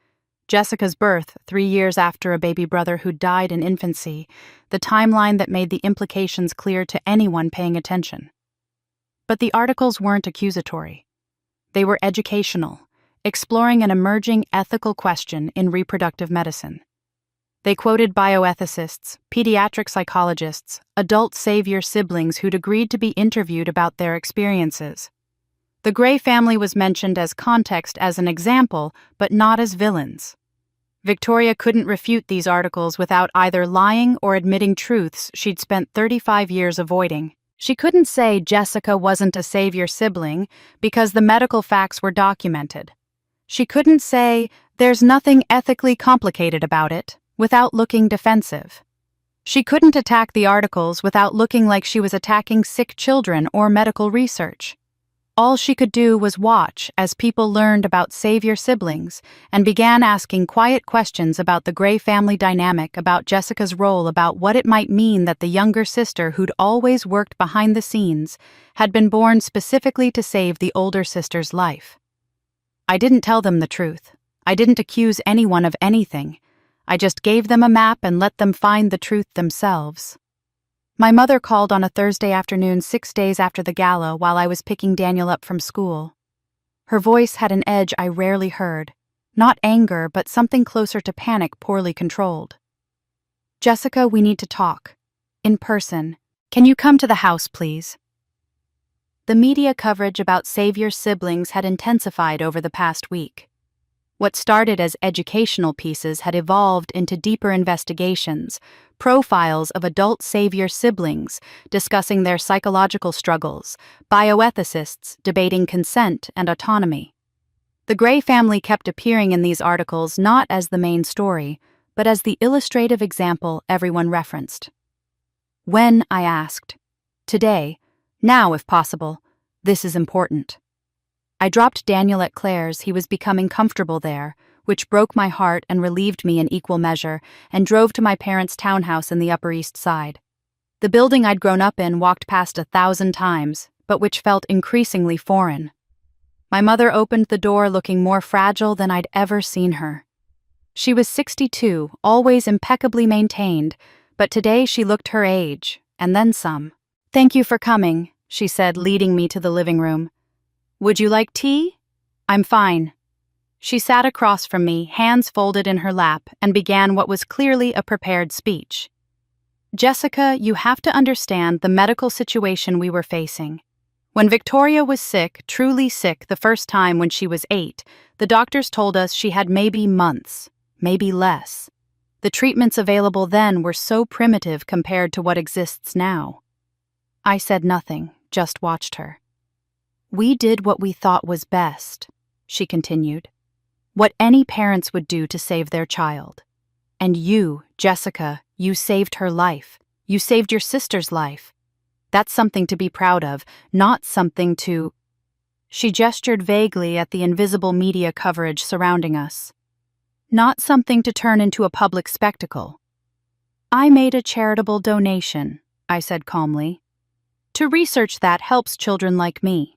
Jessica's birth 3 years after a baby brother who died in infancy, the timeline that made the implications clear to anyone paying attention. But the articles weren't accusatory. They were educational, exploring an emerging ethical question in reproductive medicine. They quoted bioethicists, pediatric psychologists, adult savior siblings who'd agreed to be interviewed about their experiences. The Gray family was mentioned as context as an example, but not as villains. Victoria couldn't refute these articles without either lying or admitting truths she'd spent 35 years avoiding. She couldn't say Jessica wasn't a savior sibling because the medical facts were documented. She couldn't say there's nothing ethically complicated about it without looking defensive. She couldn't attack the articles without looking like she was attacking sick children or medical research. All she could do was watch as people learned about savior siblings and began asking quiet questions about the Gray family dynamic, about Jessica's role, about what it might mean that the younger sister who'd always worked behind the scenes had been born specifically to save the older sister's life. I didn't tell them the truth. I didn't accuse anyone of anything. I just gave them a map and let them find the truth themselves. My mother called on a Thursday afternoon 6 days after the gala while I was picking Daniel up from school. Her voice had an edge I rarely heard, not anger, but something closer to panic, poorly controlled. "Jessica, we need to talk. In person. Can you come to the house, please?" The media coverage about savior siblings had intensified over the past week. What started as educational pieces had evolved into deeper investigations, profiles of adult savior siblings discussing their psychological struggles, bioethicists debating consent and autonomy. The Gray family kept appearing in these articles not as the main story, but as the illustrative example everyone referenced. When, I asked, "Today, now if possible, this is important." I dropped Daniel at Claire's. He was becoming comfortable there, which broke my heart and relieved me in equal measure, and drove to my parents' townhouse in the Upper East Side. The building I'd grown up in, walked past 1,000 times, but which felt increasingly foreign. My mother opened the door looking more fragile than I'd ever seen her. She was 62, always impeccably maintained, but today she looked her age, and then some. "Thank you for coming," she said, leading me to the living room. "Would you like tea?" "I'm fine." She sat across from me, hands folded in her lap, and began what was clearly a prepared speech. "Jessica, you have to understand the medical situation we were facing. When Victoria was sick, truly sick, the first time when she was 8, the doctors told us she had maybe months, maybe less. The treatments available then were so primitive compared to what exists now." I said nothing, just watched her. "We did what we thought was best," she continued. "What any parents would do to save their child. And you, Jessica, you saved her life. You saved your sister's life. That's something to be proud of, not something to—" She gestured vaguely at the invisible media coverage surrounding us. "Not something to turn into a public spectacle." "I made a charitable donation," I said calmly, "to research that helps children like me."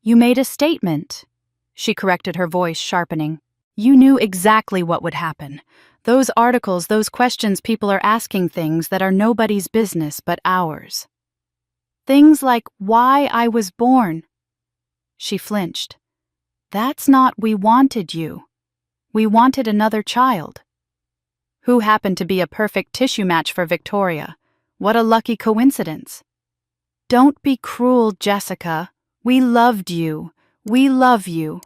"You made a statement," she corrected, her voice sharpening. "You knew exactly what would happen. Those articles, those questions, people are asking things that are nobody's business but ours. Things like why I was born." She flinched. "That's not we wanted you. We wanted another child." Who happened to be a perfect tissue match for Victoria. What a lucky coincidence. "Don't be cruel, Jessica. We loved you. We love you."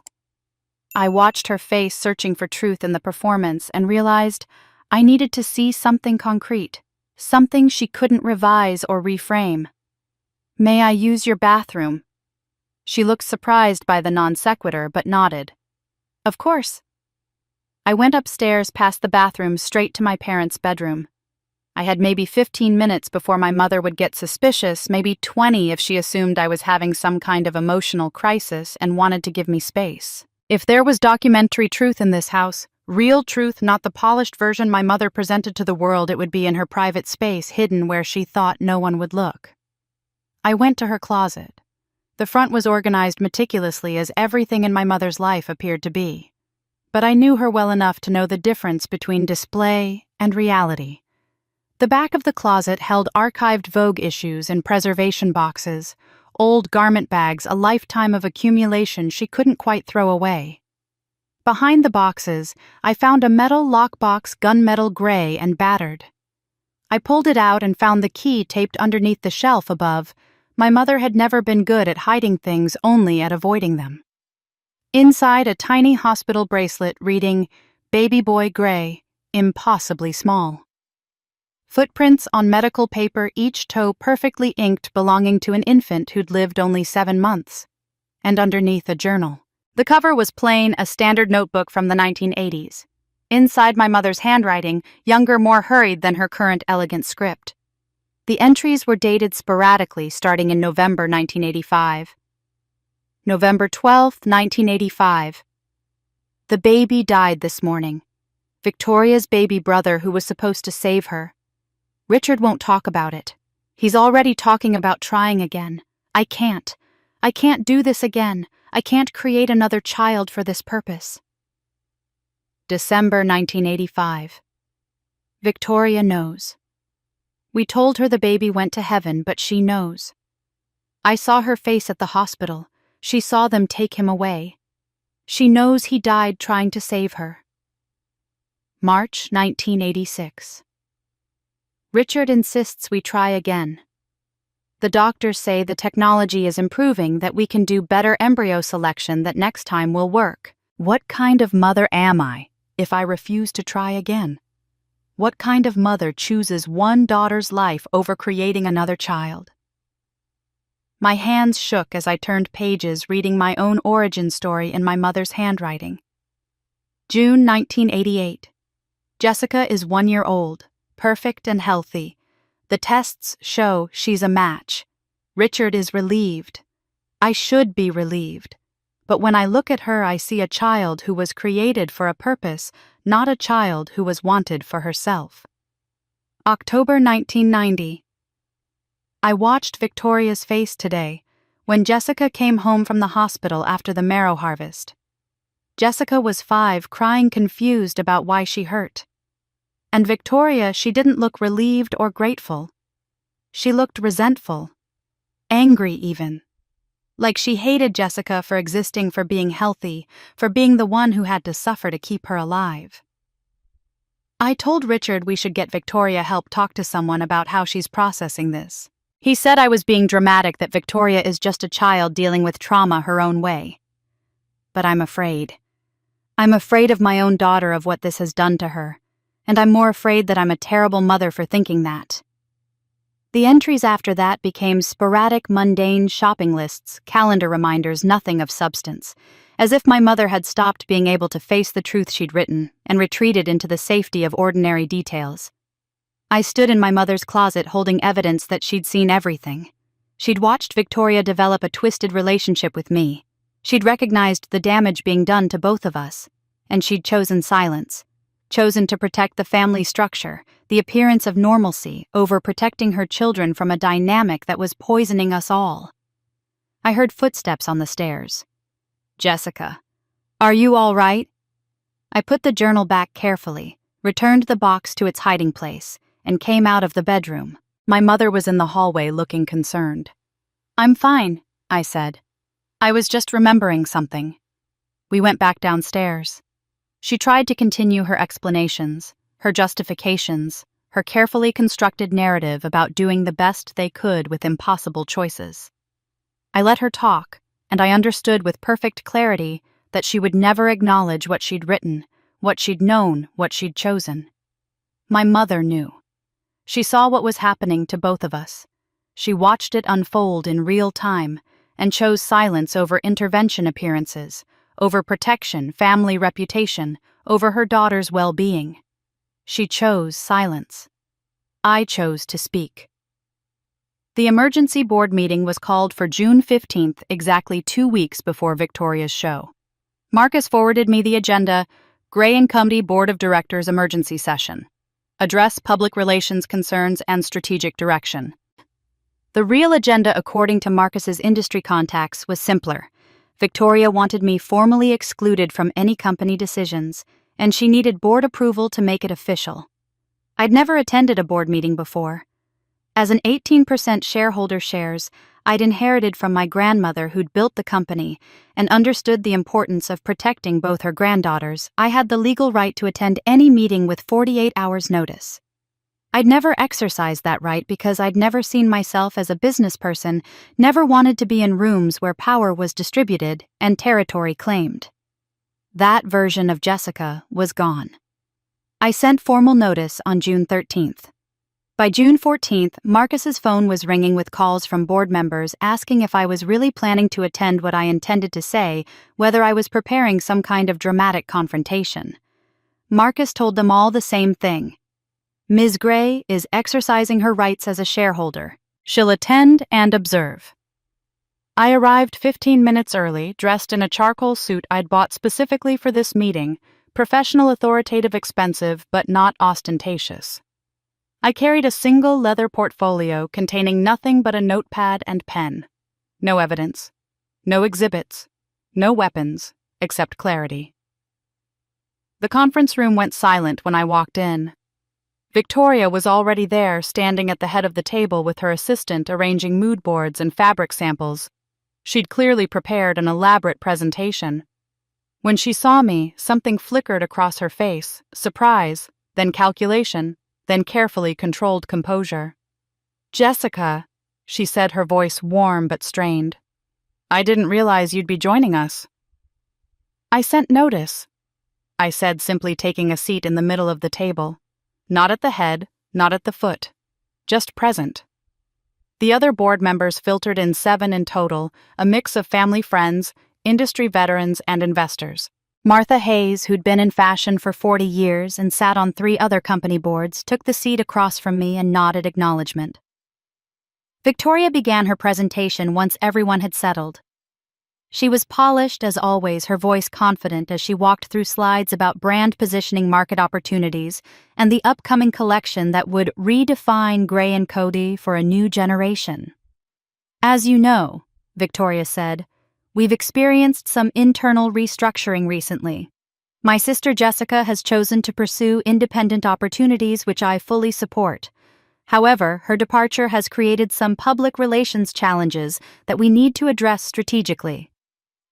I watched her face, searching for truth in the performance, and realized I needed to see something concrete, something she couldn't revise or reframe. "May I use your bathroom?" She looked surprised by the non sequitur, but nodded. "Of course." I went upstairs past the bathroom straight to my parents' bedroom. I had maybe 15 minutes before my mother would get suspicious, maybe 20 if she assumed I was having some kind of emotional crisis and wanted to give me space. If there was documentary truth in this house, Real truth, not the polished version my mother presented to the world. It would be in her private space, hidden where she thought no one would look. I went to her closet. The front was organized meticulously as everything in my mother's life appeared to be. But I knew her well enough to know the difference between display and reality. The back of the closet held archived Vogue issues in preservation boxes, old garment bags, a lifetime of accumulation she couldn't quite throw away. Behind the boxes, I found a metal lockbox, gunmetal gray and battered. I pulled it out and found the key taped underneath the shelf above. My mother had never been good at hiding things, only at avoiding them. Inside, a tiny hospital bracelet reading, "Baby Boy Gray, impossibly small." Footprints on medical paper, each toe perfectly inked, belonging to an infant who'd lived only 7 months. And underneath, a journal. The cover was plain, a standard notebook from the 1980s. Inside, my mother's handwriting, younger, more hurried than her current elegant script. The entries were dated sporadically, starting in November 1985. November 12th, 1985. The baby died this morning. Victoria's baby brother, who was supposed to save her. Richard won't talk about it. He's already talking about trying again. I can't do this again. I can't create another child for this purpose. December 1985. Victoria knows. We told her the baby went to heaven, but she knows. I saw her face at the hospital. She saw them take him away. She knows he died trying to save her. March 1986. Richard insists we try again. The doctors say the technology is improving, that we can do better embryo selection, that next time will work. What kind of mother am I if I refuse to try again? What kind of mother chooses one daughter's life over creating another child? My hands shook as I turned pages, reading my own origin story in my mother's handwriting. June 1988. Jessica is 1 year old. Perfect and healthy. The tests show she's a match. Richard is relieved. I should be relieved. But when I look at her, I see a child who was created for a purpose, not a child who was wanted for herself. October 1990. I watched Victoria's face today, when Jessica came home from the hospital after the marrow harvest. Jessica was 5, crying, confused about why she hurt. And Victoria, she didn't look relieved or grateful. She looked resentful, angry even. Like she hated Jessica for existing, for being healthy, for being the one who had to suffer to keep her alive. I told Richard we should get Victoria help talk to someone about how she's processing this. He said I was being dramatic, that Victoria is just a child dealing with trauma her own way. But I'm afraid. I'm afraid of my own daughter, of what this has done to her. And I'm more afraid that I'm a terrible mother for thinking that. The entries after that became sporadic, mundane shopping lists, calendar reminders, nothing of substance, as if my mother had stopped being able to face the truth she'd written and retreated into the safety of ordinary details. I stood in my mother's closet holding evidence that she'd seen everything. She'd watched Victoria develop a twisted relationship with me. She'd recognized the damage being done to both of us, and she'd chosen silence. Chosen to protect the family structure, the appearance of normalcy, over protecting her children from a dynamic that was poisoning us all. I heard footsteps on the stairs. Jessica, are you all right? I put the journal back carefully, returned the box to its hiding place, and came out of the bedroom. My mother was in the hallway looking concerned. I'm fine, I said. I was just remembering something. We went back downstairs. She tried to continue her explanations, her justifications, her carefully constructed narrative about doing the best they could with impossible choices. I let her talk, and I understood with perfect clarity that she would never acknowledge what she'd written, what she'd known, what she'd chosen. My mother knew. She saw what was happening to both of us. She watched it unfold in real time and chose silence over intervention appearances, over protection, family reputation, over her daughter's well-being. She chose silence. I chose to speak. The emergency board meeting was called for June 15th, exactly 2 weeks before Victoria's show. Marcus forwarded me the agenda. Gray & Company Board of Directors Emergency Session. Address public relations concerns and strategic direction. The real agenda, according to Marcus's industry contacts, was simpler. Victoria wanted me formally excluded from any company decisions, and she needed board approval to make it official. I'd never attended a board meeting before. As an 18% shareholder shares, I'd inherited from my grandmother who'd built the company and understood the importance of protecting both her granddaughters. I had the legal right to attend any meeting with 48 hours' notice. I'd never exercised that right because I'd never seen myself as a business person, never wanted to be in rooms where power was distributed and territory claimed. That version of Jessica was gone. I sent formal notice on June 13th. By June 14th, Marcus's phone was ringing with calls from board members asking if I was really planning to attend what I intended to say, whether I was preparing some kind of dramatic confrontation. Marcus told them all the same thing. Ms. Gray is exercising her rights as a shareholder. She'll attend and observe. I arrived 15 minutes early, dressed in a charcoal suit I'd bought specifically for this meeting, professional, authoritative, expensive, but not ostentatious. I carried a single leather portfolio containing nothing but a notepad and pen. No evidence, no exhibits, no weapons, except clarity. The conference room went silent when I walked in. Victoria was already there, standing at the head of the table with her assistant arranging mood boards and fabric samples. She'd clearly prepared an elaborate presentation. When she saw me, something flickered across her face, surprise, then calculation, then carefully controlled composure. "Jessica," she said, her voice warm but strained. "I didn't realize you'd be joining us." "I sent notice," I said, simply taking a seat in the middle of the table. Not at the head, not at the foot. Just present. The other board members filtered in 7 in total, a mix of family friends, industry veterans, and investors. Martha Hayes, who'd been in fashion for 40 years and sat on 3 other company boards, took the seat across from me and nodded acknowledgement. Victoria began her presentation once everyone had settled. She was polished as always, her voice confident as she walked through slides about brand positioning, market opportunities, and the upcoming collection that would redefine Gray & Cody for a new generation. "As you know," Victoria said, "we've experienced some internal restructuring recently. My sister Jessica has chosen to pursue independent opportunities, which I fully support. However, her departure has created some public relations challenges that we need to address strategically."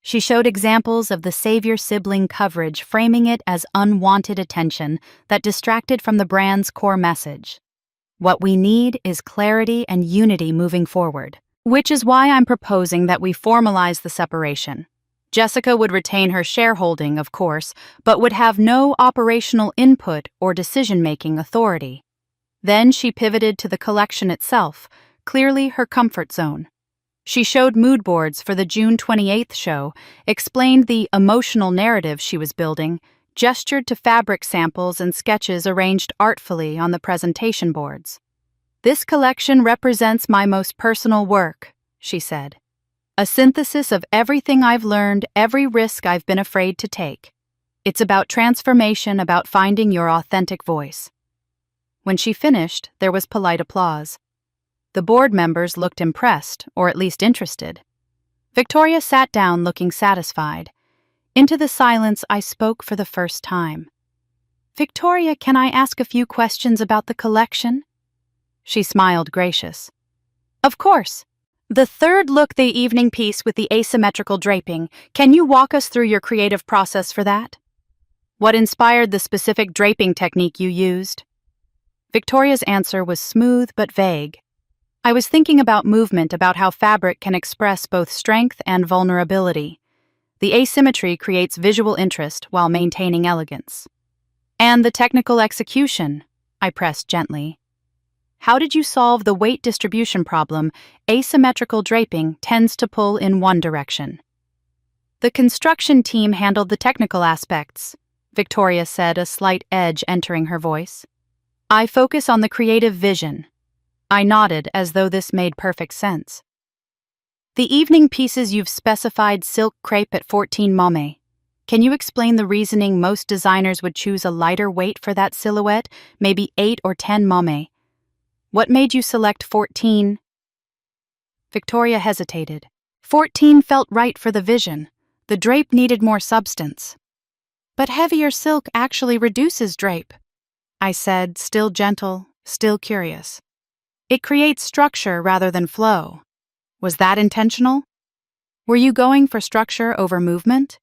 She showed examples of the savior-sibling coverage, framing it as unwanted attention that distracted from the brand's core message. "What we need is clarity and unity moving forward. Which is why I'm proposing that we formalize the separation. Jessica would retain her shareholding, of course, but would have no operational input or decision-making authority." Then she pivoted to the collection itself, clearly her comfort zone. She showed mood boards for the June 28th show, explained the emotional narrative she was building, gestured to fabric samples and sketches arranged artfully on the presentation boards. "This collection represents my most personal work," she said. "A synthesis of everything I've learned, every risk I've been afraid to take. It's about transformation, about finding your authentic voice." When she finished, there was polite applause. The board members looked impressed, or at least interested. Victoria sat down looking satisfied. Into the silence, I spoke for the first time. "Victoria, can I ask a few questions about the collection?" She smiled, gracious. "Of course. The third look, the evening piece with the asymmetrical draping, can you walk us through your creative process for that? What inspired the specific draping technique you used?" Victoria's answer was smooth but vague. "I was thinking about movement, about how fabric can express both strength and vulnerability. The asymmetry creates visual interest while maintaining elegance." "And the technical execution?" I pressed gently. "How did you solve the weight distribution problem? Asymmetrical draping tends to pull in one direction." "The construction team handled the technical aspects," Victoria said, a slight edge entering her voice. "I focus on the creative vision." I nodded as though this made perfect sense. "The evening pieces, you've specified silk crepe at 14 momme. Can you explain the reasoning most designers would choose a lighter weight for that silhouette, maybe 8 or 10 mm? What made you select 14? Victoria hesitated. 14 felt right for the vision. The drape needed more substance. But heavier silk actually reduces drape, I said, still gentle, still curious. It creates structure rather than flow. Was that intentional? Were you going for structure over movement?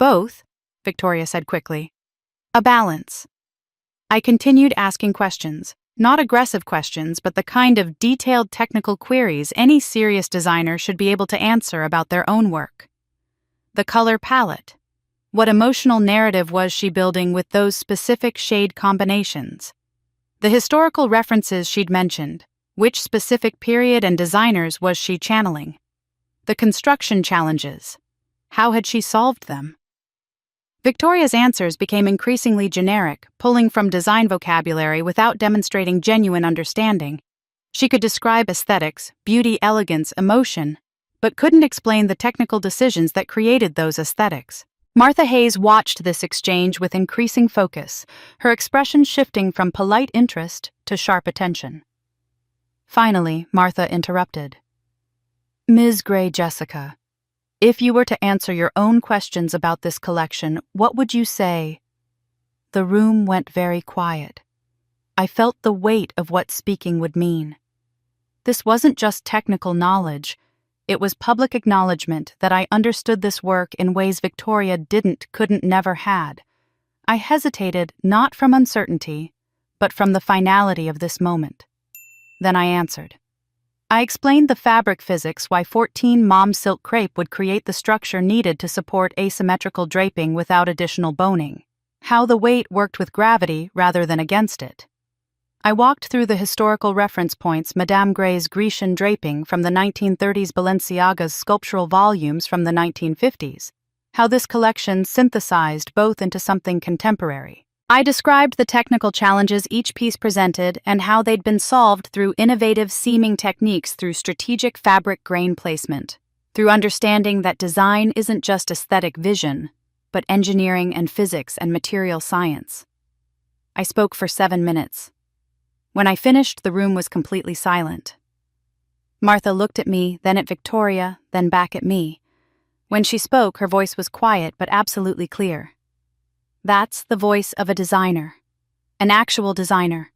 Both, Victoria said quickly. A balance. I continued asking questions, not aggressive questions, but the kind of detailed technical queries any serious designer should be able to answer about their own work. The color palette. What emotional narrative was she building with those specific shade combinations? The historical references she'd mentioned. Which specific period and designers was she channeling? The construction challenges. How had she solved them? Victoria's answers became increasingly generic, pulling from design vocabulary without demonstrating genuine understanding. She could describe aesthetics, beauty, elegance, emotion, but couldn't explain the technical decisions that created those aesthetics. Martha Hayes watched this exchange with increasing focus, her expression shifting from polite interest to sharp attention. Finally, Martha interrupted. Ms. Gray Jessica, if you were to answer your own questions about this collection, what would you say? The room went very quiet. I felt the weight of what speaking would mean. This wasn't just technical knowledge. It was public acknowledgement that I understood this work in ways Victoria didn't, couldn't, never had. I hesitated not from uncertainty, but from the finality of this moment. Then I answered. I explained the fabric physics why 14 mom silk crepe would create the structure needed to support asymmetrical draping without additional boning, how the weight worked with gravity rather than against it. I walked through the historical reference points, Madame Gray's Grecian draping from the 1930s, Balenciaga's sculptural volumes from the 1950s, how this collection synthesized both into something contemporary. I described the technical challenges each piece presented and how they'd been solved through innovative seaming techniques, through strategic fabric grain placement, through understanding that design isn't just aesthetic vision, but engineering and physics and material science. I spoke for 7 minutes. When I finished, the room was completely silent. Martha looked at me, then at Victoria, then back at me. When she spoke, her voice was quiet but absolutely clear. That's the voice of a designer. An actual designer.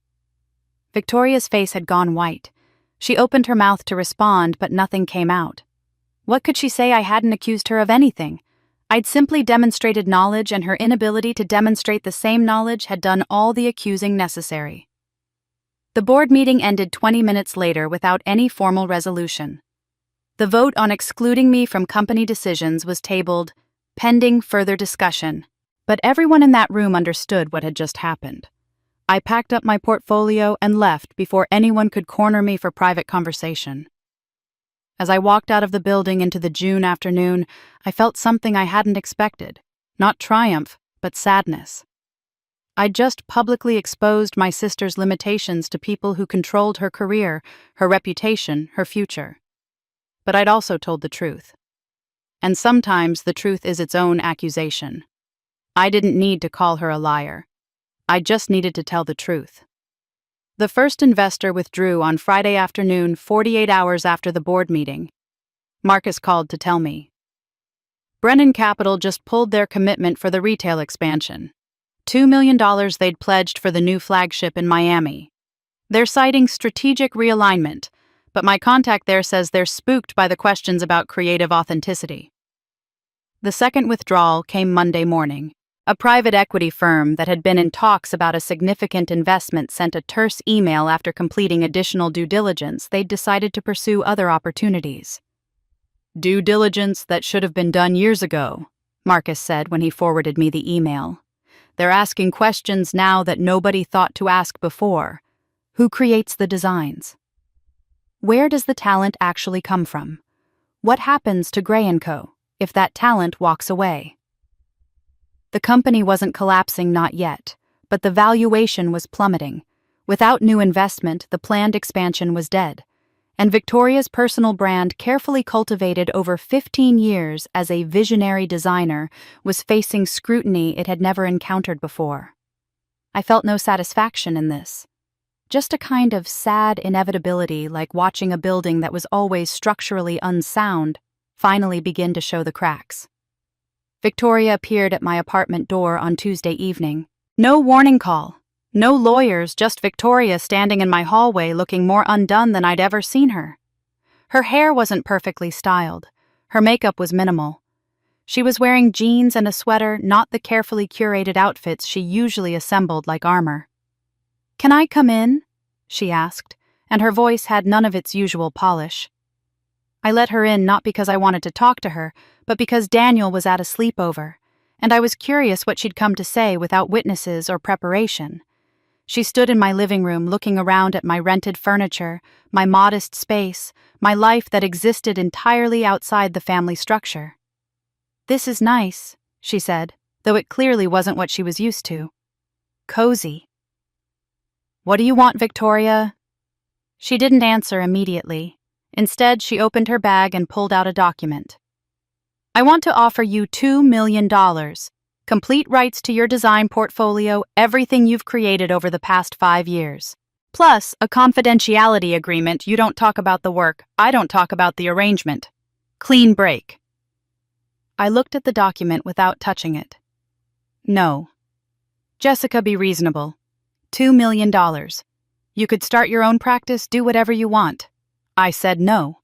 Victoria's face had gone white. She opened her mouth to respond, but nothing came out. What could she say? I hadn't accused her of anything. I'd simply demonstrated knowledge, and her inability to demonstrate the same knowledge had done all the accusing necessary. The board meeting ended 20 minutes later without any formal resolution. The vote on excluding me from company decisions was tabled, pending further discussion, but everyone in that room understood what had just happened. I packed up my portfolio and left before anyone could corner me for private conversation. As I walked out of the building into the June afternoon, I felt something I hadn't expected, not triumph, but sadness. I'd just publicly exposed my sister's limitations to people who controlled her career, her reputation, her future. But I'd also told the truth. And sometimes the truth is its own accusation. I didn't need to call her a liar. I just needed to tell the truth. The first investor withdrew on Friday afternoon, 48 hours after the board meeting. Marcus called to tell me. Brennan Capital just pulled their commitment for the retail expansion. $2 million they'd pledged for the new flagship in Miami. They're citing strategic realignment, but my contact there says they're spooked by the questions about creative authenticity. The second withdrawal came Monday morning. A private equity firm that had been in talks about a significant investment sent a terse email after completing additional due diligence. They'd decided to pursue other opportunities. Due diligence that should have been done years ago, Marcus said when he forwarded me the email. They're asking questions now that nobody thought to ask before. Who creates the designs? Where does the talent actually come from? What happens to Gray & Co. if that talent walks away? The company wasn't collapsing, not yet, but the valuation was plummeting. Without new investment, the planned expansion was dead. and Victoria's personal brand, carefully cultivated over 15 years as a visionary designer, was facing scrutiny it had never encountered before. I felt no satisfaction in this. Just a kind of sad inevitability, like watching a building that was always structurally unsound finally begin to show the cracks. Victoria appeared at my apartment door on Tuesday evening. No warning call. No lawyers, just Victoria standing in my hallway looking more undone than I'd ever seen her. Her hair wasn't perfectly styled. Her makeup was minimal. She was wearing jeans and a sweater, not the carefully curated outfits she usually assembled like armor. "Can I come in?" she asked, and her voice had none of its usual polish. I let her in not because I wanted to talk to her, but because Daniel was at a sleepover, and I was curious what she'd come to say without witnesses or preparation. She stood in my living room looking around at my rented furniture, my modest space, my life that existed entirely outside the family structure. "This is nice," she said, though it clearly wasn't what she was used to. "Cozy." "What do you want, Victoria?" She didn't answer immediately. Instead, she opened her bag and pulled out a document. "I want to offer you $2 million. Complete rights to your design portfolio, everything you've created over the past 5 years. Plus, a confidentiality agreement. You don't talk about the work, I don't talk about the arrangement. Clean break." I looked at the document without touching it. "No. Jessica, be reasonable. $2 million. You could start your own practice, do whatever you want." I said no.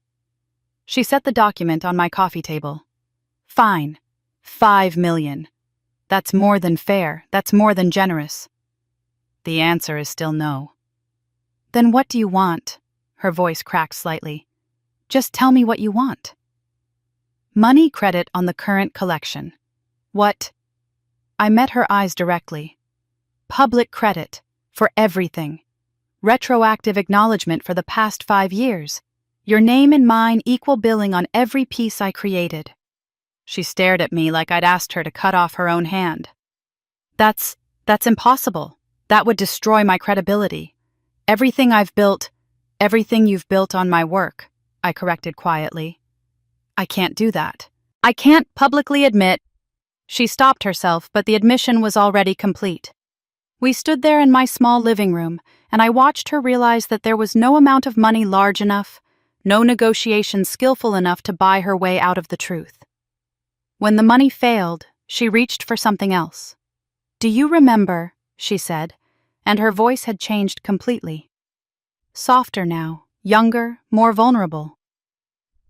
She set the document on my coffee table. "Fine. $5 million. That's more than fair. That's more than generous." The answer is still no. "Then what do you want?" Her voice cracked slightly. "Just tell me what you want." "Money credit on the current collection." "What?" I met her eyes directly. "Public credit. For everything. Retroactive acknowledgement for the past 5 years. Your name and mine, equal billing on every piece I created." She stared at me like I'd asked her to cut off her own hand. That's impossible. That would destroy my credibility. Everything I've built, everything you've built on my work," I corrected quietly. "I can't do that. I can't publicly admit—" She stopped herself, but the admission was already complete. We stood there in my small living room, and I watched her realize that there was no amount of money large enough, no negotiation skillful enough to buy her way out of the truth. When the money failed, she reached for something else. "Do you remember," she said, and her voice had changed completely. Softer now, younger, more vulnerable.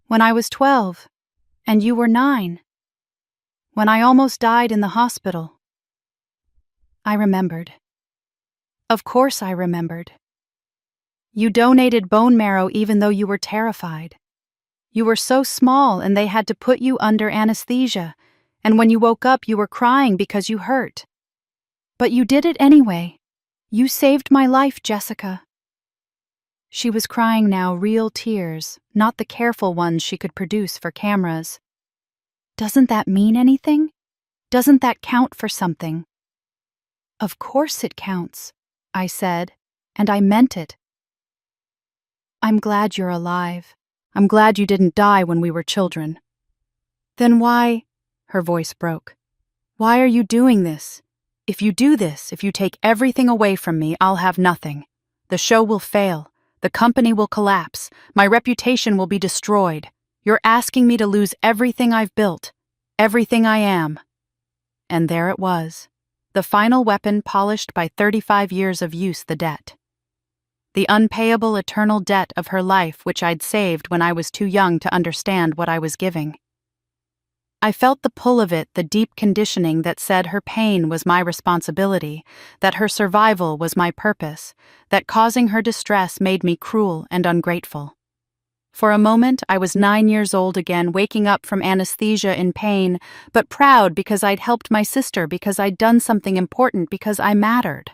"When I was 12, and you were 9. When I almost died in the hospital." I remembered. Of course I remembered. "You donated bone marrow even though you were terrified. You were so small and they had to put you under anesthesia, and when you woke up you were crying because you hurt. But you did it anyway. You saved my life, Jessica." She was crying now, real tears, not the careful ones she could produce for cameras. "Doesn't that mean anything? Doesn't that count for something?" "Of course it counts," I said, and I meant it. "I'm glad you're alive. I'm glad you didn't die when we were children." "Then why—" her voice broke. "Why are you doing this? If you do this, if you take everything away from me, I'll have nothing. The show will fail. The company will collapse. My reputation will be destroyed. You're asking me to lose everything I've built, everything I am." And there it was. The final weapon polished by 35 years of use, the debt. The unpayable eternal debt of her life which I'd saved when I was too young to understand what I was giving. I felt the pull of it, the deep conditioning that said her pain was my responsibility, that her survival was my purpose, that causing her distress made me cruel and ungrateful. For a moment, I was 9 years old again, waking up from anesthesia in pain, but proud because I'd helped my sister, because I'd done something important, because I mattered.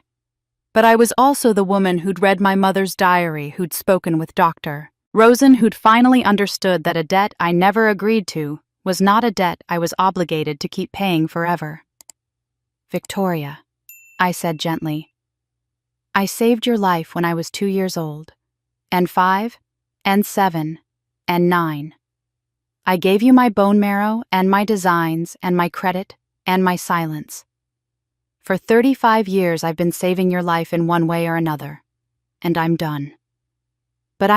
But I was also the woman who'd read my mother's diary, who'd spoken with Dr. Rosen, who'd finally understood that a debt I never agreed to was not a debt I was obligated to keep paying forever. "Victoria," I said gently, "I saved your life when I was 2 years old. And 5? and 7, and 9. I gave you my bone marrow and my designs and my credit and my silence. For 35 years I've been saving your life in one way or another, and I'm done. But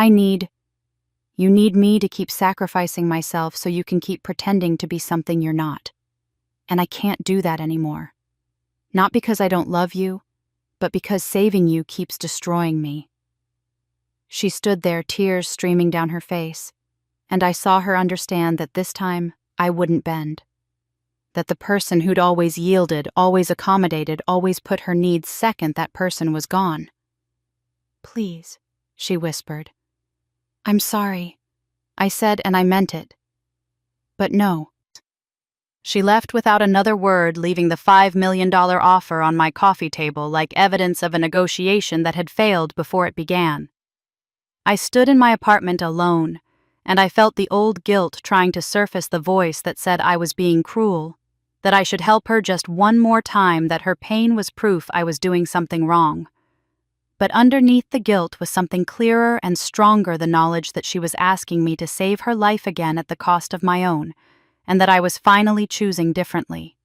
you need me to keep sacrificing myself so you can keep pretending to be something you're not. And I can't do that anymore. Not because I don't love you, but because saving you keeps destroying me. She stood there, tears streaming down her face, and I saw her understand that this time I wouldn't bend. That the person who'd always yielded, always accommodated, always put her needs second, that person was gone. "Please," she whispered. "I'm sorry," I said, and I meant it. But no. She left without another word, leaving the $5 million offer on my coffee table like evidence of a negotiation that had failed before it began. I stood in my apartment alone, and I felt the old guilt trying to surface, the voice that said I was being cruel, that I should help her just one more time, that her pain was proof I was doing something wrong. But underneath the guilt was something clearer and stronger, the knowledge that she was asking me to save her life again at the cost of my own, and that I was finally choosing differently.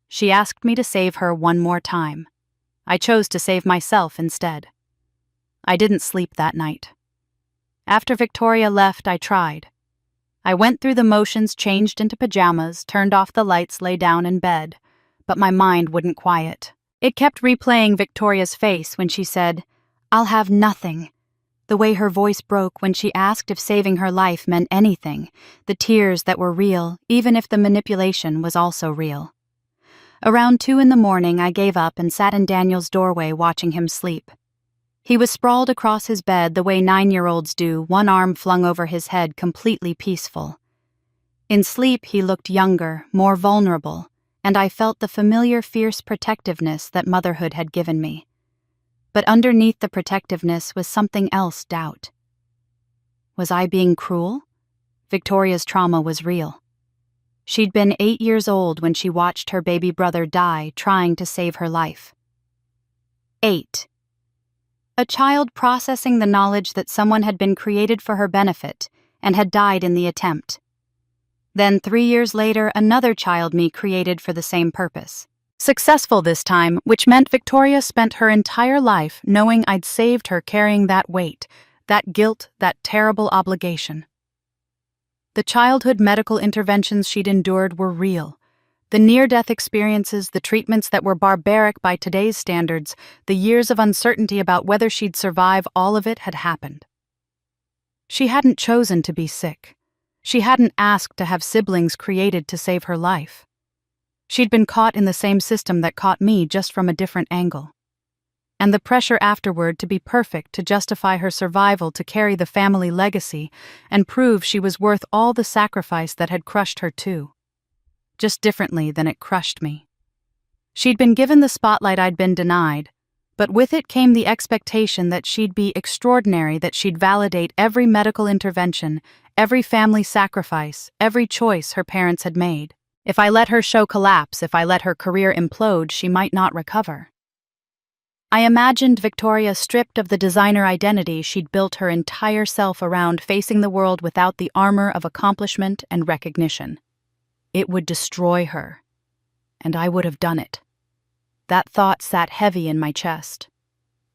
She asked me to save her one more time. I chose to save myself instead. I didn't sleep that night. After Victoria left, I tried. I went through the motions, changed into pajamas, turned off the lights, lay down in bed, but my mind wouldn't quiet. It kept replaying Victoria's face when she said, "I'll have nothing." The way her voice broke when she asked if saving her life meant anything, the tears that were real, even if the manipulation was also real. Around 2 a.m, I gave up and sat in Daniel's doorway watching him sleep. He was sprawled across his bed the way 9-year-olds do, one arm flung over his head, completely peaceful. In sleep, he looked younger, more vulnerable, and I felt the familiar fierce protectiveness that motherhood had given me. But underneath the protectiveness was something else, doubt. Was I being cruel? Victoria's trauma was real. She'd been 8 years old when she watched her baby brother die trying to save her life. 8. A child processing the knowledge that someone had been created for her benefit and had died in the attempt. Then 3 years later, another child me created for the same purpose. Successful this time, which meant Victoria spent her entire life knowing I'd saved her, carrying that weight, that guilt, that terrible obligation. The childhood medical interventions she'd endured were real. The near-death experiences, the treatments that were barbaric by today's standards, the years of uncertainty about whether she'd survive, all of it had happened. She hadn't chosen to be sick. She hadn't asked to have siblings created to save her life. She'd been caught in the same system that caught me, just from a different angle. And the pressure afterward to be perfect, to justify her survival, to carry the family legacy, and prove she was worth all the sacrifice that had crushed her too. Just differently than it crushed me. She'd been given the spotlight I'd been denied, but with it came the expectation that she'd be extraordinary, that she'd validate every medical intervention, every family sacrifice, every choice her parents had made. If I let her show collapse, if I let her career implode, she might not recover. I imagined Victoria stripped of the designer identity she'd built her entire self around, facing the world without the armor of accomplishment and recognition. It would destroy her, and I would have done it. That thought sat heavy in my chest.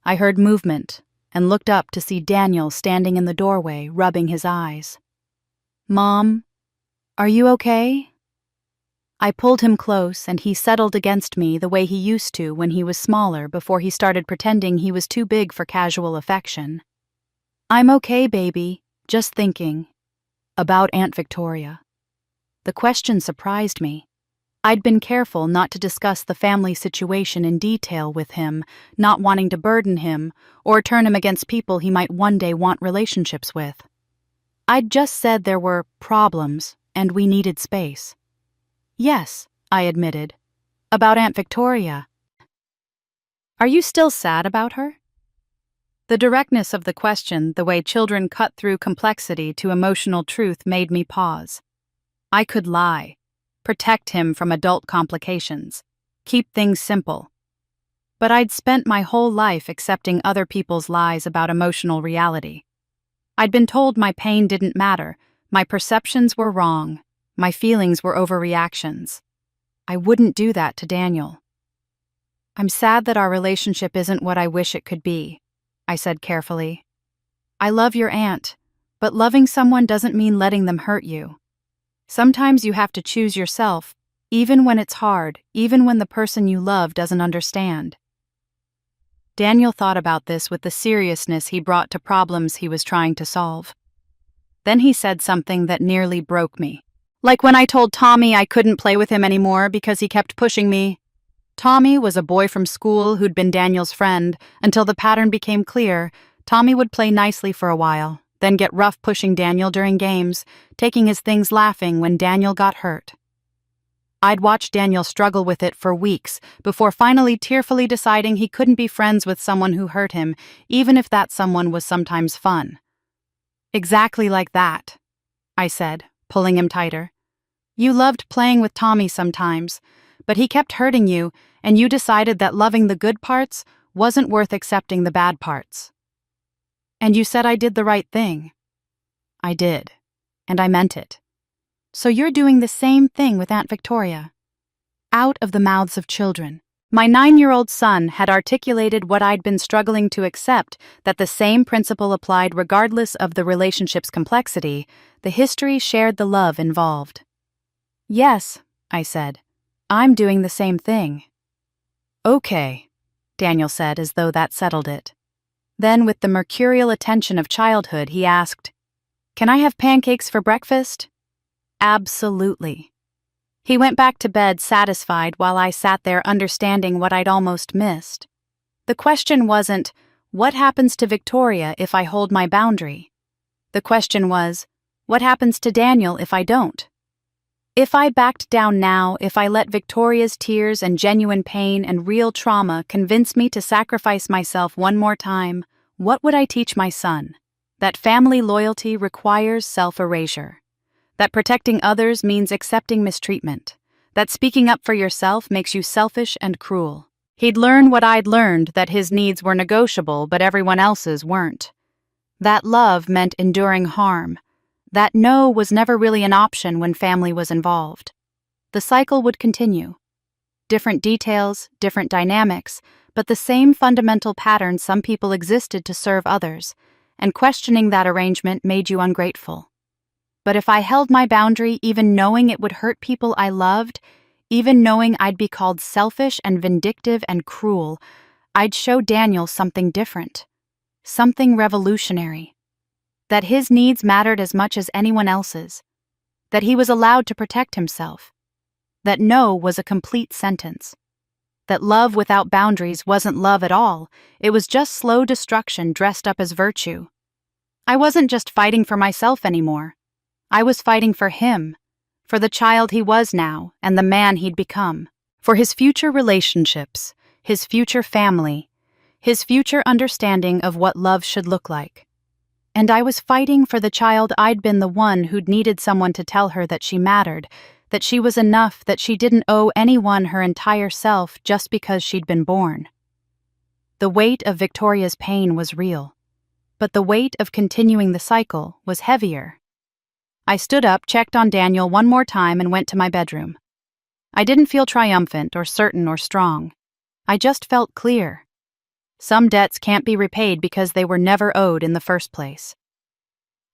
I heard movement and looked up to see Daniel standing in the doorway, rubbing his eyes. "Mom, are you okay?" I pulled him close, and he settled against me the way he used to when he was smaller, before he started pretending he was too big for casual affection. "I'm okay, baby, just thinking about Aunt Victoria." The question surprised me. I'd been careful not to discuss the family situation in detail with him, not wanting to burden him or turn him against people he might one day want relationships with. I'd just said there were problems and we needed space. "Yes," I admitted. "About Aunt Victoria." "Are you still sad about her?" The directness of the question, the way children cut through complexity to emotional truth, made me pause. I could lie, protect him from adult complications, keep things simple. But I'd spent my whole life accepting other people's lies about emotional reality. I'd been told my pain didn't matter, my perceptions were wrong, my feelings were overreactions. I wouldn't do that to Daniel. "I'm sad that our relationship isn't what I wish it could be," I said carefully. "I love your aunt, but loving someone doesn't mean letting them hurt you. Sometimes you have to choose yourself, even when it's hard, even when the person you love doesn't understand." Daniel thought about this with the seriousness he brought to problems he was trying to solve. Then he said something that nearly broke me. "Like when I told Tommy I couldn't play with him anymore because he kept pushing me." Tommy was a boy from school who'd been Daniel's friend. Until the pattern became clear, Tommy would play nicely for a while, then get rough pushing Daniel during games, taking his things laughing when Daniel got hurt. I'd watched Daniel struggle with it for weeks before finally tearfully deciding he couldn't be friends with someone who hurt him, even if that someone was sometimes fun. "Exactly like that," I said, pulling him tighter. "You loved playing with Tommy sometimes, but he kept hurting you, and you decided that loving the good parts wasn't worth accepting the bad parts. And you said I did the right thing." "I did, and I meant it." "So you're doing the same thing with Aunt Victoria." Out of the mouths of children, my 9-year-old son had articulated what I'd been struggling to accept, that the same principle applied regardless of the relationship's complexity. The history shared the love involved. "Yes," I said, "I'm doing the same thing." "Okay," Daniel said, as though that settled it. Then, with the mercurial attention of childhood, he asked, "Can I have pancakes for breakfast?" "Absolutely." He went back to bed satisfied while I sat there understanding what I'd almost missed. The question wasn't, what happens to Victoria if I hold my boundary? The question was, what happens to Daniel if I don't? If I backed down now, if I let Victoria's tears and genuine pain and real trauma convince me to sacrifice myself one more time, what would I teach my son? That family loyalty requires self-erasure. That protecting others means accepting mistreatment. That speaking up for yourself makes you selfish and cruel. He'd learn what I'd learned, that his needs were negotiable but everyone else's weren't. That love meant enduring harm. That no was never really an option when family was involved. The cycle would continue. Different details, different dynamics, but the same fundamental pattern. Some people existed to serve others, and questioning that arrangement made you ungrateful. But if I held my boundary, even knowing it would hurt people I loved, even knowing I'd be called selfish and vindictive and cruel, I'd show Daniel something different, something revolutionary. That his needs mattered as much as anyone else's. That he was allowed to protect himself. That no was a complete sentence. That love without boundaries wasn't love at all, it was just slow destruction dressed up as virtue. I wasn't just fighting for myself anymore. I was fighting for him, for the child he was now and the man he'd become, for his future relationships, his future family, his future understanding of what love should look like. And I was fighting for the child I'd been the one who'd needed someone to tell her that she mattered, that she was enough, that she didn't owe anyone her entire self just because she'd been born. The weight of Victoria's pain was real, but the weight of continuing the cycle was heavier. I stood up, checked on Daniel one more time, and went to my bedroom. I didn't feel triumphant or certain or strong. I just felt clear. Some debts can't be repaid because they were never owed in the first place.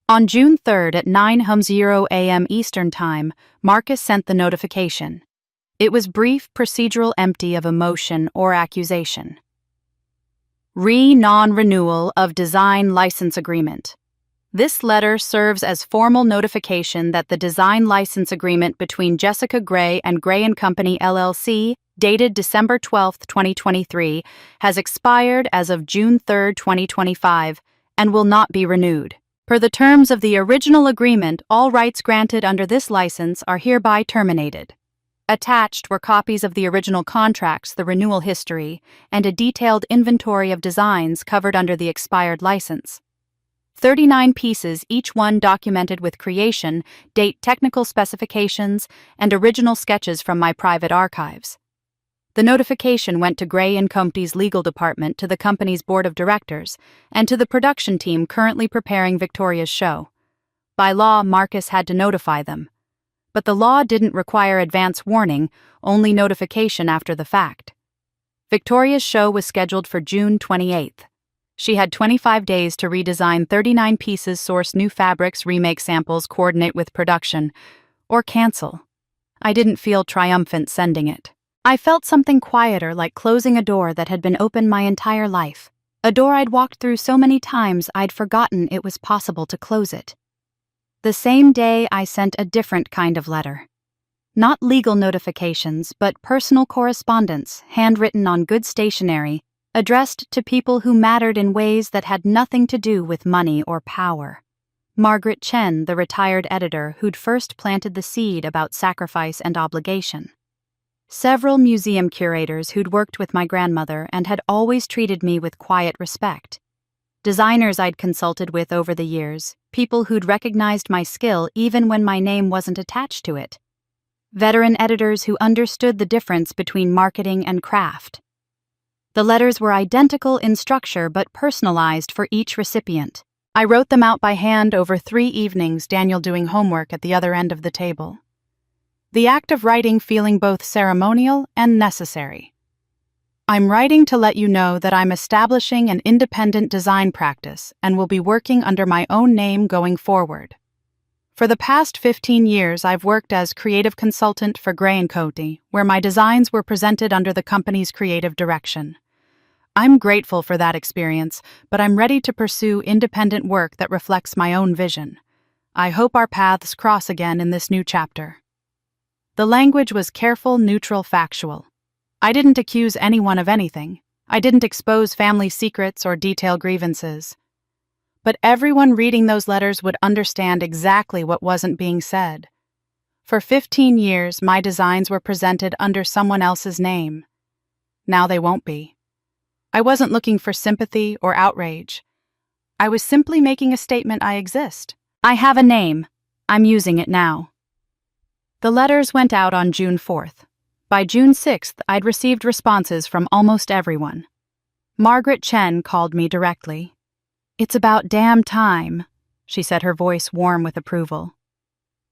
On June 3rd at 9:00 a.m. Eastern Time, Marcus sent the notification. It was brief, procedural, empty of emotion or accusation. Non-renewal of design license agreement. This letter serves as formal notification that the design license agreement between Jessica Gray and Gray & Company LLC, dated December 12, 2023, has expired as of June 3, 2025, and will not be renewed. Per the terms of the original agreement, all rights granted under this license are hereby terminated. Attached were copies of the original contracts, the renewal history, and a detailed inventory of designs covered under the expired license. 39 pieces, each one documented with creation, date, technical specifications, and original sketches from my private archives. The notification went to Gray & Company's legal department, to the company's board of directors, and to the production team currently preparing Victoria's show. By law, Marcus had to notify them. But the law didn't require advance warning, only notification after the fact. Victoria's show was scheduled for June 28th. She had 25 days to redesign 39 pieces, source new fabrics, remake samples, coordinate with production, or cancel. I didn't feel triumphant sending it. I felt something quieter, like closing a door that had been open my entire life. A door I'd walked through so many times I'd forgotten it was possible to close it. The same day, I sent a different kind of letter. Not legal notifications, but personal correspondence, handwritten on good stationery, addressed to people who mattered in ways that had nothing to do with money or power. Margaret Chen, the retired editor who'd first planted the seed about sacrifice and obligation. Several museum curators who'd worked with my grandmother and had always treated me with quiet respect. Designers I'd consulted with over the years, people who'd recognized my skill even when my name wasn't attached to it. Veteran editors who understood the difference between marketing and craft. The letters were identical in structure but personalized for each recipient. I wrote them out by hand over 3 evenings, Daniel doing homework at the other end of the table. The act of writing feeling both ceremonial and necessary. I'm writing to let you know that I'm establishing an independent design practice and will be working under my own name going forward. For the past 15 years, I've worked as creative consultant for Gray & Company, where my designs were presented under the company's creative direction. I'm grateful for that experience, but I'm ready to pursue independent work that reflects my own vision. I hope our paths cross again in this new chapter. The language was careful, neutral, factual. I didn't accuse anyone of anything. I didn't expose family secrets or detail grievances. But everyone reading those letters would understand exactly what wasn't being said. For 15 years, my designs were presented under someone else's name. Now they won't be. I wasn't looking for sympathy or outrage. I was simply making a statement: I exist. I have a name. I'm using it now. The letters went out on June 4th. By June 6th, I'd received responses from almost everyone. Margaret Chen called me directly. "It's about damn time," she said, her voice warm with approval.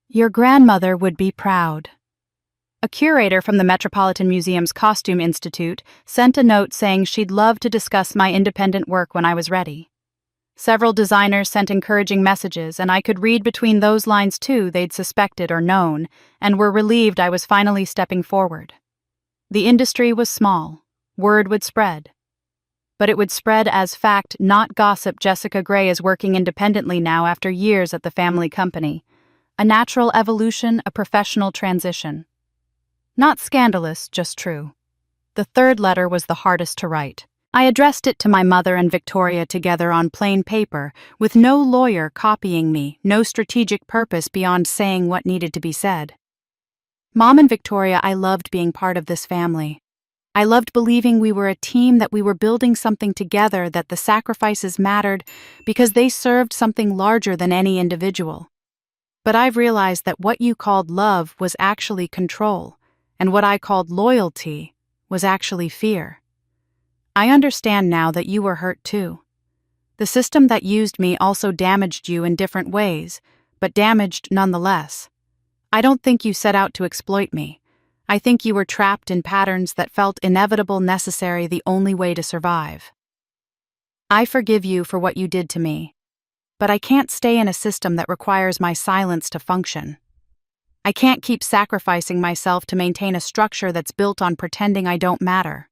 "Your grandmother would be proud." A curator from the Metropolitan Museum's Costume Institute sent a note saying she'd love to discuss my independent work when I was ready. Several designers sent encouraging messages, and I could read between those lines too they'd suspected or known, and were relieved I was finally stepping forward. The industry was small. Word would spread. But it would spread as fact, not gossip. Jessica Gray is working independently now after years at the family company. A natural evolution, a professional transition. Not scandalous, just true. The third letter was the hardest to write. I addressed it to my mother and Victoria together on plain paper, with no lawyer copying me, no strategic purpose beyond saying what needed to be said. Mom and Victoria, I loved being part of this family. I loved believing we were a team, that we were building something together, that the sacrifices mattered because they served something larger than any individual. But I've realized that what you called love was actually control, and what I called loyalty was actually fear. I understand now that you were hurt too. The system that used me also damaged you in different ways, but damaged nonetheless. I don't think you set out to exploit me. I think you were trapped in patterns that felt inevitable, necessary, the only way to survive. I forgive you for what you did to me, but I can't stay in a system that requires my silence to function. I can't keep sacrificing myself to maintain a structure that's built on pretending I don't matter.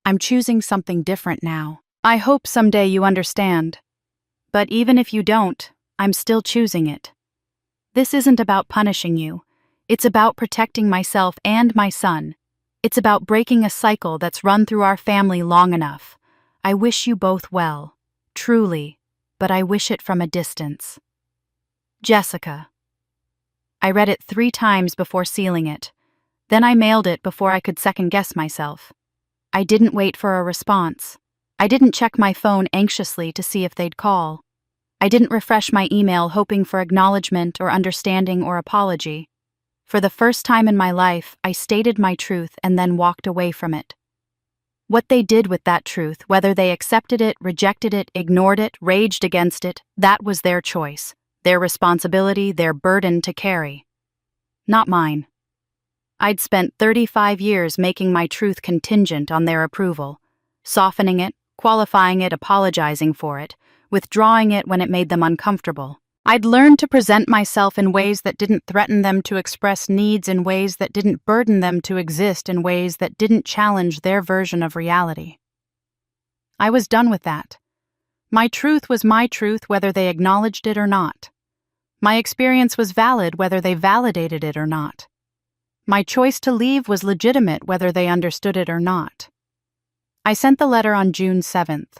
I'm choosing something different now. I hope someday you understand. But even if you don't, I'm still choosing it. This isn't about punishing you. It's about protecting myself and my son. It's about breaking a cycle that's run through our family long enough. I wish you both well, truly, but I wish it from a distance. Jessica. I read it 3 times before sealing it. Then I mailed it before I could second-guess myself. I didn't wait for a response. I didn't check my phone anxiously to see if they'd call. I didn't refresh my email hoping for acknowledgement or understanding or apology. For the first time in my life, I stated my truth and then walked away from it. What they did with that truth, whether they accepted it, rejected it, ignored it, raged against it, that was their choice, their responsibility, their burden to carry. Not mine. I'd spent 35 years making my truth contingent on their approval, softening it, qualifying it, apologizing for it, withdrawing it when it made them uncomfortable. I'd learned to present myself in ways that didn't threaten them to express needs, in ways that didn't burden them to exist, in ways that didn't challenge their version of reality. I was done with that. My truth was my truth whether they acknowledged it or not. My experience was valid whether they validated it or not. My choice to leave was legitimate whether they understood it or not. I sent the letter on June 7th.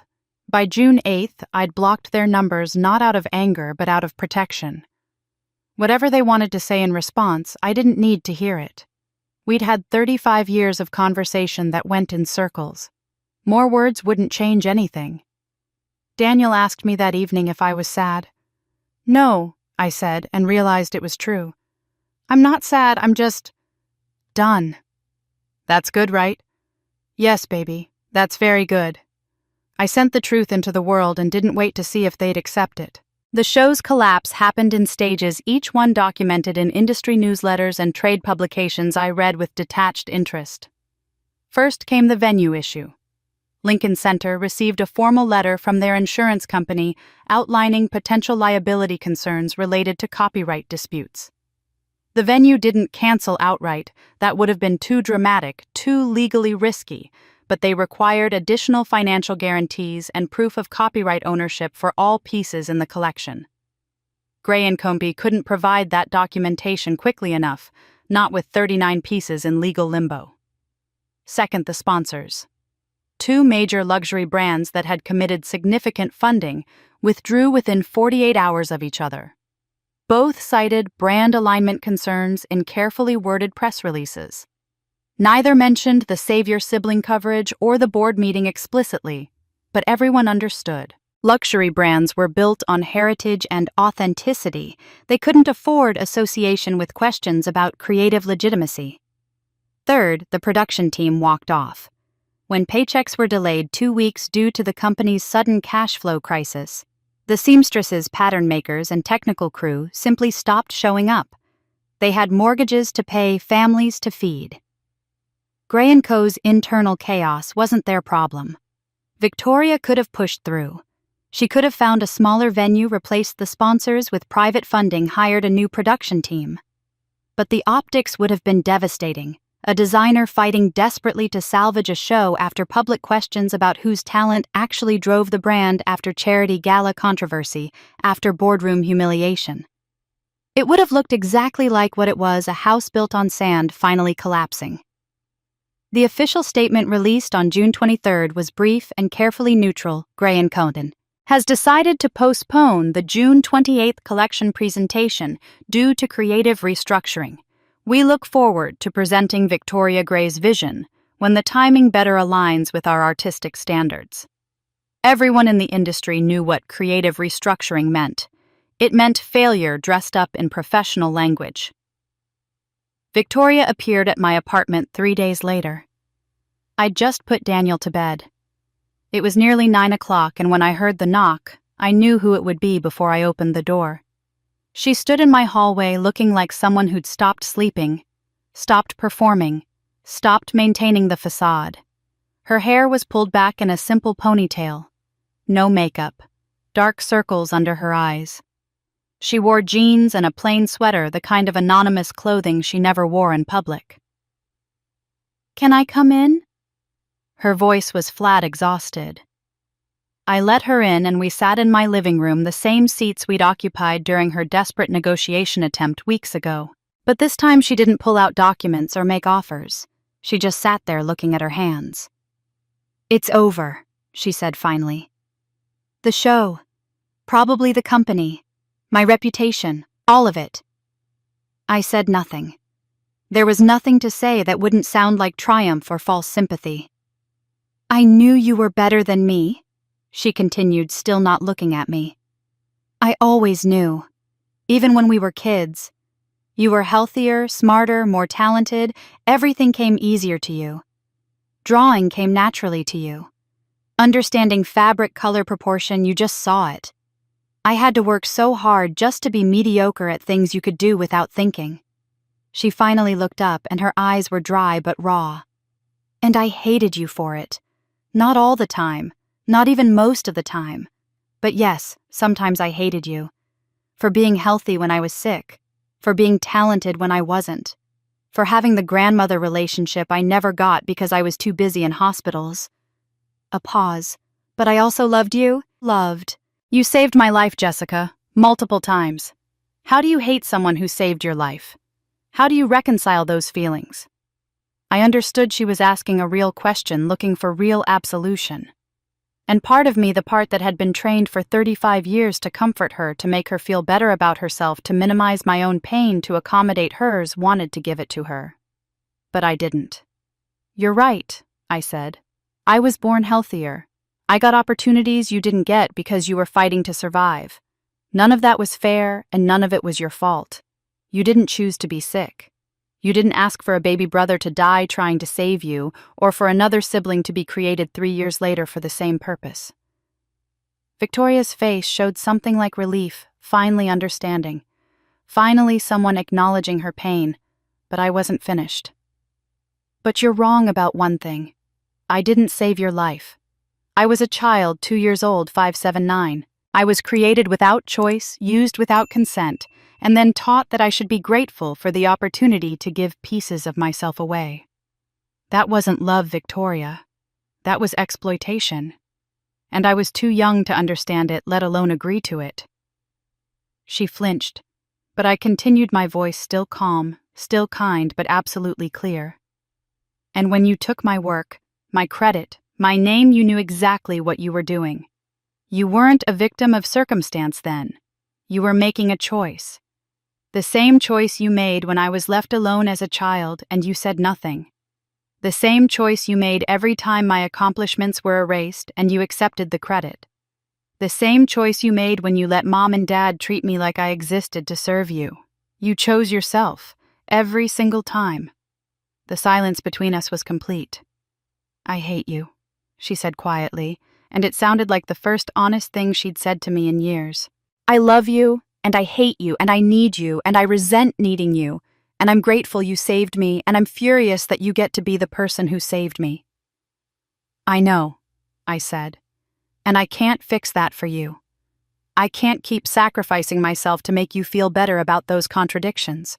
By June 8th, I'd blocked their numbers not out of anger but out of protection. Whatever they wanted to say in response, I didn't need to hear it. We'd had 35 years of conversation that went in circles. More words wouldn't change anything. Daniel asked me that evening if I was sad. No, I said, and realized it was true. I'm not sad, I'm just done. That's good, right? Yes, baby, that's very good. I sent the truth into the world and didn't wait to see if they'd accept it. The show's collapse happened in stages, each one documented in industry newsletters and trade publications I read with detached interest. First came the venue issue. Lincoln Center received a formal letter from their insurance company outlining potential liability concerns related to copyright disputes. The venue didn't cancel outright, that would have been too dramatic, too legally risky, but they required additional financial guarantees and proof of copyright ownership for all pieces in the collection. Gray & Company couldn't provide that documentation quickly enough, not with 39 pieces in legal limbo. Second, the sponsors. Two major luxury brands that had committed significant funding withdrew within 48 hours of each other. Both cited brand alignment concerns in carefully worded press releases. Neither mentioned the Savior sibling coverage or the board meeting explicitly, but everyone understood. Luxury brands were built on heritage and authenticity. They couldn't afford association with questions about creative legitimacy. Third, the production team walked off. When paychecks were delayed 2 weeks due to the company's sudden cash flow crisis, the seamstresses, pattern makers, and technical crew simply stopped showing up. They had mortgages to pay, families to feed. Gray & Co.'s internal chaos wasn't their problem. Victoria could have pushed through. She could have found a smaller venue, replaced the sponsors with private funding, hired a new production team. But the optics would have been devastating. A designer fighting desperately to salvage a show after public questions about whose talent actually drove the brand, after charity gala controversy, after boardroom humiliation. It would have looked exactly like what it was, a house built on sand finally collapsing. The official statement released on June 23rd was brief and carefully neutral. Gray & Co. has decided to postpone the June 28th collection presentation due to creative restructuring. We look forward to presenting Victoria Gray's vision when the timing better aligns with our artistic standards. Everyone in the industry knew what creative restructuring meant. It meant failure dressed up in professional language. Victoria appeared at my apartment 3 days later. I'd just put Daniel to bed. It was nearly 9 o'clock, and when I heard the knock, I knew who it would be before I opened the door. She stood in my hallway looking like someone who'd stopped sleeping, stopped performing, stopped maintaining the facade. Her hair was pulled back in a simple ponytail. No makeup, dark circles under her eyes. She wore jeans and a plain sweater, the kind of anonymous clothing she never wore in public. "Can I come in?" Her voice was flat, exhausted. I let her in, and we sat in my living room, the same seats we'd occupied during her desperate negotiation attempt weeks ago. But this time she didn't pull out documents or make offers. She just sat there looking at her hands. "It's over," she said finally. "The show, probably the company, my reputation, all of it." I said nothing. There was nothing to say that wouldn't sound like triumph or false sympathy. "I knew you were better than me," she continued, still not looking at me. "I always knew, even when we were kids. You were healthier, smarter, more talented. Everything came easier to you. Drawing came naturally to you. Understanding fabric color proportion, you just saw it. I had to work so hard just to be mediocre at things you could do without thinking. She finally looked up and her eyes were dry but raw. And I hated you for it. Not all the time, not even most of the time. But yes, sometimes I hated you. For being healthy when I was sick. For being talented when I wasn't. For having the grandmother relationship I never got because I was too busy in hospitals. A pause. But I also loved you? Loved. You saved my life, Jessica, multiple times. How do you hate someone who saved your life? How do you reconcile those feelings? I understood she was asking a real question, looking for real absolution. And part of me, the part that had been trained for 35 years to comfort her, to make her feel better about herself, to minimize my own pain, to accommodate hers, wanted to give it to her. But I didn't. You're right, I said. I was born healthier. I got opportunities you didn't get because you were fighting to survive. None of that was fair, and none of it was your fault. You didn't choose to be sick. You didn't ask for a baby brother to die trying to save you, or for another sibling to be created 3 years later for the same purpose. Victoria's face showed something like relief, finally understanding. Finally someone acknowledging her pain, but I wasn't finished. But you're wrong about one thing. I didn't save your life. I was a child, 2 years old, 5'7", 9". I was created without choice, used without consent, and then taught that I should be grateful for the opportunity to give pieces of myself away. That wasn't love, Victoria. That was exploitation. And I was too young to understand it, let alone agree to it. She flinched, but I continued, my voice still calm, still kind, but absolutely clear. And when you took my work, my credit, my name, you knew exactly what you were doing. You weren't a victim of circumstance then. You were making a choice. The same choice you made when I was left alone as a child and you said nothing. The same choice you made every time my accomplishments were erased and you accepted the credit. The same choice you made when you let Mom and Dad treat me like I existed to serve you. You chose yourself, every single time. The silence between us was complete. I hate you, she said quietly, and it sounded like the first honest thing she'd said to me in years. I love you, and I hate you, and I need you, and I resent needing you, and I'm grateful you saved me, and I'm furious that you get to be the person who saved me. I know, I said, and I can't fix that for you. I can't keep sacrificing myself to make you feel better about those contradictions.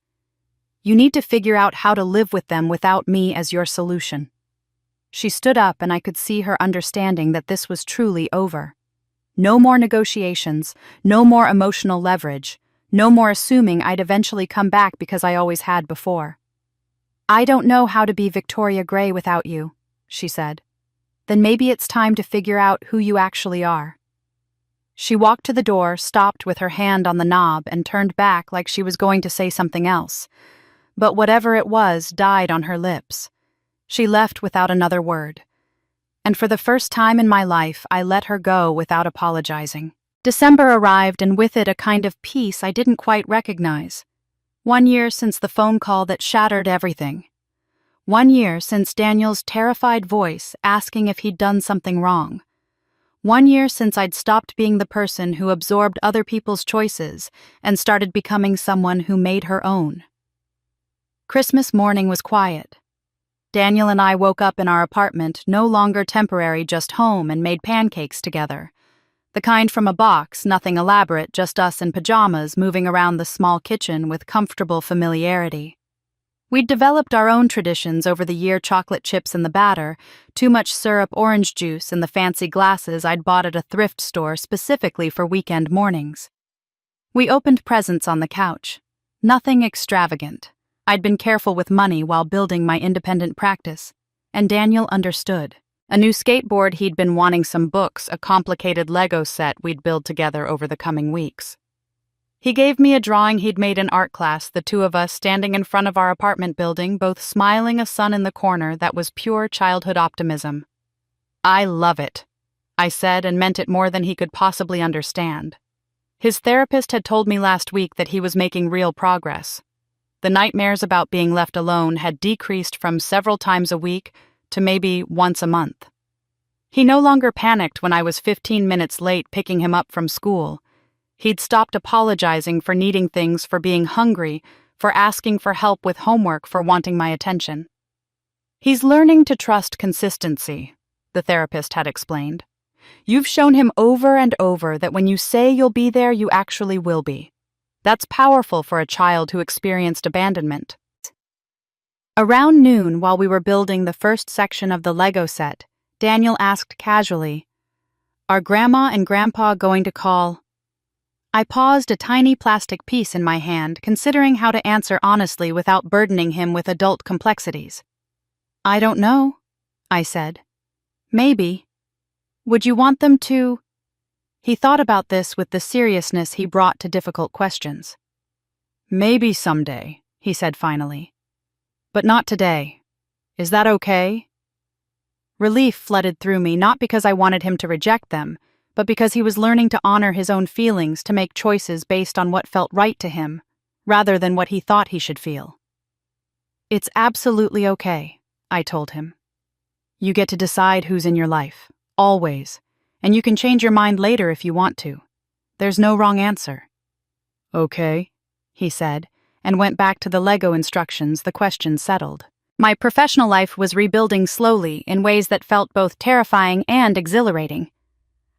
You need to figure out how to live with them without me as your solution. She stood up and I could see her understanding that this was truly over. No more negotiations, no more emotional leverage, no more assuming I'd eventually come back because I always had before. I don't know how to be Victoria Gray without you, she said. Then maybe it's time to figure out who you actually are. She walked to the door, stopped with her hand on the knob, and turned back like she was going to say something else. But whatever it was died on her lips. She left without another word. And for the first time in my life, I let her go without apologizing. December arrived, and with it a kind of peace I didn't quite recognize. 1 year since the phone call that shattered everything. 1 year since Daniel's terrified voice asking if he'd done something wrong. 1 year since I'd stopped being the person who absorbed other people's choices and started becoming someone who made her own. Christmas morning was quiet. Daniel and I woke up in our apartment, no longer temporary, just home, and made pancakes together. The kind from a box, nothing elaborate, just us in pajamas moving around the small kitchen with comfortable familiarity. We'd developed our own traditions over the year: chocolate chips in the batter, too much syrup orange juice in the fancy glasses I'd bought at a thrift store specifically for weekend mornings. We opened presents on the couch. Nothing extravagant. I'd been careful with money while building my independent practice, and Daniel understood. A new skateboard he'd been wanting, some books, a complicated Lego set we'd build together over the coming weeks. He gave me a drawing he'd made in art class, the two of us standing in front of our apartment building, both smiling, a sun in the corner that was pure childhood optimism. I love it, I said, and meant it more than he could possibly understand. His therapist had told me last week that he was making real progress. The nightmares about being left alone had decreased from several times a week to maybe once a month. He no longer panicked when I was 15 minutes late picking him up from school. He'd stopped apologizing for needing things, for being hungry, for asking for help with homework, for wanting my attention. He's learning to trust consistency, the therapist had explained. You've shown him over and over that when you say you'll be there, you actually will be. That's powerful for a child who experienced abandonment. Around noon, while we were building the first section of the Lego set, Daniel asked casually, "Are Grandma and Grandpa going to call?" I paused, a tiny plastic piece in my hand, considering how to answer honestly without burdening him with adult complexities. "I don't know," I said. "Maybe. Would you want them to?" He thought about this with the seriousness he brought to difficult questions. "Maybe someday," he said finally. "But not today. Is that okay?" Relief flooded through me, not because I wanted him to reject them, but because he was learning to honor his own feelings, to make choices based on what felt right to him, rather than what he thought he should feel. "It's absolutely okay," I told him. "You get to decide who's in your life, always, and you can change your mind later if you want to. There's no wrong answer." "Okay," he said, and went back to the Lego instructions, the question settled. My professional life was rebuilding slowly in ways that felt both terrifying and exhilarating.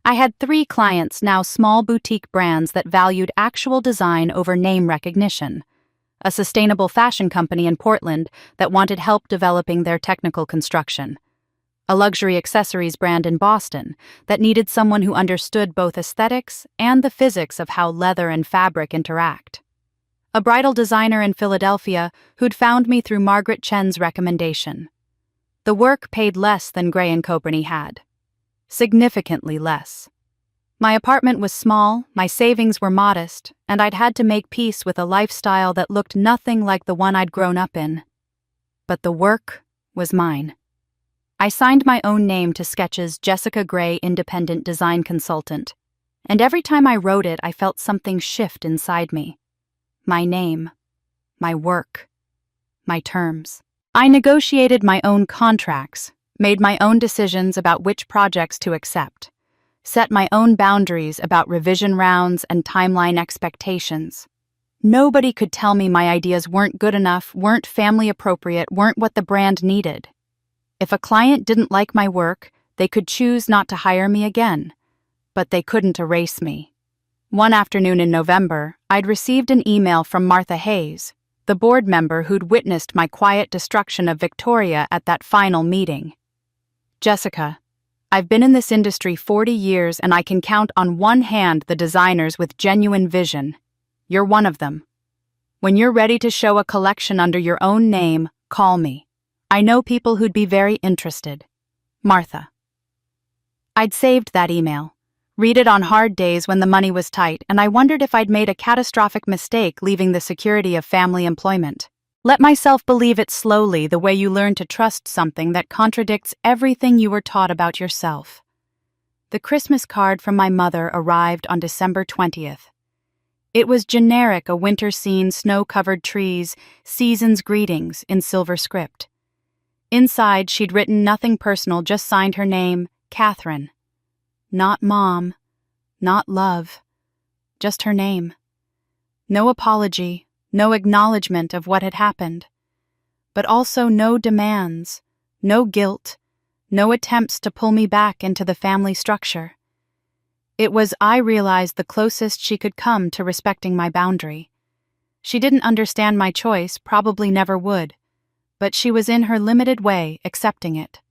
I had 3 clients, now small boutique brands that valued actual design over name recognition. A sustainable fashion company in Portland that wanted help developing their technical construction. A luxury accessories brand in Boston that needed someone who understood both aesthetics and the physics of how leather and fabric interact. A bridal designer in Philadelphia who'd found me through Margaret Chen's recommendation. The work paid less than Gray & Company had. Significantly less. My apartment was small, my savings were modest, and I'd had to make peace with a lifestyle that looked nothing like the one I'd grown up in. But the work was mine. I signed my own name to Sketch's Jessica Gray Independent Design Consultant, and every time I wrote it, I felt something shift inside me. My name, my work, my terms. I negotiated my own contracts, made my own decisions about which projects to accept, set my own boundaries about revision rounds and timeline expectations. Nobody could tell me my ideas weren't good enough, weren't family appropriate, weren't what the brand needed. If a client didn't like my work, they could choose not to hire me again, but they couldn't erase me. One afternoon in November, I'd received an email from Martha Hayes, the board member who'd witnessed my quiet destruction of Victoria at that final meeting. "Jessica, I've been in this industry 40 years and I can count on one hand the designers with genuine vision. You're one of them. When you're ready to show a collection under your own name, call me. I know people who'd be very interested. Martha." I'd saved that email. Read it on hard days when the money was tight, and I wondered if I'd made a catastrophic mistake leaving the security of family employment. Let myself believe it slowly, the way you learn to trust something that contradicts everything you were taught about yourself. The Christmas card from my mother arrived on December 20th. It was generic, a winter scene, snow-covered trees, season's greetings in silver script. Inside, she'd written nothing personal, just signed her name, Catherine. Not Mom, not love, just her name. No apology, no acknowledgement of what had happened, but also no demands, no guilt, no attempts to pull me back into the family structure. It was, I realized, the closest she could come to respecting my boundary. She didn't understand my choice, probably never would, but she was in her limited way accepting it.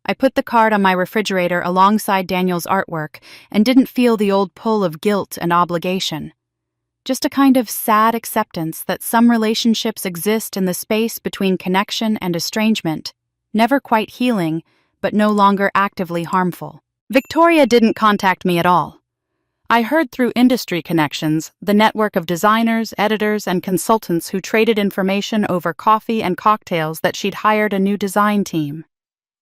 I put the card on my refrigerator alongside Daniel's artwork and didn't feel the old pull of guilt and obligation. Just a kind of sad acceptance that some relationships exist in the space between connection and estrangement, never quite healing, but no longer actively harmful. Victoria didn't contact me at all. I heard through industry connections, the network of designers, editors, and consultants who traded information over coffee and cocktails, that she'd hired a new design team.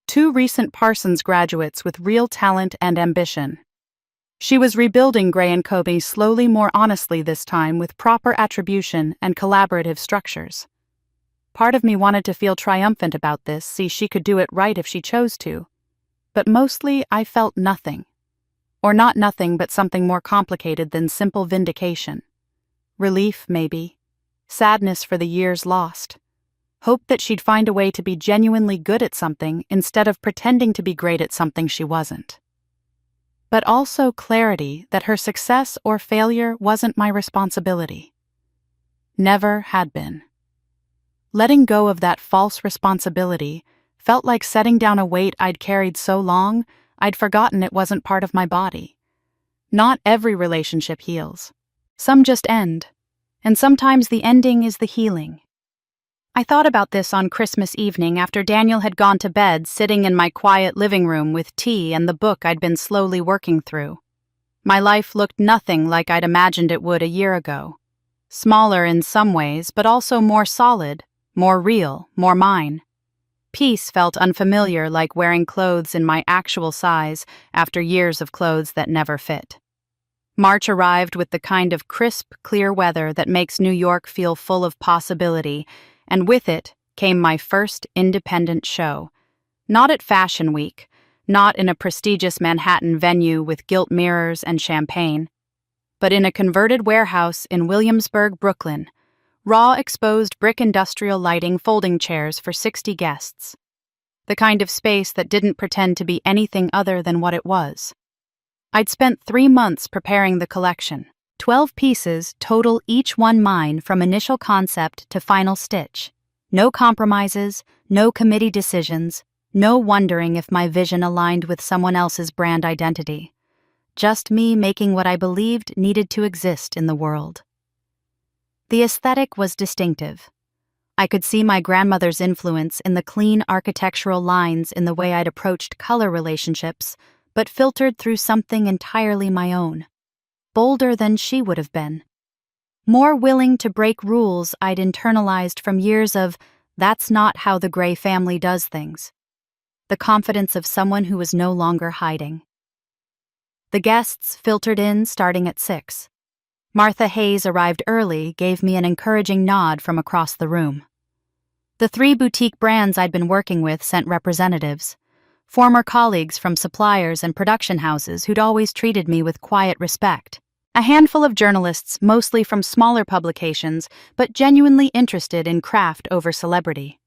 2 recent Parsons graduates with real talent and ambition. She was rebuilding Gray and Kobe slowly, more honestly this time, with proper attribution and collaborative structures. Part of me wanted to feel triumphant about this, see she could do it right if she chose to. But mostly I felt nothing. Or not nothing, but something more complicated than simple vindication. Relief, maybe. Sadness for the years lost. Hope that she'd find a way to be genuinely good at something instead of pretending to be great at something she wasn't. But also clarity that her success or failure wasn't my responsibility. Never had been. Letting go of that false responsibility felt like setting down a weight I'd carried so long I'd forgotten it wasn't part of my body. Not every relationship heals. Some just end, and sometimes the ending is the healing. I thought about this on Christmas evening after Daniel had gone to bed, sitting in my quiet living room with tea and the book I'd been slowly working through. My life looked nothing like I'd imagined it would a year ago. Smaller in some ways, but also more solid, more real, more mine. Peace felt unfamiliar, like wearing clothes in my actual size after years of clothes that never fit. March arrived with the kind of crisp, clear weather that makes New York feel full of possibility, and with it came my first independent show. Not at Fashion Week, not in a prestigious Manhattan venue with gilt mirrors and champagne, but in a converted warehouse in Williamsburg, Brooklyn. Raw exposed brick industrial lighting, folding chairs for 60 guests. The kind of space that didn't pretend to be anything other than what it was. I'd spent 3 months preparing the collection. 12 pieces, total, each one mine from initial concept to final stitch. No compromises, no committee decisions, no wondering if my vision aligned with someone else's brand identity. Just me making what I believed needed to exist in the world. The aesthetic was distinctive. I could see my grandmother's influence in the clean architectural lines in the way I'd approached color relationships, but filtered through something entirely my own. Bolder than she would have been. More willing to break rules I'd internalized from years of, that's not how the Gray family does things. The confidence of someone who was no longer hiding. The guests filtered in starting at 6. Martha Hayes arrived early, gave me an encouraging nod from across the room. The 3 boutique brands I'd been working with sent representatives, former colleagues from suppliers and production houses who'd always treated me with quiet respect. A handful of journalists, mostly from smaller publications, but genuinely interested in craft over celebrity.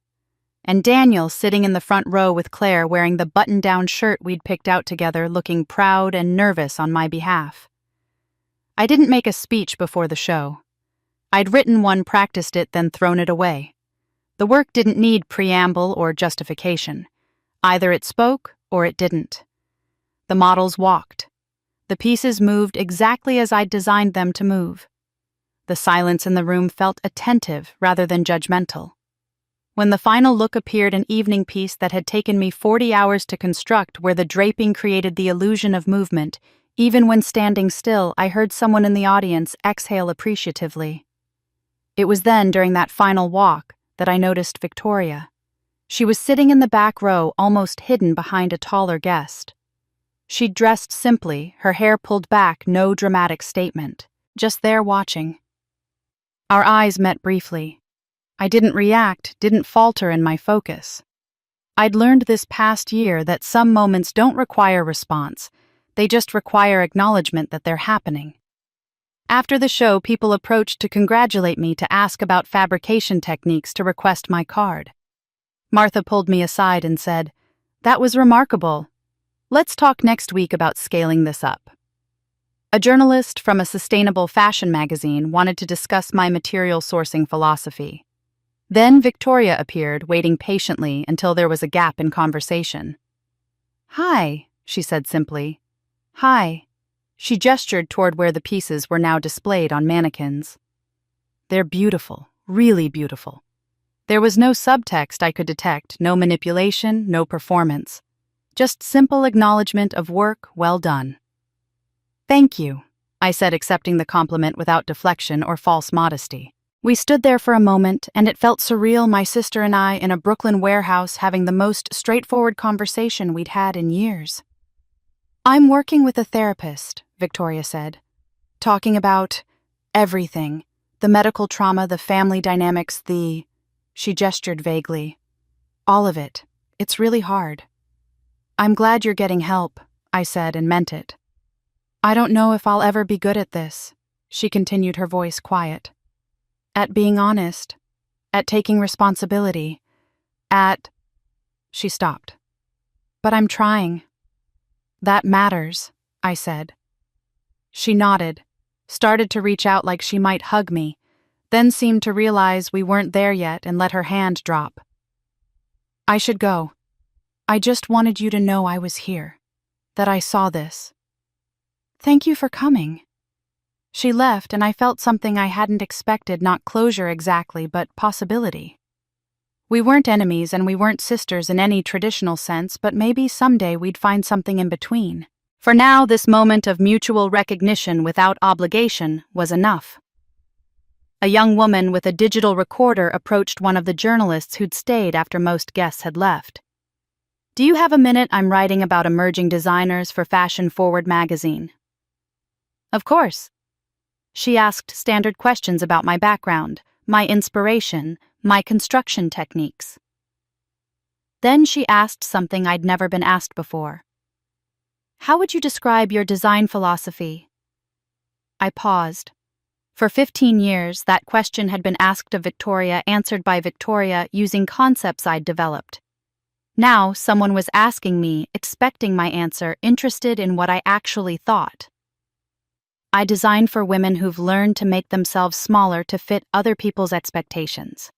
And Daniel sitting in the front row with Claire wearing the button-down shirt we'd picked out together, looking proud and nervous on my behalf. I didn't make a speech before the show. I'd written one, practiced it, then thrown it away. The work didn't need preamble or justification. Either it spoke or it didn't. The models walked. The pieces moved exactly as I'd designed them to move. The silence in the room felt attentive rather than judgmental. When the final look appeared, an evening piece that had taken me 40 hours to construct, where the draping created the illusion of movement, even when standing still, I heard someone in the audience exhale appreciatively. It was then, during that final walk, that I noticed Victoria. She was sitting in the back row, almost hidden behind a taller guest. She'd dressed simply, her hair pulled back, no dramatic statement, just there watching. Our eyes met briefly. I didn't react, didn't falter in my focus. I'd learned this past year that some moments don't require response. They just require acknowledgement that they're happening. After the show, people approached to congratulate me, to ask about fabrication techniques, to request my card. Martha pulled me aside and said, "That was remarkable. Let's talk next week about scaling this up." A journalist from a sustainable fashion magazine wanted to discuss my material sourcing philosophy. Then Victoria appeared, waiting patiently until there was a gap in conversation. "Hi," she said simply. "Hi." She gestured toward where the pieces were now displayed on mannequins. "They're beautiful, really beautiful." There was no subtext I could detect, no manipulation, no performance. Just simple acknowledgement of work well done. "Thank you," I said, accepting the compliment without deflection or false modesty. We stood there for a moment, and it felt surreal, my sister and I in a Brooklyn warehouse having the most straightforward conversation we'd had in years. "I'm working with a therapist," Victoria said. Talking about everything. The medical trauma, the family dynamics, She gestured vaguely. All of it. It's really hard. I'm glad you're getting help, I said and meant it. I don't know if I'll ever be good at this, she continued, her voice quiet. At being honest. At taking responsibility. She stopped. But I'm trying. That matters, I said. She nodded, started to reach out like she might hug me, then seemed to realize we weren't there yet and let her hand drop. I should go. I just wanted you to know I was here, that I saw this. Thank you for coming. She left and I felt something I hadn't expected, not closure exactly, but possibility. We weren't enemies and we weren't sisters in any traditional sense, but maybe someday we'd find something in between. For now, this moment of mutual recognition without obligation was enough. A young woman with a digital recorder approached one of the journalists who'd stayed after most guests had left. Do you have a minute? I'm writing about emerging designers for Fashion Forward magazine. Of course. She asked standard questions about my background, my inspiration, my construction techniques. Then she asked something I'd never been asked before. How would you describe your design philosophy? I paused. For 15 years, that question had been asked of Victoria, answered by Victoria using concepts I'd developed. Now, someone was asking me, expecting my answer, interested in what I actually thought. I design for women who've learned to make themselves smaller to fit other people's expectations.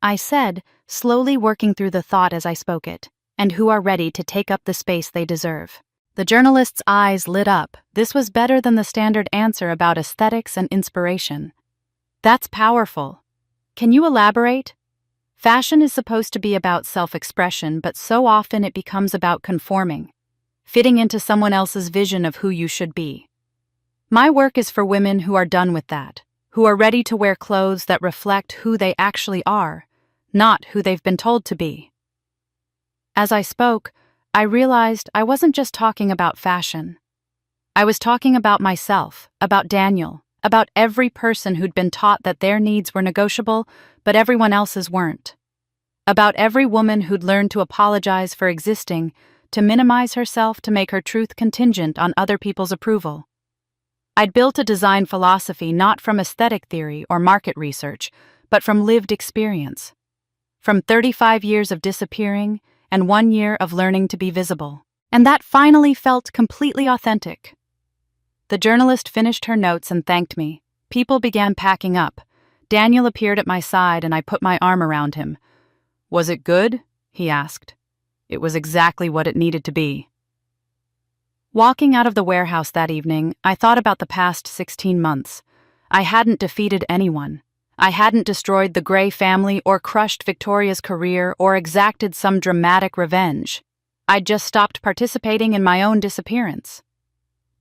I said, slowly working through the thought as I spoke it, and who are ready to take up the space they deserve. The journalist's eyes lit up. This was better than the standard answer about aesthetics and inspiration. That's powerful. Can you elaborate? Fashion is supposed to be about self-expression, but so often it becomes about conforming, fitting into someone else's vision of who you should be. My work is for women who are done with that, who are ready to wear clothes that reflect who they actually are, not who they've been told to be. As I spoke, I realized I wasn't just talking about fashion. I was talking about myself, about Daniel, about every person who'd been taught that their needs were negotiable, but everyone else's weren't. About every woman who'd learned to apologize for existing, to minimize herself, to make her truth contingent on other people's approval. I'd built a design philosophy not from aesthetic theory or market research, but from lived experience. From 35 years of disappearing and 1 year of learning to be visible. And that finally felt completely authentic. The journalist finished her notes and thanked me. People began packing up. Daniel appeared at my side and I put my arm around him. Was it good? He asked. It was exactly what it needed to be. Walking out of the warehouse that evening, I thought about the past 16 months. I hadn't defeated anyone. I hadn't destroyed the Gray family or crushed Victoria's career or exacted some dramatic revenge. I'd just stopped participating in my own disappearance.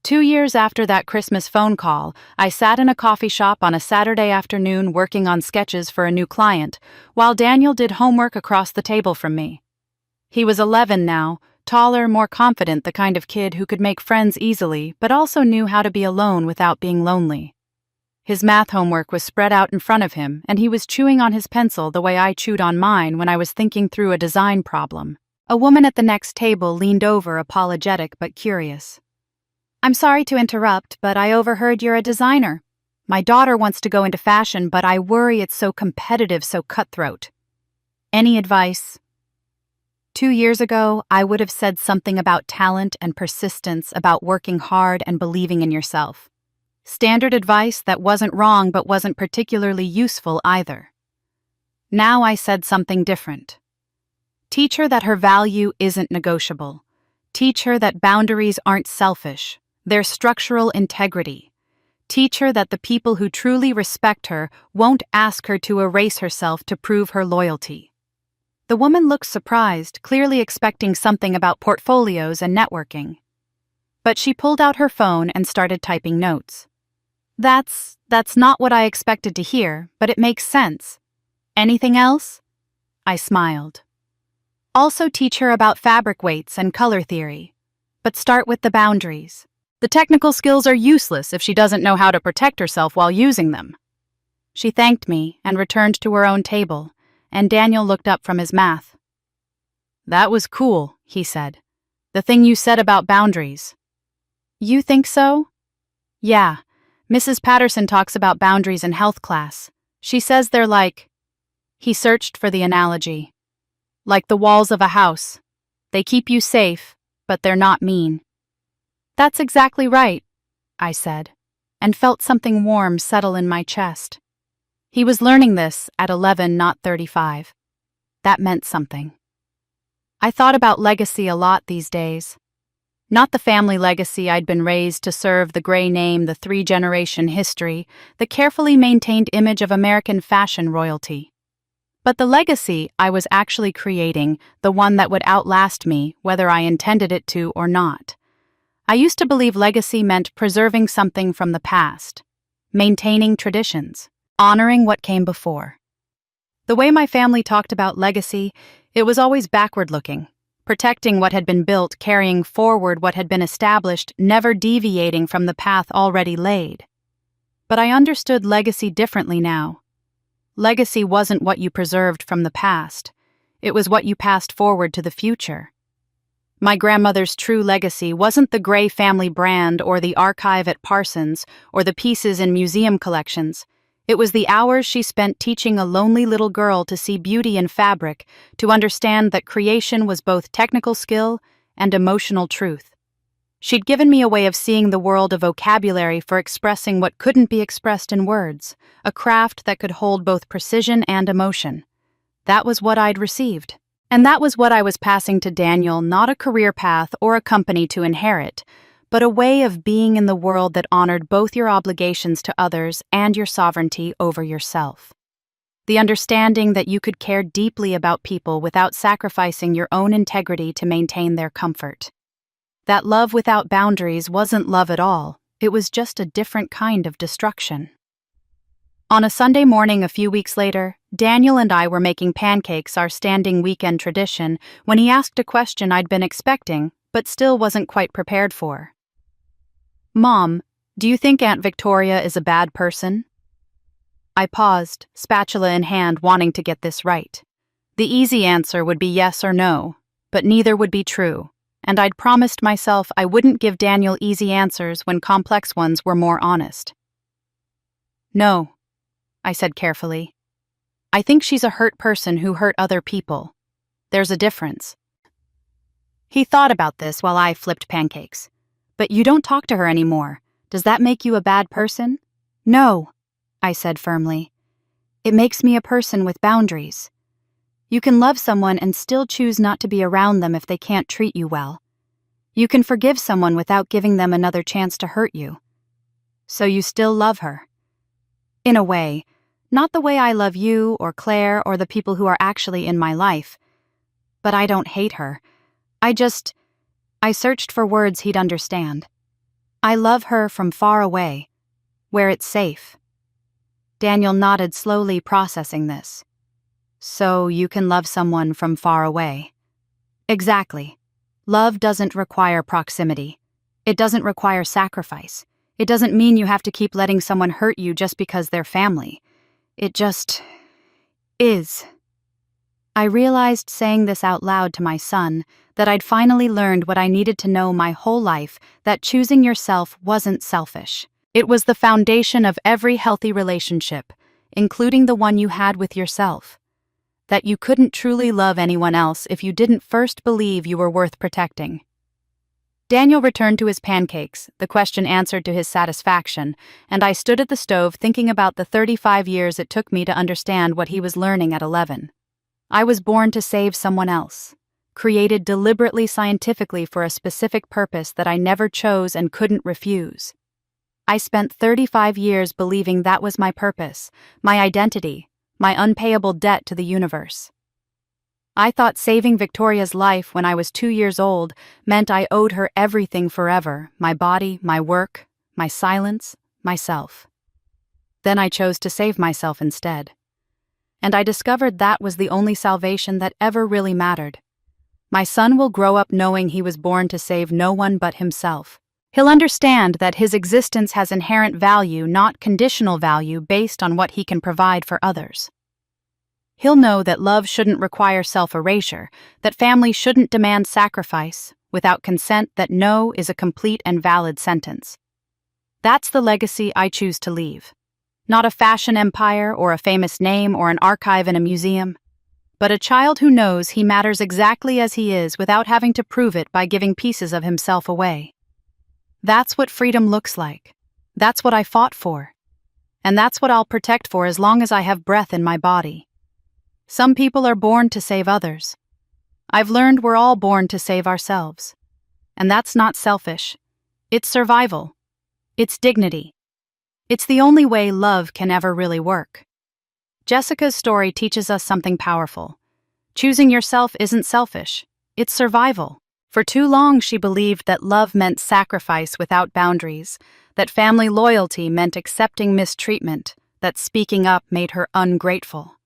2 years after that Christmas phone call, I sat in a coffee shop on a Saturday afternoon working on sketches for a new client, while Daniel did homework across the table from me. He was 11 now, taller, more confident, the kind of kid who could make friends easily, but also knew how to be alone without being lonely. His math homework was spread out in front of him, and he was chewing on his pencil the way I chewed on mine when I was thinking through a design problem. A woman at the next table leaned over, apologetic but curious. I'm sorry to interrupt, but I overheard you're a designer. My daughter wants to go into fashion, but I worry it's so competitive, so cutthroat. Any advice? 2 years ago, I would have said something about talent and persistence, about working hard and believing in yourself. Standard advice that wasn't wrong but wasn't particularly useful either. Now I said something different. Teach her that her value isn't negotiable. Teach her that boundaries aren't selfish, they're structural integrity. Teach her that the people who truly respect her won't ask her to erase herself to prove her loyalty. The woman looked surprised, clearly expecting something about portfolios and networking. But she pulled out her phone and started typing notes. That's not what I expected to hear, but it makes sense. Anything else? I smiled. Also teach her about fabric weights and color theory, but start with the boundaries. The technical skills are useless if she doesn't know how to protect herself while using them. She thanked me and returned to her own table, and Daniel looked up from his math. "That was cool," he said. "The thing you said about boundaries." "You think so?" "Yeah. Mrs. Patterson talks about boundaries in health class. She says they're like—" He searched for the analogy. "Like the walls of a house. They keep you safe, but they're not mean." "That's exactly right," I said, and felt something warm settle in my chest. He was learning this at 11, not 35. That meant something. I thought about legacy a lot these days. Not the family legacy I'd been raised to serve, the gray name, the three-generation history, the carefully maintained image of American fashion royalty. But the legacy I was actually creating, the one that would outlast me, whether I intended it to or not. I used to believe legacy meant preserving something from the past, maintaining traditions, honoring what came before. The way my family talked about legacy, it was always backward-looking, protecting what had been built, carrying forward what had been established, never deviating from the path already laid. But I understood legacy differently now. Legacy wasn't what you preserved from the past. It was what you passed forward to the future. My grandmother's true legacy wasn't the Gray family brand or the archive at Parsons or the pieces in museum collections. It was the hours she spent teaching a lonely little girl to see beauty in fabric, to understand that creation was both technical skill and emotional truth. She'd given me a way of seeing the world, a vocabulary for expressing what couldn't be expressed in words, a craft that could hold both precision and emotion. That was what I'd received. And that was what I was passing to Daniel, not a career path or a company to inherit, but a way of being in the world that honored both your obligations to others and your sovereignty over yourself. The understanding that you could care deeply about people without sacrificing your own integrity to maintain their comfort. That love without boundaries wasn't love at all, it was just a different kind of destruction. On a Sunday morning a few weeks later, Daniel and I were making pancakes, our standing weekend tradition, when he asked a question I'd been expecting, but still wasn't quite prepared for. "Mom, do you think Aunt Victoria is a bad person?" I paused, spatula in hand, wanting to get this right. The easy answer would be yes or no, but neither would be true, and I'd promised myself I wouldn't give Daniel easy answers when complex ones were more honest. "No," I said carefully. "I think she's a hurt person who hurt other people. There's a difference." He thought about this while I flipped pancakes. "But you don't talk to her anymore. Does that make you a bad person?" "No," I said firmly. "It makes me a person with boundaries. You can love someone and still choose not to be around them if they can't treat you well. You can forgive someone without giving them another chance to hurt you. So you still love her. In a way, not the way I love you or Claire or the people who are actually in my life. But I don't hate her. I searched for words he'd understand. I love her from far away, where it's safe." Daniel nodded slowly, processing this. "So you can love someone from far away." "Exactly. Love doesn't require proximity. It doesn't require sacrifice. It doesn't mean you have to keep letting someone hurt you just because they're family. It just is." I realized, saying this out loud to my son, that I'd finally learned what I needed to know my whole life, that choosing yourself wasn't selfish. It was the foundation of every healthy relationship, including the one you had with yourself. That you couldn't truly love anyone else if you didn't first believe you were worth protecting. Daniel returned to his pancakes, the question answered to his satisfaction, and I stood at the stove thinking about the 35 years it took me to understand what he was learning at 11. I was born to save someone else, created deliberately scientifically for a specific purpose that I never chose and couldn't refuse. I spent 35 years believing that was my purpose, my identity, my unpayable debt to the universe. I thought saving Victoria's life when I was 2 years old meant I owed her everything forever, my body, my work, my silence, myself. Then I chose to save myself instead. And I discovered that was the only salvation that ever really mattered. My son will grow up knowing he was born to save no one but himself. He'll understand that his existence has inherent value, not conditional value based on what he can provide for others. He'll know that love shouldn't require self-erasure, that family shouldn't demand sacrifice, without consent, that no is a complete and valid sentence. That's the legacy I choose to leave. Not a fashion empire or a famous name or an archive in a museum, but a child who knows he matters exactly as he is without having to prove it by giving pieces of himself away. That's what freedom looks like. That's what I fought for. And that's what I'll protect for as long as I have breath in my body. Some people are born to save others. I've learned we're all born to save ourselves. And that's not selfish. It's survival. It's dignity. It's the only way love can ever really work. Jessica's story teaches us something powerful. Choosing yourself isn't selfish. It's survival. For too long, she believed that love meant sacrifice without boundaries, that family loyalty meant accepting mistreatment, that speaking up made her ungrateful.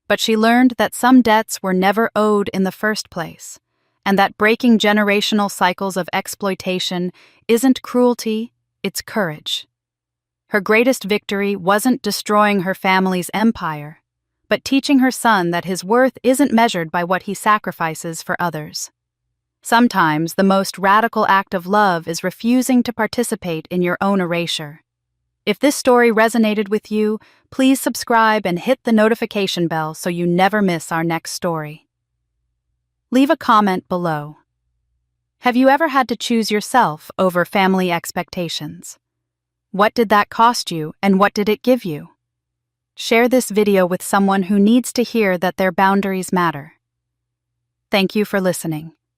But she learned that some debts were never owed in the first place, and that breaking generational cycles of exploitation isn't cruelty, it's courage. Her greatest victory wasn't destroying her family's empire, but teaching her son that his worth isn't measured by what he sacrifices for others. Sometimes the most radical act of love is refusing to participate in your own erasure. If this story resonated with you, please subscribe and hit the notification bell so you never miss our next story. Leave a comment below. Have you ever had to choose yourself over family expectations? What did that cost you, and what did it give you? Share this video with someone who needs to hear that their boundaries matter. Thank you for listening.